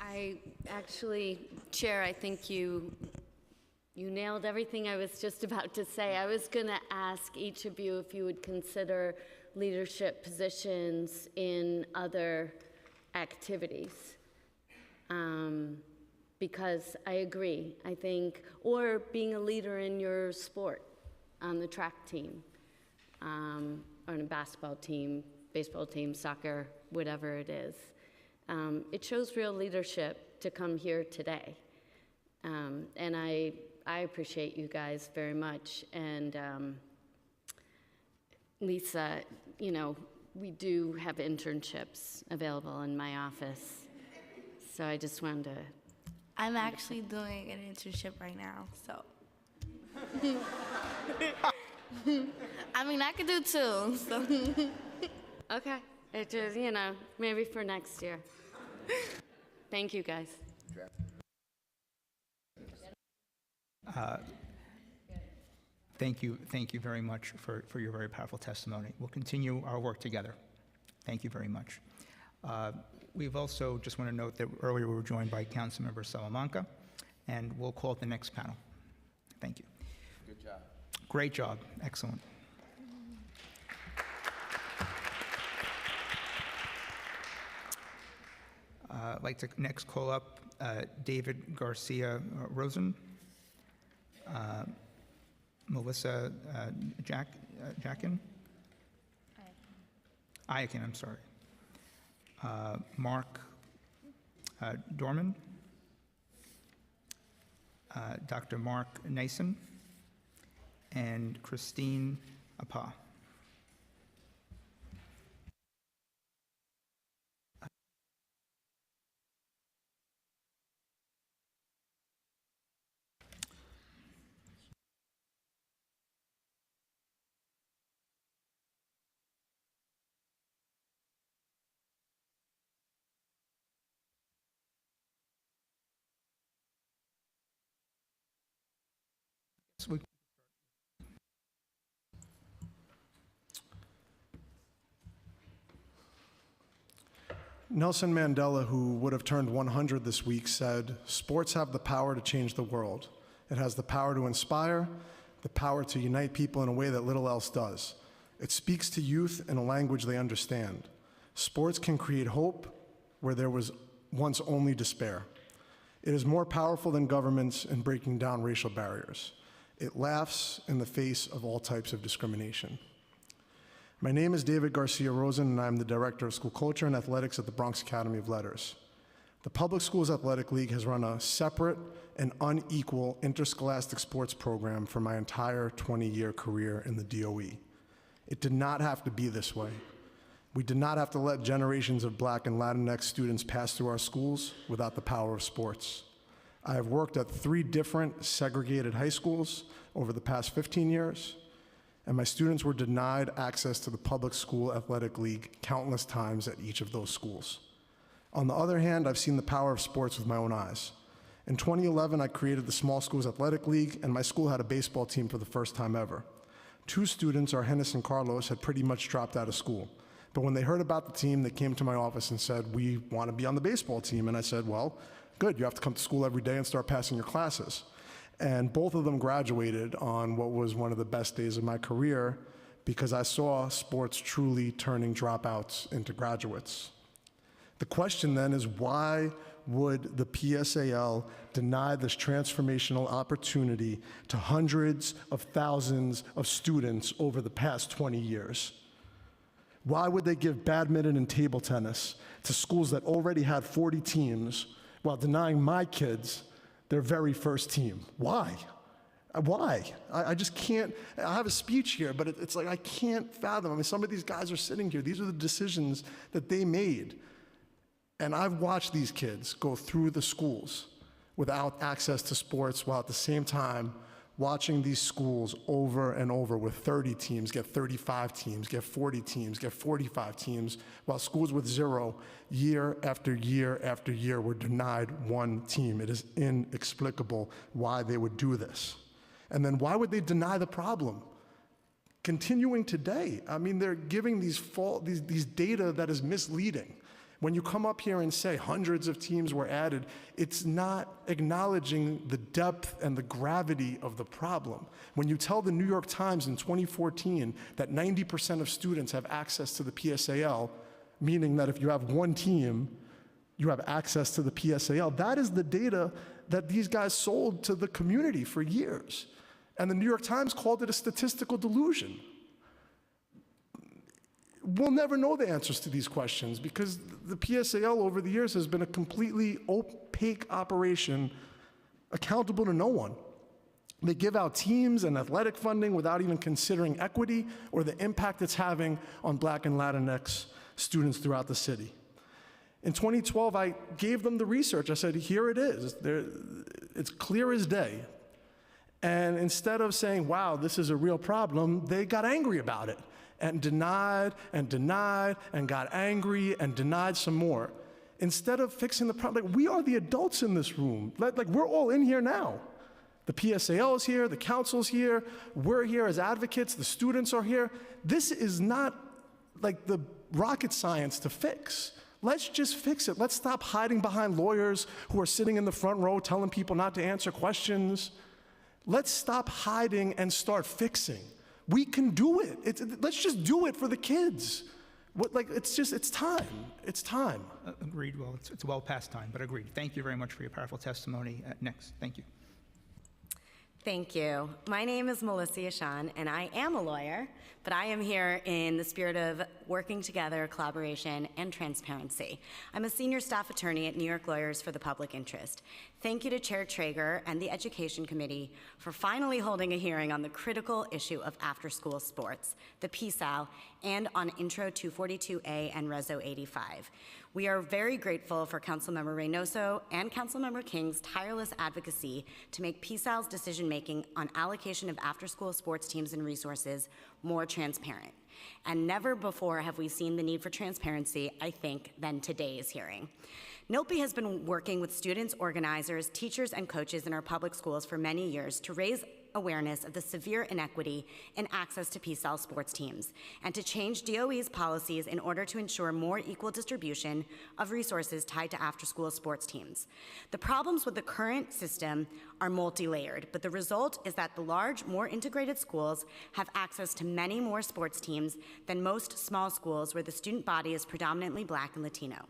Chair, I think you nailed everything I was just about to say. I was going to ask each of you if you would consider leadership positions in other activities. Because I agree, I think, or being a leader in your sport, on the track team, or on a basketball team, baseball team, soccer, whatever it is. It shows real leadership to come here today. And I appreciate you guys very much. And Lisa, you know, we do have internships available in my office. So I just wanted to. I'm actually doing an internship right now, so. I mean, I could do two, so. Okay, it just, you know, maybe for next year. Thank you, guys. Thank you very much for your very powerful testimony. We'll continue our work together. Thank you very much. We've also just want to note that earlier we were joined by Councilmember Salamanca, and we'll call it the next panel. Thank you. Good job. Great job. Excellent. I'd like to next call up David Garcia Rosen, Melissa Jackin. Iakin, I'm sorry. Mark Dorman, Dr. Mark Nason, and Christine Apa. Nelson Mandela, who would have turned 100 this week, said, "Sports have the power to change the world. It has the power to inspire, the power to unite people in a way that little else does. It speaks to youth in a language they understand. Sports can create hope where there was once only despair. It is more powerful than governments in breaking down racial barriers. It laughs in the face of all types of discrimination." My name is David Garcia Rosen, and I'm the Director of School Culture and Athletics at the Bronx Academy of Letters. The Public Schools Athletic League has run a separate and unequal interscholastic sports program for my entire 20-year career in the DOE. It did not have to be this way. We did not have to let generations of Black and Latinx students pass through our schools without the power of sports. I have worked at 3 different segregated high schools over the past 15 years, and my students were denied access to the Public School Athletic League countless times at each of those schools. On the other hand, I've seen the power of sports with my own eyes. In 2011, I created the Small Schools Athletic League, and my school had a baseball team for the first time ever. 2 students, Argenis and Carlos, had pretty much dropped out of school. But when they heard about the team, they came to my office and said, "We want to be on the baseball team." And I said, "Well, good, you have to come to school every day and start passing your classes." And both of them graduated on what was one of the best days of my career because I saw sports truly turning dropouts into graduates. The question then is, why would the PSAL deny this transformational opportunity to hundreds of thousands of students over the past 20 years? Why would they give badminton and table tennis to schools that already had 40 teams while denying my kids their very first team? Why? Why? I just can't. I have a speech here, but it's like I can't fathom. I mean, some of these guys are sitting here. These are the decisions that they made. And I've watched these kids go through the schools without access to sports while at the same time watching these schools over and over with 30 teams get 35 teams, get 40 teams, get 45 teams, while schools with 0 year after year after year were denied 1 team. It is inexplicable why they would do this. And then why would they deny the problem? Continuing today, I mean, they're giving these data that is misleading. When you come up here and say hundreds of teams were added, it's not acknowledging the depth and the gravity of the problem. When you tell the New York Times in 2014 that 90% of students have access to the PSAL, meaning that if you have 1 team, you have access to the PSAL, that is the data that these guys sold to the community for years. And the New York Times called it a statistical delusion. We'll never know the answers to these questions because the PSAL over the years has been a completely opaque operation, accountable to no one. They give out teams and athletic funding without even considering equity or the impact it's having on Black and Latinx students throughout the city. In 2012, I gave them the research. I said, here it is. It's clear as day. And instead of saying, wow, this is a real problem, they got angry about it. And denied and denied and got angry and denied some more. Instead of fixing the problem, like, we are the adults in this room. Like, we're all in here now. The PSAL is here, the council's here, we're here as advocates, the students are here. This is not like the rocket science to fix. Let's just fix it. Let's stop hiding behind lawyers who are sitting in the front row telling people not to answer questions. Let's stop hiding and start fixing. We can do it. Let's just do it for the kids. It's time. It's time. Agreed. Well, it's well past time, but agreed. Thank you very much for your powerful testimony. Next, thank you. Thank you. My name is Melissa Yashan, and I am a lawyer, but I am here in the spirit of working together, collaboration, and transparency. I'm a senior staff attorney at New York Lawyers for the Public Interest. Thank you to Chair Traeger and the Education Committee for finally holding a hearing on the critical issue of after-school sports, the PSAL, and on Intro 242A and Reso 85. We are very grateful for Councilmember Reynoso and Councilmember King's tireless advocacy to make PSAL's decision-making on allocation of after-school sports teams and resources more transparent. And never before have we seen the need for transparency, I think, than today's hearing. NYLPE has been working with students, organizers, teachers, and coaches in our public schools for many years to raise awareness of the severe inequity in access to PSAL sports teams and to change DOE's policies in order to ensure more equal distribution of resources tied to after-school sports teams. The problems with the current system are multi-layered, but the result is that the large, more integrated schools have access to many more sports teams than most small schools where the student body is predominantly Black and Latino.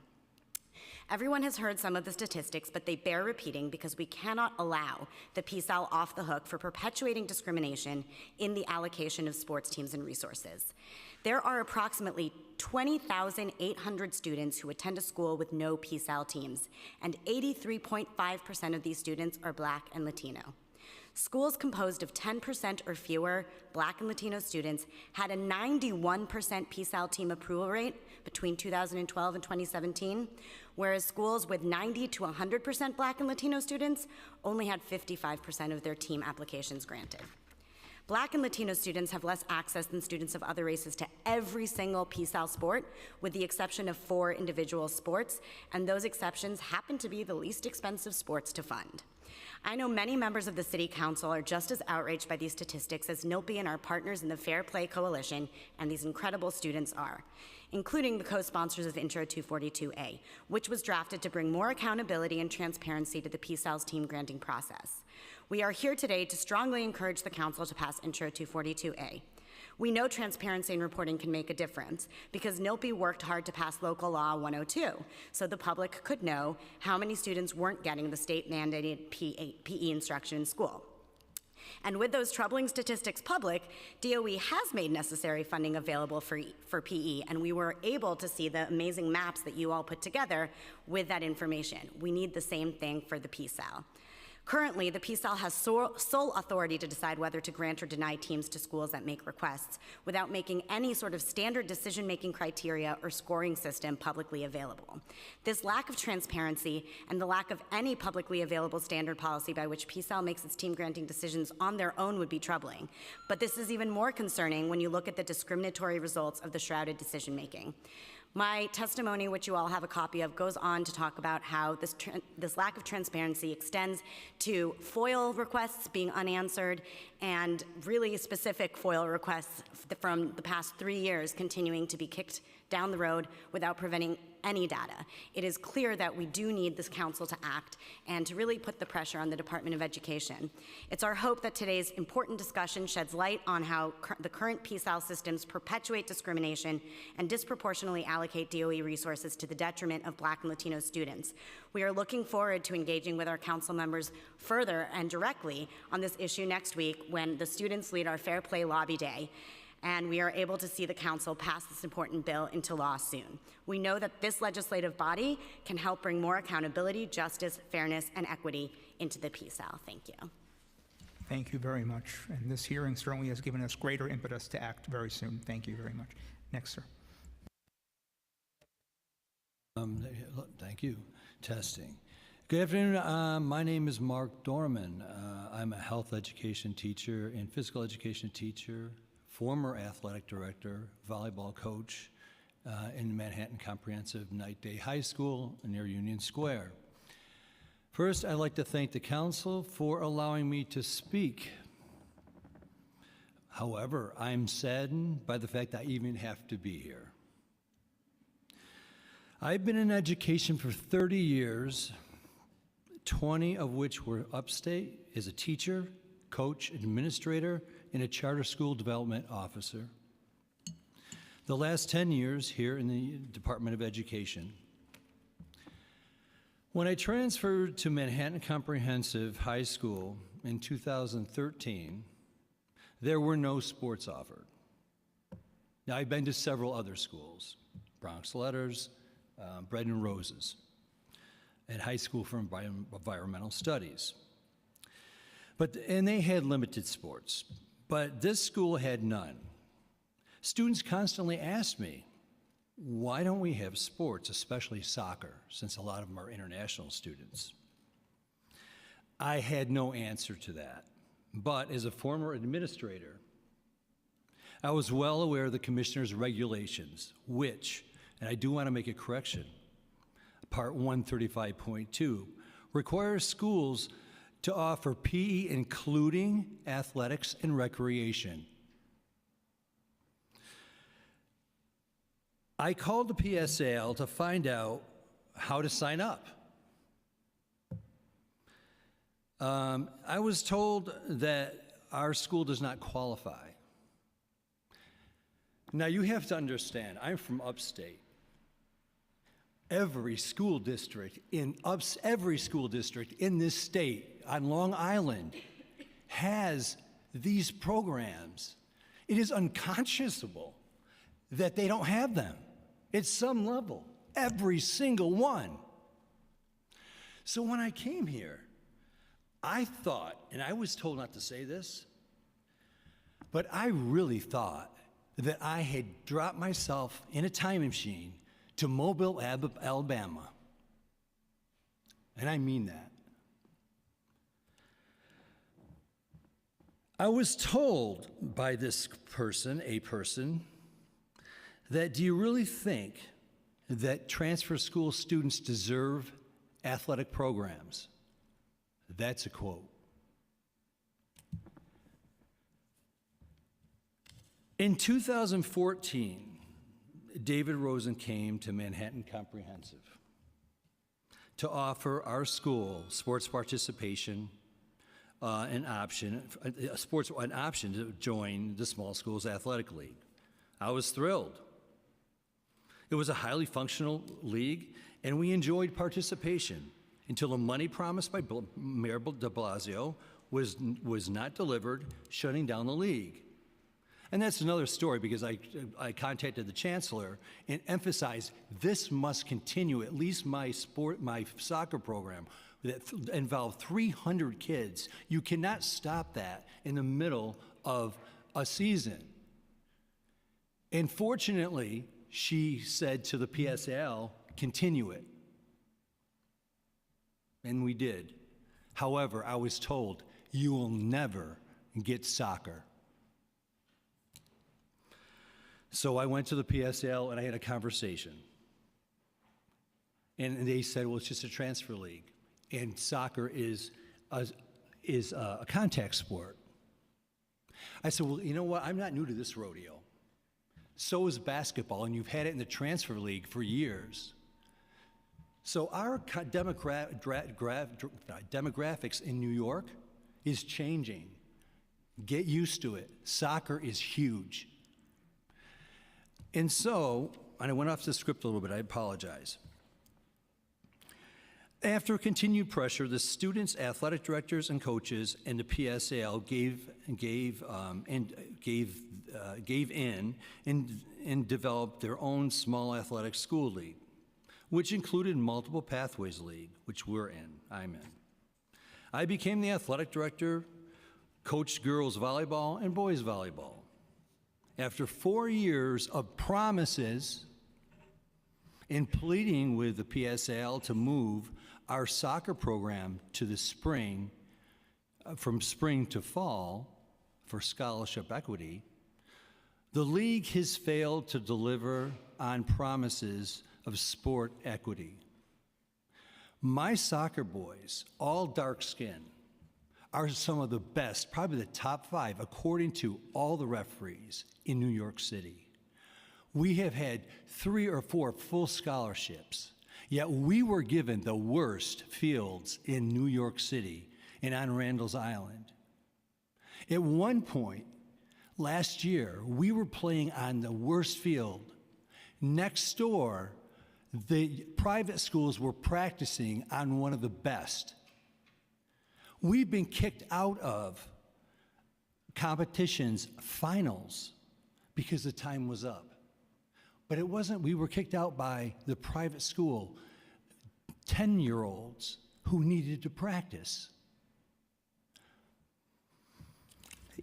Everyone has heard some of the statistics, but they bear repeating because we cannot allow the PSAL off the hook for perpetuating discrimination in the allocation of sports teams and resources. There are approximately 20,800 students who attend a school with no PSAL teams, and 83.5% of these students are Black and Latino. Schools composed of 10% or fewer Black and Latino students had a 91% PSAL team approval rate between 2012 and 2017, whereas schools with 90 to 100% Black and Latino students only had 55% of their team applications granted. Black and Latino students have less access than students of other races to every single PSAL sport, with the exception of 4 individual sports, and those exceptions happen to be the least expensive sports to fund. I know many members of the City Council are just as outraged by these statistics as NYLPE and our partners in the Fair Play Coalition and these incredible students are, including the co-sponsors of Intro 242A, which was drafted to bring more accountability and transparency to the PSAL's team granting process. We are here today to strongly encourage the Council to pass Intro 242A. We know transparency and reporting can make a difference because NYLPE worked hard to pass Local Law 102 so the public could know how many students weren't getting the state-mandated PE instruction in school. And with those troubling statistics public, DOE has made necessary funding available for PE, and we were able to see the amazing maps that you all put together with that information. We need the same thing for the PSAL. Currently, the PSAL has sole authority to decide whether to grant or deny teams to schools that make requests without making any sort of standard decision-making criteria or scoring system publicly available. This lack of transparency and the lack of any publicly available standard policy by which PSAL makes its team granting decisions on their own would be troubling. But this is even more concerning when you look at the discriminatory results of the shrouded decision-making. My testimony, which you all have a copy of, goes on to talk about how this lack of transparency extends to FOIL requests being unanswered and really specific FOIL requests from the past 3 years continuing to be kicked down the road without preventing any data. It is clear that we do need this council to act and to really put the pressure on the Department of Education. It's our hope that today's important discussion sheds light on how the current PSAL systems perpetuate discrimination and disproportionately allocate DOE resources to the detriment of Black and Latino students. We are looking forward to engaging with our council members further and directly on this issue next week when the students lead our Fair Play Lobby Day, and we are able to see the council pass this important bill into law soon. We know that this legislative body can help bring more accountability, justice, fairness, and equity into the PSAL. Thank you. Thank you very much. And this hearing certainly has given us greater impetus to act very soon. Thank you very much. Next, sir. Thank you. Testing. Good afternoon. My name is Mark Dorman. I'm a health education teacher and physical education teacher, former athletic director, volleyball coach in Manhattan Comprehensive Night Day High School near Union Square. First, I'd like to thank the council for allowing me to speak. However, I'm saddened by the fact that I even have to be here. I've been in education for 30 years, 20 of which were upstate as a teacher, coach, administrator, and a charter school development officer. The last 10 years here in the Department of Education. When I transferred to Manhattan Comprehensive High School in 2013, there were no sports offered. Now, I've been to several other schools, Bronx Letters, Bread and Roses, and High School for Environmental Studies. And they had limited sports, but this school had none. Students constantly asked me, why don't we have sports, especially soccer, since a lot of them are international students? I had no answer to that, but as a former administrator, I was well aware of the commissioner's regulations, which, and I do want to make a correction, Part 135.2 requires schools to offer PE including athletics and recreation. I called the PSAL to find out how to sign up. I was told that our school does not qualify. Now you have to understand, I'm from upstate. Every school district in this state on Long Island has these programs. It is unconscionable that they don't have them. at some level, every single one. So when I came here, I thought, and I was told not to say this, but I really thought that I had dropped myself in a time machine to Mobile, Alabama. And I mean that. I was told by this person, that do you really think that transfer school students deserve athletic programs? That's a quote. In 2014, David Rosen came to Manhattan Comprehensive to offer our school sports participation, an option to join the small schools athletic league. I was thrilled. It was a highly functional league, and we enjoyed participation until the money promised by Mayor de Blasio was not delivered, shutting down the league. And that's another story, because I contacted the chancellor and emphasized this must continue, at least my soccer program that involved 300 kids. You cannot stop that in the middle of a season. And fortunately, she said to the PSAL, continue it. And we did. However, I was told, you will never get soccer. So I went to the PSL and I had a conversation. And they said, well, it's just a transfer league. And soccer is a contact sport. I said, well, you know what? I'm not new to this rodeo. So is basketball, and you've had it in the transfer league for years. So our demographics in New York is changing. Get used to it. Soccer is huge. And so, and I went off the script a little bit, I apologize. After continued pressure, the students, athletic directors, and coaches, and the PSAL gave in and developed their own small athletic school league, which included multiple pathways league, which I'm in. I became the athletic director, coached girls volleyball and boys volleyball. After 4 years of promises and pleading with the PSAL to move our soccer program to the spring, from spring to fall, for scholarship equity, the league has failed to deliver on promises of sport equity. My soccer boys, all dark skin, are some of the best, probably the top 5, according to all the referees in New York City. We have had 3 or 4 full scholarships, yet we were given the worst fields in New York City and on Randall's Island. At one point, last year, we were playing on the worst field. Next door, the private schools were practicing on one of the best. We've been kicked out of competitions finals because the time was up. But it wasn't, we were kicked out by the private school 10-year-olds who needed to practice.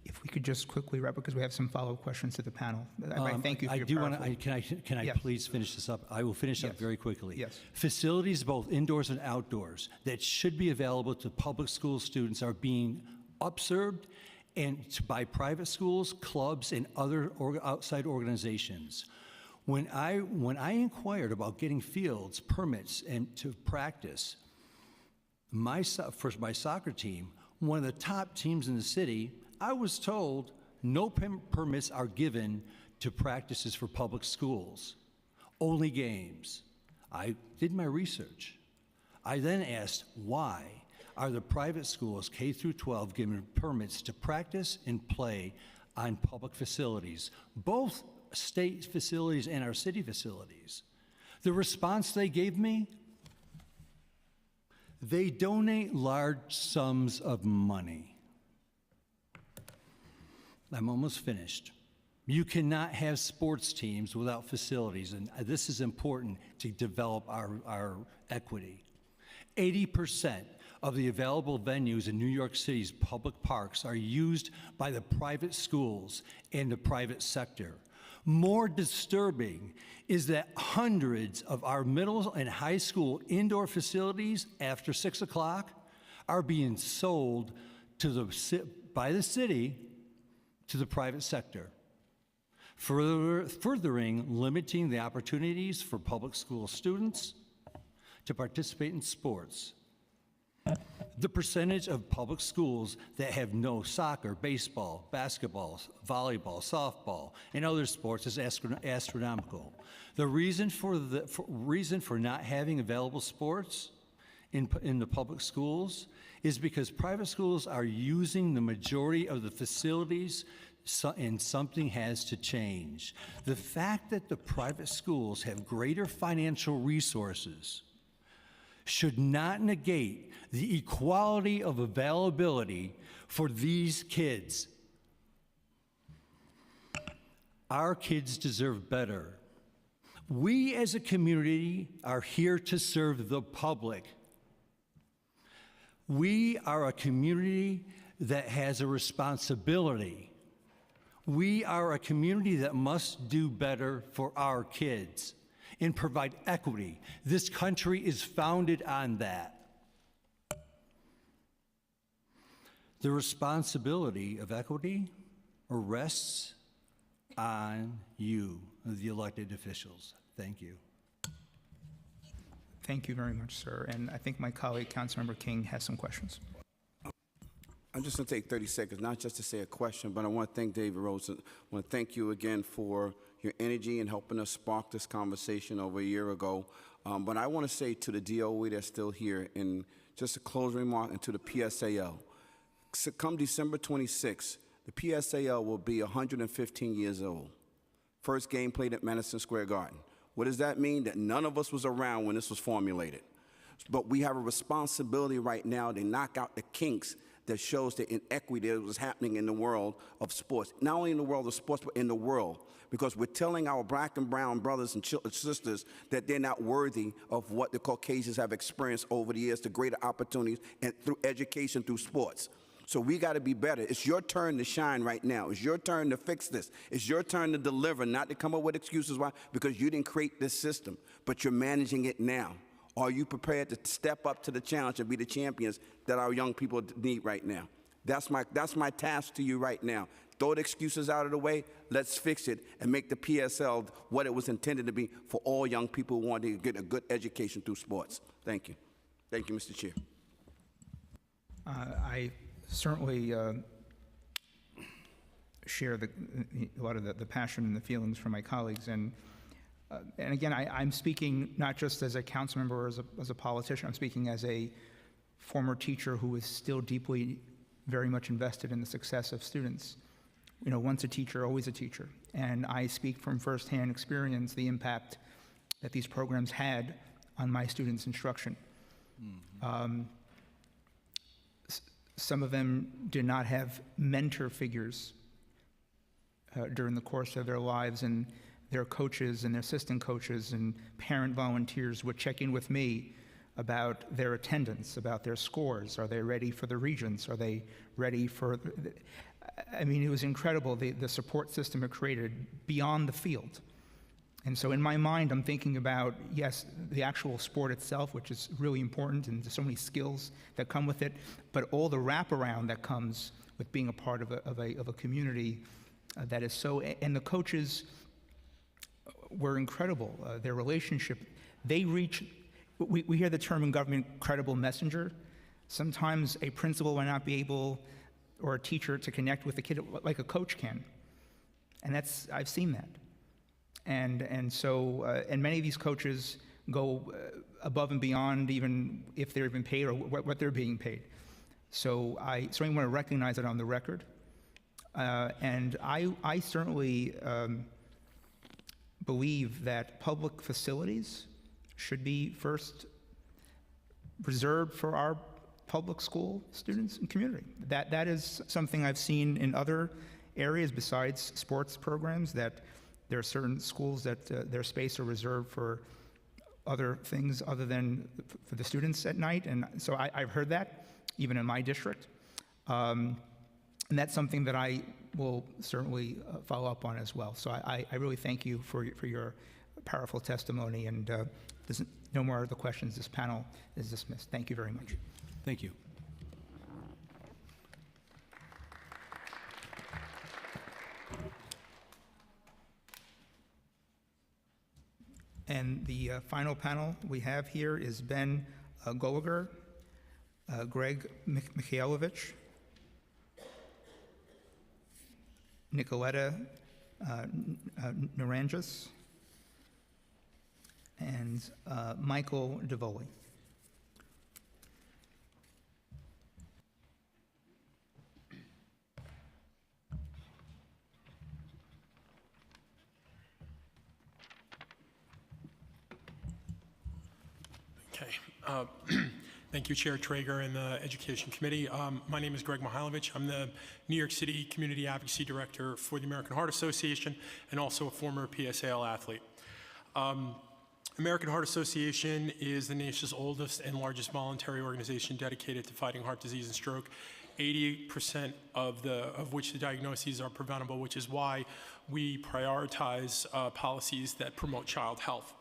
If we could just quickly wrap up, because we have some follow-up questions to the panel. I thank you for your Can I Yes. please finish this up? I will finish up very quickly. Yes. Facilities, both indoors and outdoors, that should be available to public school students are being upserved by private schools, clubs, and other outside organizations. When I inquired about getting fields, permits, and to practice, for my soccer team, one of the top teams in the city, I was told no permits are given to practices for public schools, only games. I did my research. I then asked, why are the private schools, K through 12, given permits to practice and play on public facilities, both state facilities and our city facilities? The response they gave me, they donate large sums of money. I'm almost finished. You cannot have sports teams without facilities, and this is important to develop our equity. 80% of the available venues in New York City's public parks are used by the private schools and the private sector. More disturbing is that hundreds of our middle and high school indoor facilities after 6 o'clock are being sold by the city to the private sector, furthering limiting the opportunities for public school students to participate in sports. The percentage of public schools that have no soccer, baseball, basketball, volleyball, softball, and other sports is astronomical. The reason for not having available sports in the public schools is because private schools are using the majority of the facilities, and something has to change. The fact that the private schools have greater financial resources should not negate the equality of availability for these kids. Our kids deserve better. We as a community are here to serve the public. We are a community that has a responsibility. We are a community that must do better for our kids and provide equity. This country is founded on that. The responsibility of equity rests on you, the elected officials. Thank you. Thank you very much, sir. And I think my colleague, Councilmember King, has some questions. I'm just going to take 30 seconds, not just to say a question, but I want to thank David Rose. I want to thank you again for your energy in helping us spark this conversation over a year ago. But I want to say to the DOE that's still here, and just a closing remark, and to the PSAL, come December 26th, the PSAL will be 115 years old. First game played at Madison Square Garden. What does that mean? That none of us was around when this was formulated. But we have a responsibility right now to knock out the kinks that shows the inequity that was happening in the world of sports. Not only in the world of sports, but in the world. Because we're telling our black and brown brothers and sisters that they're not worthy of what the Caucasians have experienced over the years, the greater opportunities, and through education, through sports. So we got to be better. It's your turn to shine right now. It's your turn to fix this. It's your turn to deliver, not to come up with excuses. Why? Because you didn't create this system, but you're managing it now. Are you prepared to step up to the challenge and be the champions that our young people need right now? That's my task to you right now. Throw the excuses out of the way. Let's fix it and make the PSL what it was intended to be for all young people who want to get a good education through sports. Thank you. Thank you, Mr. Chair. I certainly share a lot of the passion and the feelings from my colleagues. And again, I'm speaking not just as a council member or as a politician. I'm speaking as a former teacher who is still deeply, very much invested in the success of students. You know, once a teacher, always a teacher. And I speak from firsthand experience the impact that these programs had on my students' instruction. Mm-hmm. Some of them did not have mentor figures during the course of their lives, and their coaches and their assistant coaches and parent volunteers would check in with me about their attendance, about their scores. Are they ready for the regents? Are they ready for... I mean, it was incredible, the support system it created beyond the field. And so in my mind, I'm thinking about, yes, the actual sport itself, which is really important, and there's so many skills that come with it, but all the wraparound that comes with being a part of a community that is so... And the coaches were incredible. Their relationship, they reach... We hear the term in government, credible messenger. Sometimes a principal might not be able, or a teacher, to connect with a kid like a coach can. And I've seen that. And so many of these coaches go above and beyond, even if they're even paid or what they're being paid. So I certainly want to recognize that on the record. And I certainly believe that public facilities should be first reserved for our public school students and community. That is something I've seen in other areas besides sports programs, that there are certain schools that their space are reserved for other things other than for the students at night. And so I've heard that, even in my district. And that's something that I will certainly follow up on as well. So I really thank you for your powerful testimony. And there's no more other questions. This panel is dismissed. Thank you very much. Thank you. And the final panel we have here is Ben Goliger, Greg Mikhailovich, Nicoletta Naranjas, and Michael DeVoli. Okay. Thank you, Chair Traeger and the Education Committee. My name is Greg Mihailovich. I'm the New York City Community Advocacy Director for the American Heart Association and also a former PSAL athlete. American Heart Association is the nation's oldest and largest voluntary organization dedicated to fighting heart disease and stroke. 88% of which the diagnoses are preventable, which is why we prioritize policies that promote child health.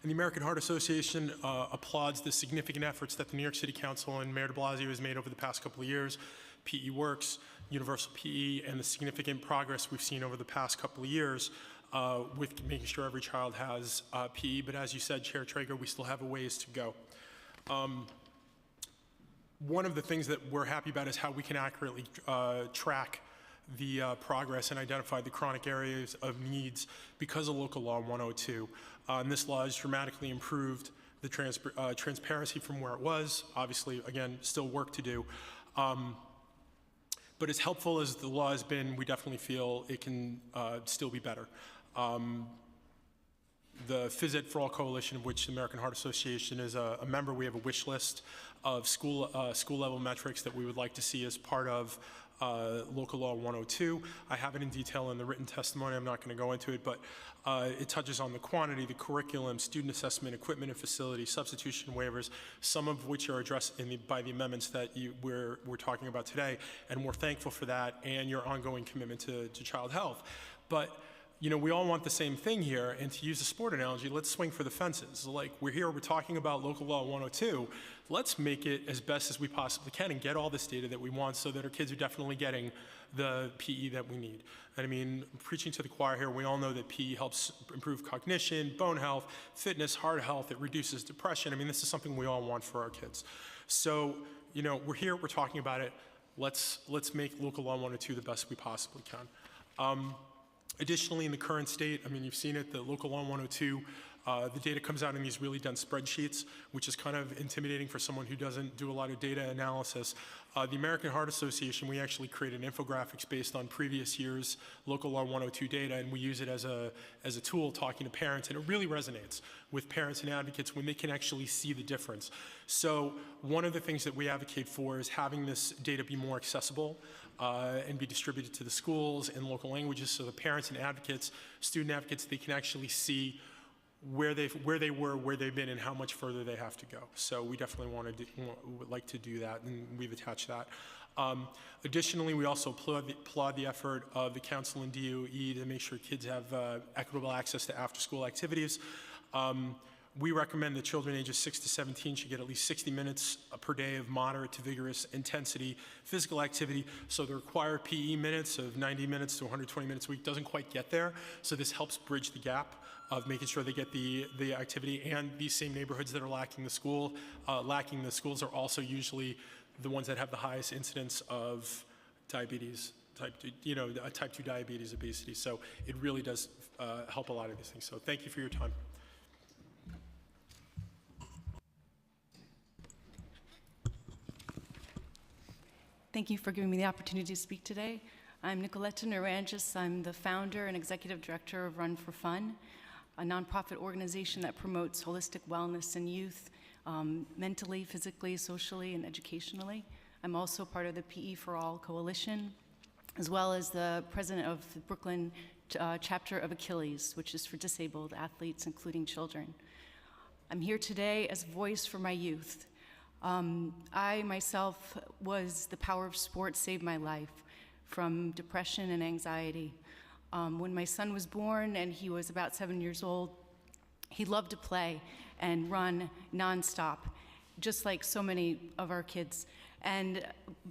And the American Heart Association applauds the significant efforts that the New York City Council and Mayor de Blasio has made over the past couple of years. PE Works, Universal PE, and the significant progress we've seen over the past couple of years with making sure every child has PE. But as you said, Chair Traeger, we still have a ways to go. One of the things that we're happy about is how we can accurately track the progress and identify the chronic areas of needs because of Local Law 102. And this law has dramatically improved the transparency from where it was. Obviously, again, still work to do. But as helpful as the law has been, we definitely feel it can still be better. The Phys Ed for All Coalition, of which the American Heart Association is a member, we have a wish list of school level metrics that we would like to see as part of Local Law 102. I have it in detail in the written testimony. I'm not going to go into it, but it touches on the quantity, the curriculum, student assessment, equipment and facility, substitution waivers, some of which are addressed by the amendments that we're talking about today, and we're thankful for that and your ongoing commitment to child health. But you know, we all want the same thing here, and to use a sport analogy, let's swing for the fences. Like, we're talking about Local Law 102. Let's make it as best as we possibly can and get all this data that we want so that our kids are definitely getting the PE that we need. And I mean, preaching to the choir here, we all know that PE helps improve cognition, bone health, fitness, heart health. It reduces depression. I mean, this is something we all want for our kids. So, you know, we're here, we're talking about it. Let's make Local Law 102 the best we possibly can. Additionally, in the current state, I mean, you've seen it, the Local Law 102, the data comes out in these really dense spreadsheets, which is kind of intimidating for someone who doesn't do a lot of data analysis. The American Heart Association, we actually created infographics based on previous year's Local Law 102 data, and we use it as a tool talking to parents, and it really resonates with parents and advocates when they can actually see the difference. So one of the things that we advocate for is having this data be more accessible and be distributed to the schools in local languages so the parents and advocates, student advocates, they can actually see where they were, where they've been, and how much further they have to go. So we definitely would like to do that, and we've attached that. Additionally, we also applaud the effort of the council and DOE to make sure kids have equitable access to after-school activities. We recommend that children ages 6 to 17 should get at least 60 minutes per day of moderate to vigorous intensity physical activity. So the required PE minutes of 90 minutes to 120 minutes a week doesn't quite get there. So this helps bridge the gap of making sure they get the activity. And these same neighborhoods that are lacking the schools are also usually the ones that have the highest incidence of diabetes, type 2 diabetes, obesity. So it really does help a lot of these things. So thank you for your time. Thank you for giving me the opportunity to speak today. I'm Nicoletta Naranjas. I'm the founder and executive director of Run for Fun, a nonprofit organization that promotes holistic wellness in youth, mentally, physically, socially, and educationally. I'm also part of the PE for All Coalition, as well as the president of the Brooklyn chapter of Achilles, which is for disabled athletes, including children. I'm here today as a voice for my youth. I myself the power of sport saved my life from depression and anxiety. When my son was born and he was about 7 years old, he loved to play and run nonstop, just like so many of our kids,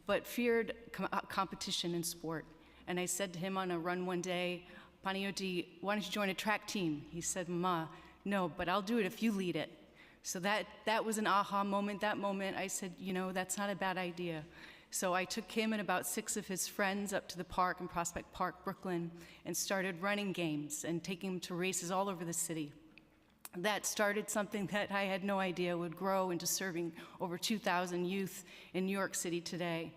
but feared competition in sport. And I said to him on a run one day, "Panioti, why don't you join a track team?" He said, "Ma, no, but I'll do it if you lead it." So that was an aha moment. That moment I said, that's not a bad idea. So I took him and about 6 of his friends up to the park in Prospect Park, Brooklyn, and started running games and taking them to races all over the city. That started something that I had no idea would grow into serving over 2,000 youth in New York City today.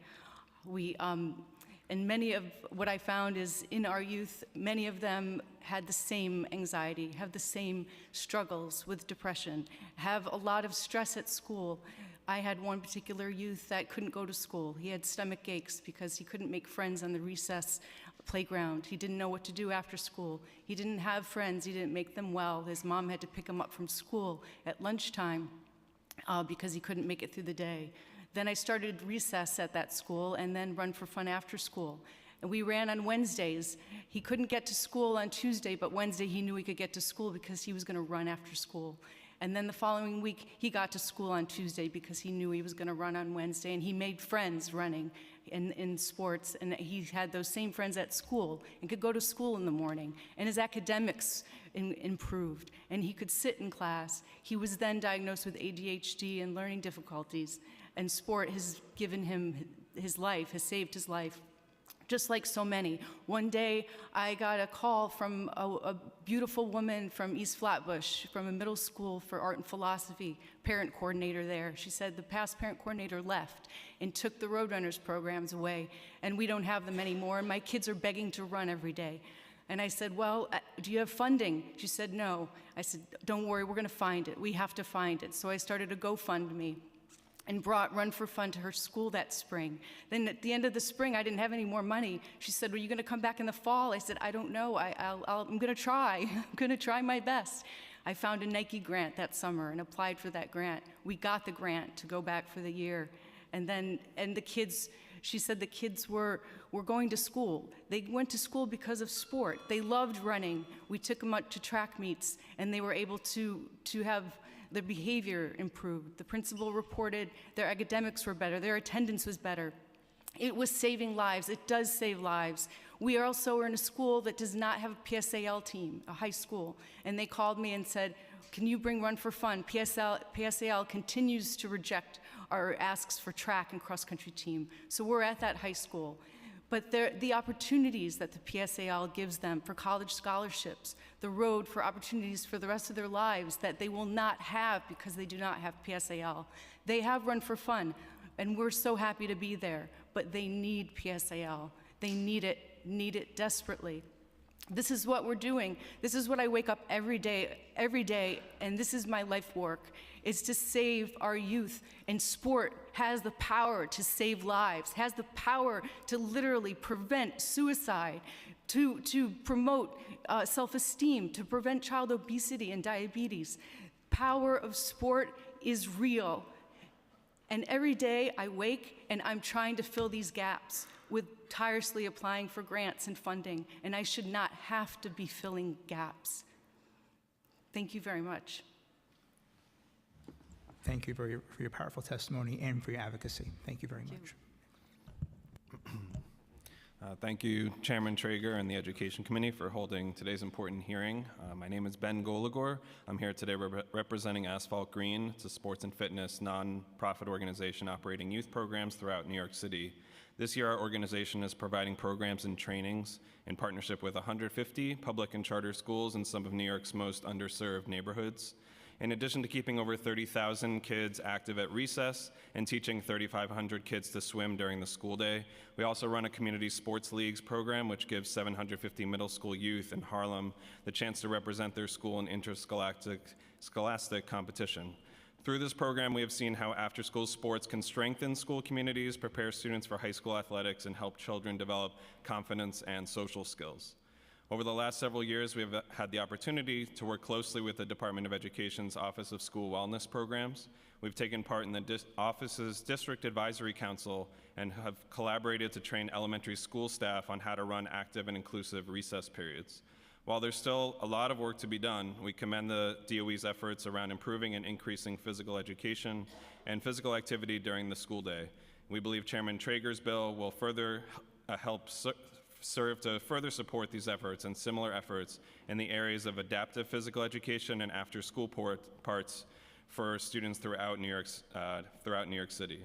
And many of what I found is in our youth, many of them had the same anxiety, have the same struggles with depression, have a lot of stress at school. I had one particular youth that couldn't go to school. He had stomach aches because he couldn't make friends on the recess playground. He didn't know what to do after school. He didn't have friends. He didn't make them well. His mom had to pick him up from school at lunchtime because he couldn't make it through the day. Then I started recess at that school and then Run for Fun after school. And we ran on Wednesdays. He couldn't get to school on Tuesday, but Wednesday he knew he could get to school because he was going to run after school. And then the following week, he got to school on Tuesday because he knew he was going to run on Wednesday, and he made friends running in sports, and he had those same friends at school and could go to school in the morning, and his academics improved, and he could sit in class. He was then diagnosed with ADHD and learning difficulties, and sport has given him his life, has saved his life. Just like so many. One day, I got a call from a beautiful woman from East Flatbush, from a middle school for art and philosophy, parent coordinator there. She said the past parent coordinator left and took the Roadrunners programs away, and we don't have them anymore, and my kids are begging to run every day. And I said, well, do you have funding? She said, no. I said, don't worry, we're gonna find it. We have to find it. So I started a GoFundMe and brought Run for Fun to her school that spring. Then at the end of the spring, I didn't have any more money. She said, are you gonna come back in the fall? I said, I don't know, I'm gonna try. I'm gonna try my best. I found a Nike grant that summer and applied for that grant. We got the grant to go back for the year. And the kids, she said the kids were going to school. They went to school because of sport. They loved running. We took them up to track meets, and they were able to have their behavior improved. The principal reported their academics were better, their attendance was better. It was saving lives. It does save lives. We also are in a school that does not have a PSAL team, a high school, and they called me and said, can you bring Run for Fun? PSAL continues to reject our asks for track and cross-country team. So we're at that high school. But the opportunities that the PSAL gives them for college scholarships, the road for opportunities for the rest of their lives that they will not have because they do not have PSAL. They have Run for Fun, and we're so happy to be there, but they need PSAL. They need it desperately. This is what we're doing. This is what I wake up every day, and this is my life work, is to save our youth. And sport has the power to save lives, has the power to literally prevent suicide, to promote self-esteem, to prevent child obesity and diabetes. Power of sport is real. And every day I wake and I'm trying to fill these gaps with tirelessly applying for grants and funding, and I should not have to be filling gaps. Thank you very much. Thank you for your powerful testimony and for your advocacy. Thank you very much. Thank you, Chairman Traeger and the Education Committee for holding today's important hearing. My name is Ben Golagor. I'm here today representing Asphalt Green. It's a sports and fitness nonprofit organization operating youth programs throughout New York City. This year, our organization is providing programs and trainings in partnership with 150 public and charter schools in some of New York's most underserved neighborhoods. In addition to keeping over 30,000 kids active at recess and teaching 3,500 kids to swim during the school day, we also run a community sports leagues program which gives 750 middle school youth in Harlem the chance to represent their school in interscholastic competition. Through this program, we have seen how after-school sports can strengthen school communities, prepare students for high school athletics, and help children develop confidence and social skills. Over the last several years, we have had the opportunity to work closely with the Department of Education's Office of School Wellness Programs. We've taken part in the office's District Advisory Council and have collaborated to train elementary school staff on how to run active and inclusive recess periods. While there's still a lot of work to be done, we commend the DOE's efforts around improving and increasing physical education and physical activity during the school day. We believe Chairman Traeger's bill will further help serve to further support these efforts and similar efforts in the areas of adaptive physical education and after-school parts for students throughout New York City.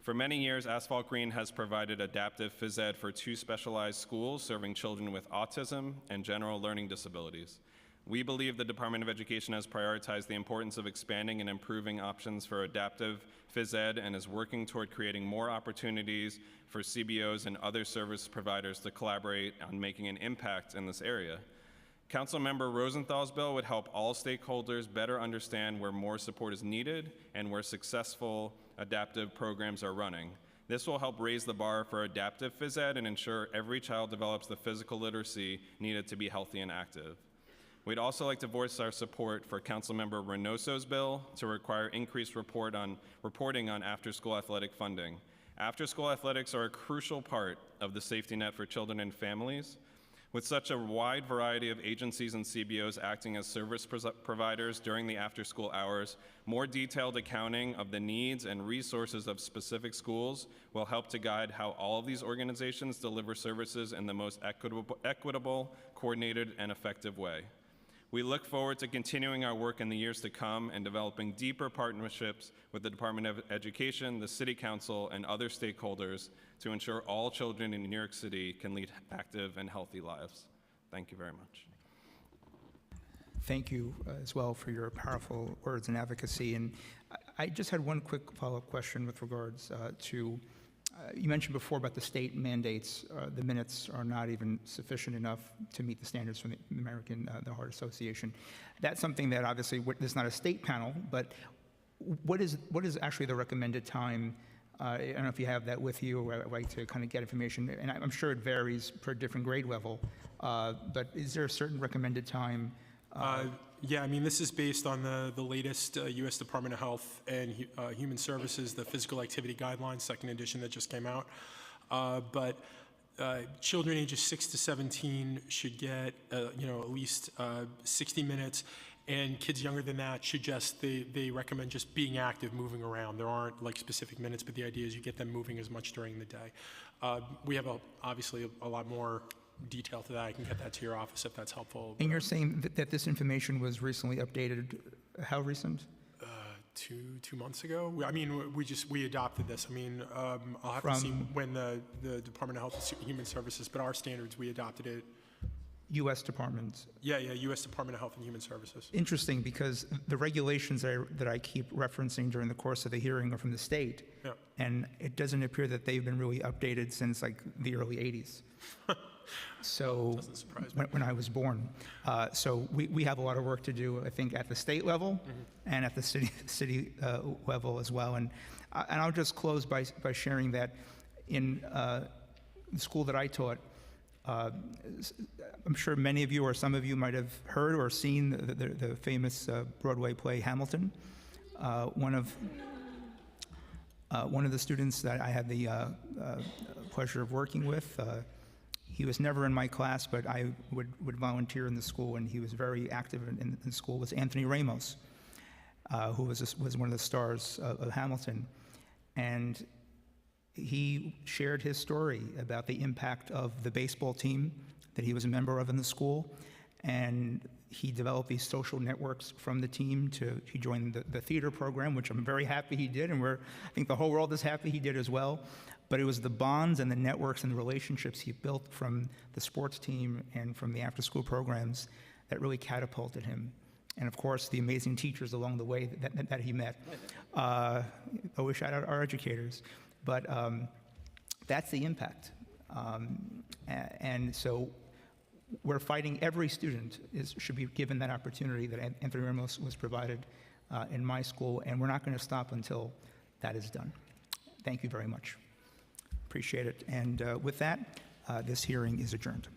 For many years, Asphalt Green has provided adaptive phys ed for 2 specialized schools serving children with autism and general learning disabilities. We believe the Department of Education has prioritized the importance of expanding and improving options for adaptive phys ed and is working toward creating more opportunities for CBOs and other service providers to collaborate on making an impact in this area. Councilmember Rosenthal's bill would help all stakeholders better understand where more support is needed and where successful adaptive programs are running. This will help raise the bar for adaptive phys ed and ensure every child develops the physical literacy needed to be healthy and active. We'd also like to voice our support for Councilmember Reynoso's bill to require increased reporting on after-school athletic funding. After-school athletics are a crucial part of the safety net for children and families. With such a wide variety of agencies and CBOs acting as service providers during the after-school hours, more detailed accounting of the needs and resources of specific schools will help to guide how all of these organizations deliver services in the most equitable, coordinated, and effective way. We look forward to continuing our work in the years to come and developing deeper partnerships with the Department of Education, the City Council, and other stakeholders to ensure all children in New York City can lead active and healthy lives. Thank you very much. Thank you as well for your powerful words and advocacy. And I just had one quick follow-up question with regards to, you mentioned before about the state mandates. The minutes are not even sufficient enough to meet the standards from the American Heart Association. That's something that obviously, there's not a state panel, but what is actually the recommended time? I don't know if you have that with you, or I'd like to kind of get information. And I'm sure it varies per different grade level, but is there a certain recommended time? Yeah, I mean, this is based on the latest U.S. Department of Health and Human Services, the Physical Activity Guidelines, second edition that just came out. But children ages 6 to 17 should get, at least 60 minutes. And kids younger than that should they recommend just being active, moving around. There aren't like specific minutes, but the idea is you get them moving as much during the day. We have obviously a lot more detail to that. I can get that to your office if that's helpful. And you're saying that this information was recently updated. How recent? 2 months ago. I mean, we adopted this. I mean, I'll have to see when the Department of Health and Human Services, but our standards, we adopted it. U.S. Department. Yeah, U.S. Department of Health and Human Services. Interesting, because the regulations that I keep referencing during the course of the hearing are from the state, yeah. And it doesn't appear that they've been really updated since like the early 80s. So when I was born. So we have a lot of work to do, I think, at the state level and at the city level as well. And I'll just close by sharing that in the school that I taught, I'm sure many of you or some of you might have heard or seen the famous Broadway play Hamilton. One of the students that I had the pleasure of working with, he was never in my class, but I would volunteer in the school, and he was very active in the school, was Anthony Ramos, who was one of the stars of Hamilton. And he shared his story about the impact of the baseball team that he was a member of in the school, and he developed these social networks from the team. He joined the theater program, which I'm very happy he did, and I think the whole world is happy he did as well. But it was the bonds and the networks and the relationships he built from the sports team and from the after-school programs that really catapulted him. And of course, the amazing teachers along the way that he met. Always shout out our educators. But that's the impact. And so we're fighting every student should be given that opportunity that Anthony Ramos was provided in my school, and we're not going to stop until that is done. Thank you very much. Appreciate it. And with that, this hearing is adjourned.